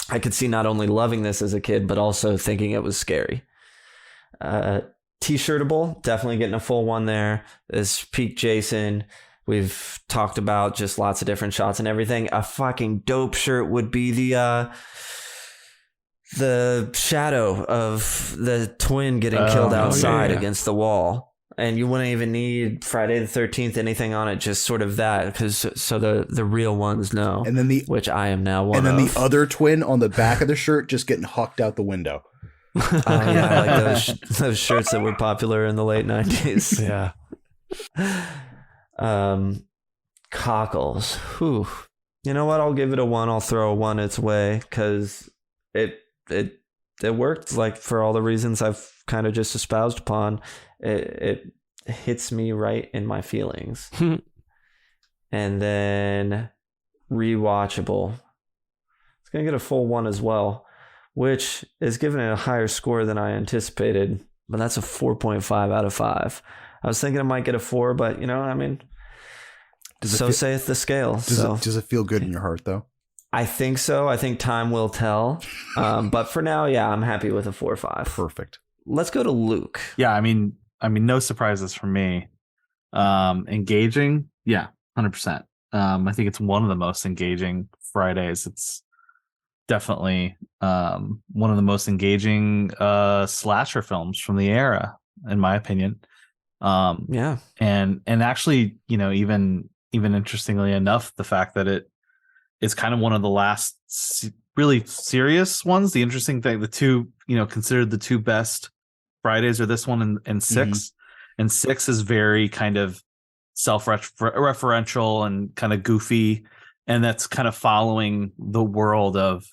I could see not only loving this as a kid, but also thinking it was scary. T-shirtable, definitely getting a full one there. This peak Jason. We've talked about just lots of different shots and everything. A fucking dope shirt would be the shadow of the twin getting killed outside against the wall. And you wouldn't even need Friday the 13th, anything on it, just sort of that, so the real ones know. And then which I am now one of. And then the other twin on the back of the shirt just getting hucked out the window. Oh yeah, like those shirts that were popular in the late 90s. Yeah. Cockles. Whew. You know what? I'll give it a 1. I'll throw a 1 its way because it worked, like, for all the reasons I've kind of just espoused upon. It hits me right in my feelings. And then rewatchable. It's gonna get a full 1 as well, which is giving it a higher score than I anticipated, but that's a 4.5 out of 5. I was thinking it might get a 4, but I mean, saith the scale. Does it feel good in your heart though? I think so. I think time will tell. But for now, yeah, I'm happy with a 4 or 5. Perfect. Let's go to Luke. Yeah, I mean, no surprises from me. Engaging, yeah, 100%. I think it's one of the most engaging Fridays. It's definitely one of the most engaging slasher films from the era, in my opinion. Yeah, and actually, even interestingly enough, the fact that it is kind of one of the last really serious ones. The interesting thing, the two, considered the two best Fridays are this one and 6. Mm-hmm. And 6 is very kind of self-referential and kind of goofy, and that's kind of following the world of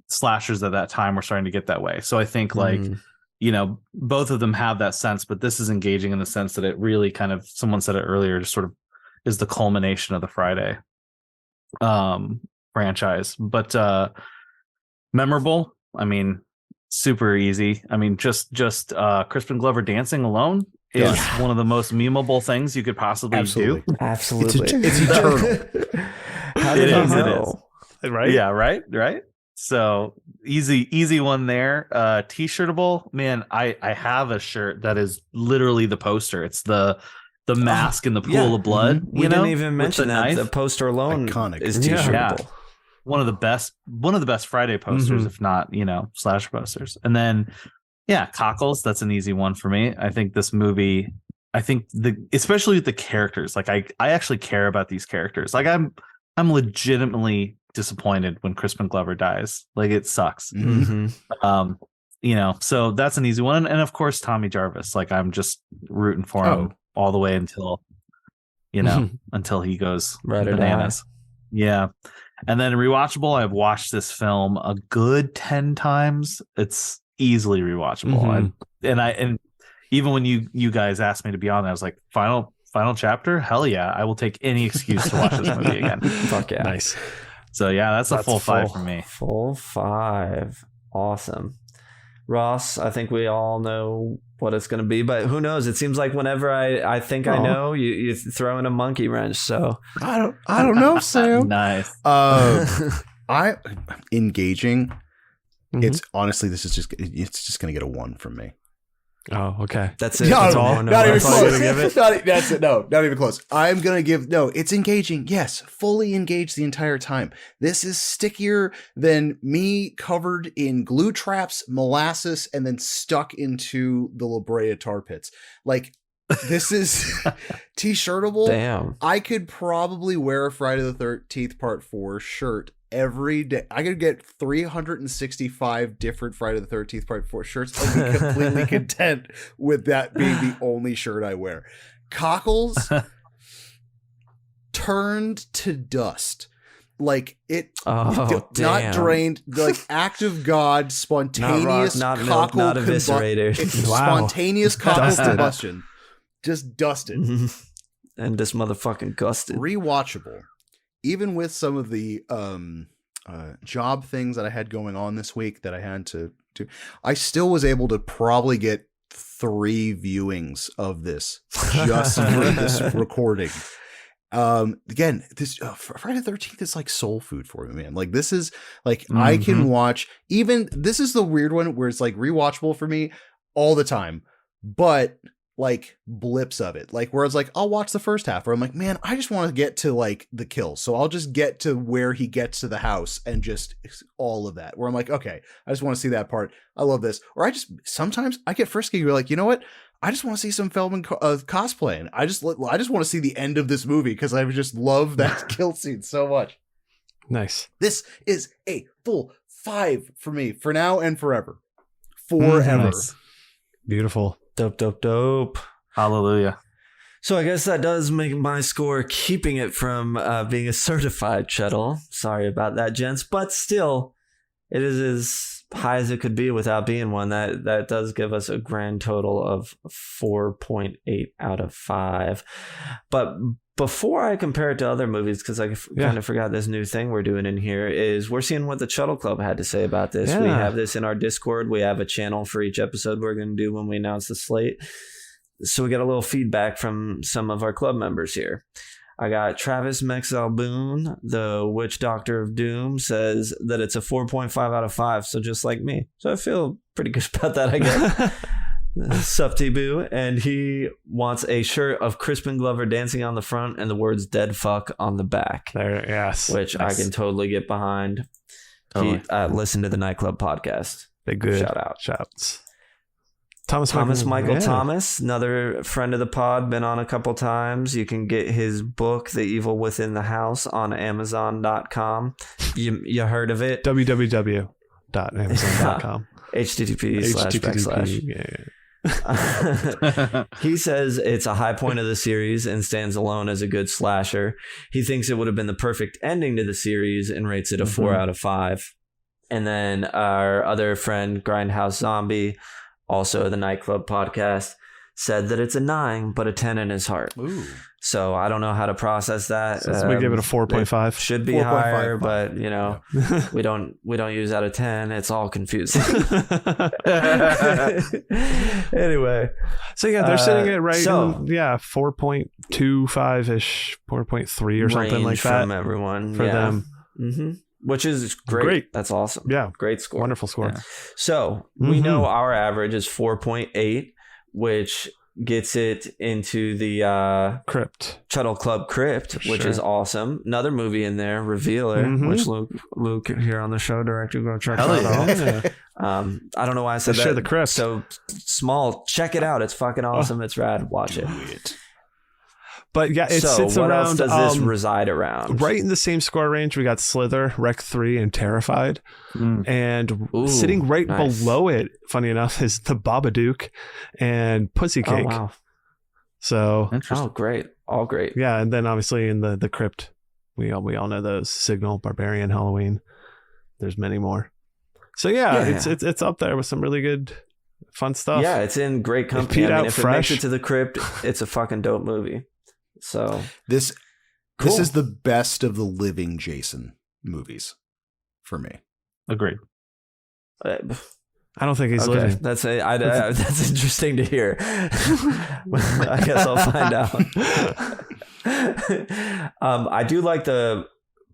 slashers at that time were starting to get that way. So I think both of them have that sense, but this is engaging in the sense that it really kind of, someone said it earlier, just sort of is the culmination of the Friday franchise. But memorable, I mean, super easy. I mean, just Crispin Glover dancing alone is one of the most memeable things you could possibly do. Absolutely. It's eternal. How did you know? Right? Yeah, right. So easy one there. T-shirtable, man. I have a shirt that is literally the poster. It's the mask in the pool of blood. We didn't even mention that. The poster alone Iconic. is T-shirtable. Yeah. One of the best Friday posters, if not, slasher posters. And then, Cockles, that's an easy one for me. I think this movie, especially with the characters, like I actually care about these characters. Like I'm legitimately disappointed when Crispin Glover dies. Like, it sucks. So that's an easy one. And of course, Tommy Jarvis, like I'm just rooting for him all the way until until he goes bananas. Yeah. And then rewatchable, I've watched this film a good 10 times. It's easily rewatchable. And even when you guys asked me to be on, I was like, final chapter, hell yeah, I will take any excuse to watch this movie again. Fuck yeah. Nice. So yeah, that's a full 5 for me. Full 5. Awesome. Ross, I think we all know what it's going to be, but who knows? It seems like whenever I think I know, you throw in a monkey wrench. So I don't know, Sam. Nice. Engaging. It's honestly, it's just going to get a 1 from me. Oh, okay. That's it. Not That's even close. all you're gonna give it? That's it. No, not even close. I'm going to give, it's engaging. Yes, fully engaged the entire time. This is stickier than me covered in glue traps, molasses, and then stuck into the La Brea tar pits. Like, this is T-shirtable. Damn. I could probably wear a Friday the 13th Part 4 shirt every day. I could get 365 different Friday the 13th Part 4 shirts and be completely content with that being the only shirt I wear. Cockles turned to dust. Like it, not drained, like act of God, spontaneous not cockle not eviscerated. Spontaneous cockle combustion. Just dusted. And this motherfucking gusted. Rewatchable. Even with some of the job things that I had going on this week that I had to do, I still was able to probably get 3 viewings of this just for this recording. Again, this Friday the 13th is like soul food for me, man. Like this is like I can watch, even this is the weird one where it's like rewatchable for me all the time, but like blips of it, like where it's like I'll watch the first half where I'm like, man, I just want to get to like the kill, so I'll just get to where he gets to the house and just all of that, where I'm like, okay, I just want to see that part, I love this. Or I just sometimes I get frisky, you're like, you know what, I just want to see some Feldman cosplay, and I just want to see the end of this movie because I just love that kill scene so much. Nice. This is a full 5 for me for now and forever. Nice. Beautiful. Dope. Hallelujah. So I guess that does make my score keeping it from being a certified Chuddle. Sorry about that, gents. But still, it is as high as it could be without being one. That does give us a grand total of 4.8 out of 5. But before I compare it to other movies, because I kind of forgot this new thing we're doing in here, is we're seeing what the Chuddle Club had to say about this. We have this in our Discord. We have a channel for each episode we're going to do when we announce the slate. So we got a little feedback from some of our club members here. I got Travis Mexalboon, the Witch Doctor of Doom, says that it's a 4.5 out of 5. So just like me. So I feel pretty good about that, I guess. Sup T-Boo, and he wants a shirt of Crispin Glover dancing on the front and the words "dead fuck" on the back. There, yes, which nice. I can totally get behind. Totally. Listen to the Nightclub podcast. They good. Shout out. Shouts. Thomas Michael Thomas, another friend of the pod, been on a couple times. You can get his book, The Evil Within the House, on Amazon.com. You heard of it? www.amazon.com. http:// Yeah. He says it's a high point of the series and stands alone as a good slasher. He thinks it would have been the perfect ending to the series and rates it a 4 out of 5. And then our other friend, Grindhouse Zombie, also the Nightclub podcast, said that it's a 9 but a 10 in his heart. Ooh. So I don't know how to process that. So we give it a 4.5. Should be 4.5, higher, but you know, we don't use out of 10. It's all confusing. Anyway, so yeah, they're sitting at 4.25 ish, 4.3 or something like that from everyone for them. Mm-hmm. Which is great. That's awesome. Yeah, great score. Wonderful score. Yeah. So we know our average is 4.8, which gets it into the Crypt Chuddle Club Crypt, which is awesome. Another movie in there, Revealer, which Luke here on the show director, go check that out. I don't know why I said that. Share the Crypt. So small. Check it out. It's fucking awesome. It's rad. Watch it. But yeah, it sits what around. Else does this reside around? Right in the same score range, we got Slither, Rec 3, and Terrified. And sitting right below it, funny enough, is The Babadook and Pussy Cake. Oh, wow. So, great. All great. Yeah, and then obviously in the Crypt, we all know those: Signal, Barbarian, Halloween. There's many more. So it's up there with some really good, fun stuff. Yeah, it's in great company. If it makes it to the Crypt, it's a fucking dope movie. So this is the best of the living Jason movies for me. Agreed. I don't think he's living. That's interesting to hear. I guess I'll find out. I do like the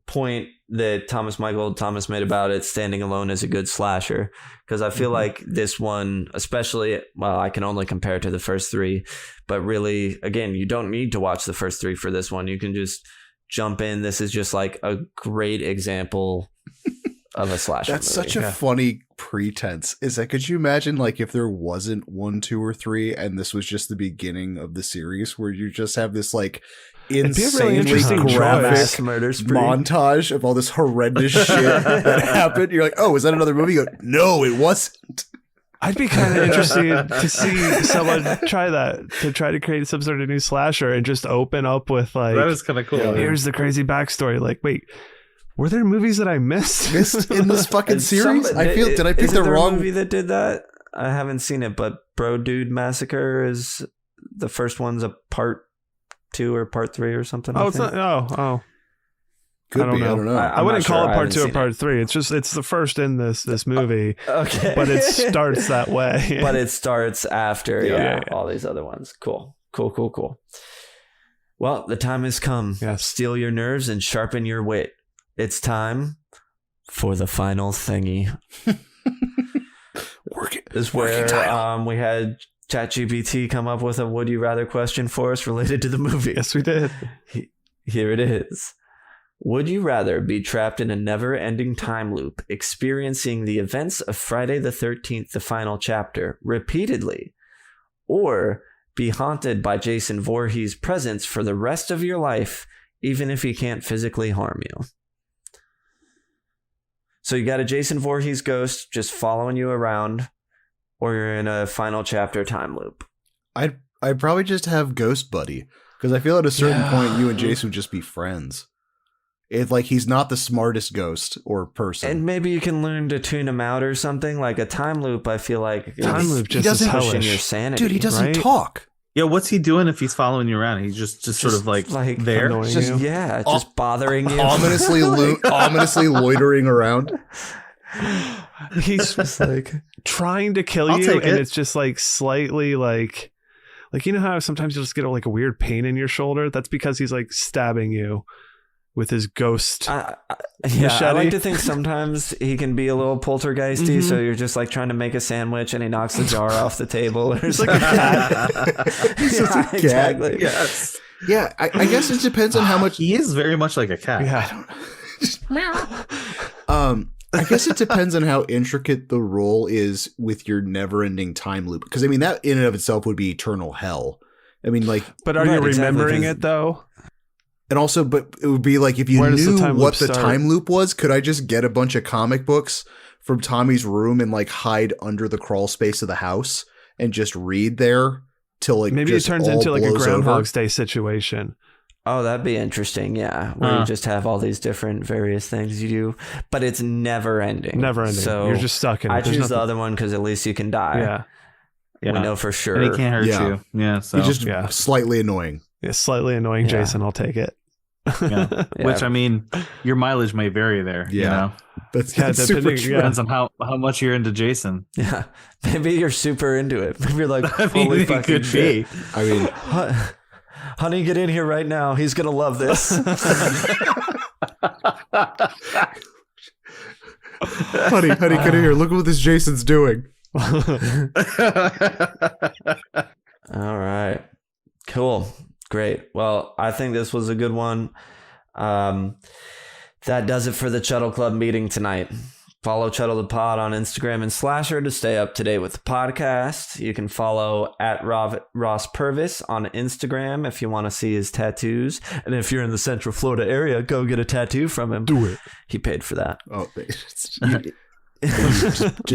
point that Thomas made about it standing alone as a good slasher, because I feel like this one especially, well, I can only compare it to the first 3, but really, again, you don't need to watch the first 3 for this one. You can just jump in. This is just like a great example of a slasher That's movie. such a funny pretense. Is that, could you imagine like if there wasn't 1, 2, or 3 and this was just the beginning of the series where you just have this like insanely interesting graphic mass murder spree. montage of all this horrendous shit that happened. You're like, oh, is that another movie? You go, no, it wasn't. I'd be kind of interested to see someone try that, to try to create some sort of new slasher and just open up with like, That is kind of cool. here's the crazy backstory. Like, wait, were there movies that I missed In this fucking series? Did I pick the wrong movie that did that? I haven't seen it, but Bro Dude Massacre is the first one's a part 2 or part 3 or something. Oh, it's not. Oh. Could be. I don't know. I wouldn't call it part 2 or part 3. It's the first in this movie. Okay, but it starts that way. But it starts after Yeah. all these other ones. Cool. Well, the time has come. Yes. Steel your nerves and sharpen your wit. It's time for the final thingy. This is where we had ChatGPT come up with a would you rather question for us related to the movie. Yes, we did. Here it is. Would you rather be trapped in a never-ending time loop, experiencing the events of Friday the 13th, the final chapter, repeatedly, or be haunted by Jason Voorhees' presence for the rest of your life, even if he can't physically harm you? So you got a Jason Voorhees ghost just following you around, or you're in a final chapter time loop. I'd probably just have Ghost Buddy, because I feel at a certain point you and Jason would just be friends. It's like he's not the smartest ghost or person. And maybe you can learn to tune him out or something. Like a time loop, I feel like Time loop just doesn't is pushing hellish. your sanity. Dude, he doesn't right? talk. Yeah, what's he doing if he's following you around? He's just sort of like there. annoying Just, you. yeah, just bothering you. Ominously loitering around. He's Just like, trying to kill I'll you, take and it. it's just like slightly like you know how sometimes you'll just get like a weird pain in your shoulder? That's because he's like stabbing you with his ghost. I Machete. like to think sometimes he can be a little poltergeisty, so you're just like trying to make a sandwich and he knocks the jar off the table. Or He's like a cat. He's just a cat. Exactly. Yes. Yeah, I guess it depends on how much. He is very much like a cat. Yeah. I guess it depends on how intricate the role is with your never-ending time loop. Because I mean, that in and of itself would be eternal hell. I mean, like, But are Right, you exactly, remembering 'cause- it though? and also, but it would be like if you Where does the knew time what loop the start? time loop was, could I just get a bunch of comic books from Tommy's room and like hide under the crawl space of the house and just read there till like Maybe it just turns all into like a blows over? Groundhog's Day situation. Oh, that'd be interesting. Yeah. Where you just have all these different various things you do, but it's never ending. Never ending. So You're just stuck in it. I There's choose the nothing- other one because at least you can die. Yeah. We know for sure. And he can't hurt Yeah. you. Yeah. So He's just Yeah. slightly annoying. Yeah, slightly annoying, Yeah. Jason. I'll take it. yeah. Yeah. Which I mean, your mileage may vary there. You Yeah. know, That's Yeah, super depending- true. yeah. depends on how much you're into Jason. Yeah. Maybe you're super into it. Maybe you're like, I mean, holy it fucking could shit. be. I mean, Honey, get in here right now. He's going to love this. honey, get in here. Look what this Jason's doing. All right. Cool. Great. Well, I think this was a good one. That does it for the Chuddle Club meeting tonight. Follow Chuddle the Pod on Instagram and Slasher to stay up to date with the podcast. You can follow at Ross Purvis on Instagram if you want to see his tattoos. And if you're in the Central Florida area, go get a tattoo from him. Do it. He paid for that. Oh, You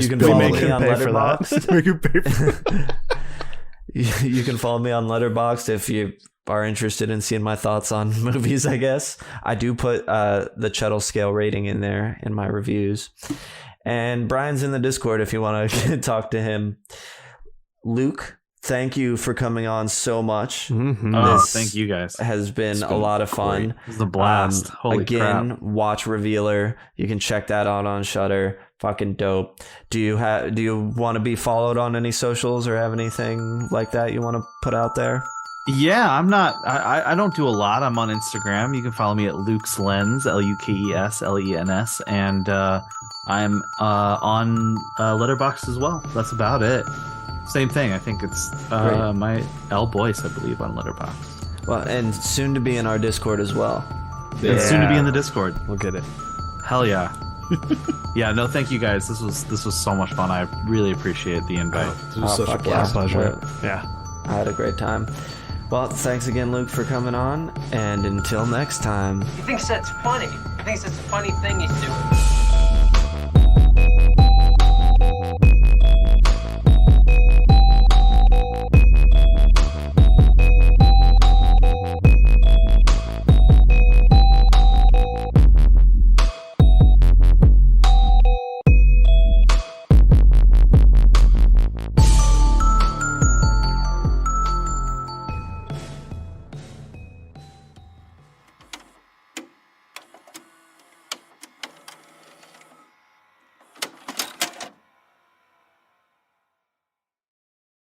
can bill follow make me him on pay for that. Letterboxd. Make him pay for You can follow me on Letterboxd if you are interested in seeing my thoughts on movies, I guess. I do put the Chuddle scale rating in there in my reviews. And Brian's in the Discord if you want to talk to him. Luke, thank you for coming on so much. Mhm. Oh, This thank you guys. Has been a lot of fun. This is a blast. Holy Again, crap. watch Revealer. You can check that out on Shudder. Fucking dope. Do you want to be followed on any socials or have anything like that you want to put out there? Yeah, I'm not. I don't do a lot. I'm on Instagram. You can follow me at Luke's Lens, LUKESLENS, and I'm on Letterboxd as well. That's about it. Same thing. I think it's Great. my Boyce, I believe, on Letterboxd. Well, and soon to be in our Discord as well. Yeah. Soon to be in the Discord. We'll get it. Hell yeah. Yeah. No, thank you guys. This was so much fun. I really appreciate the invite. This was such a fuck yeah. blast. Pleasure. Well, Yeah. I had a great time. Well, thanks again, Luke, for coming on, and until next time. He thinks that's funny. He thinks it's a funny thing he's doing.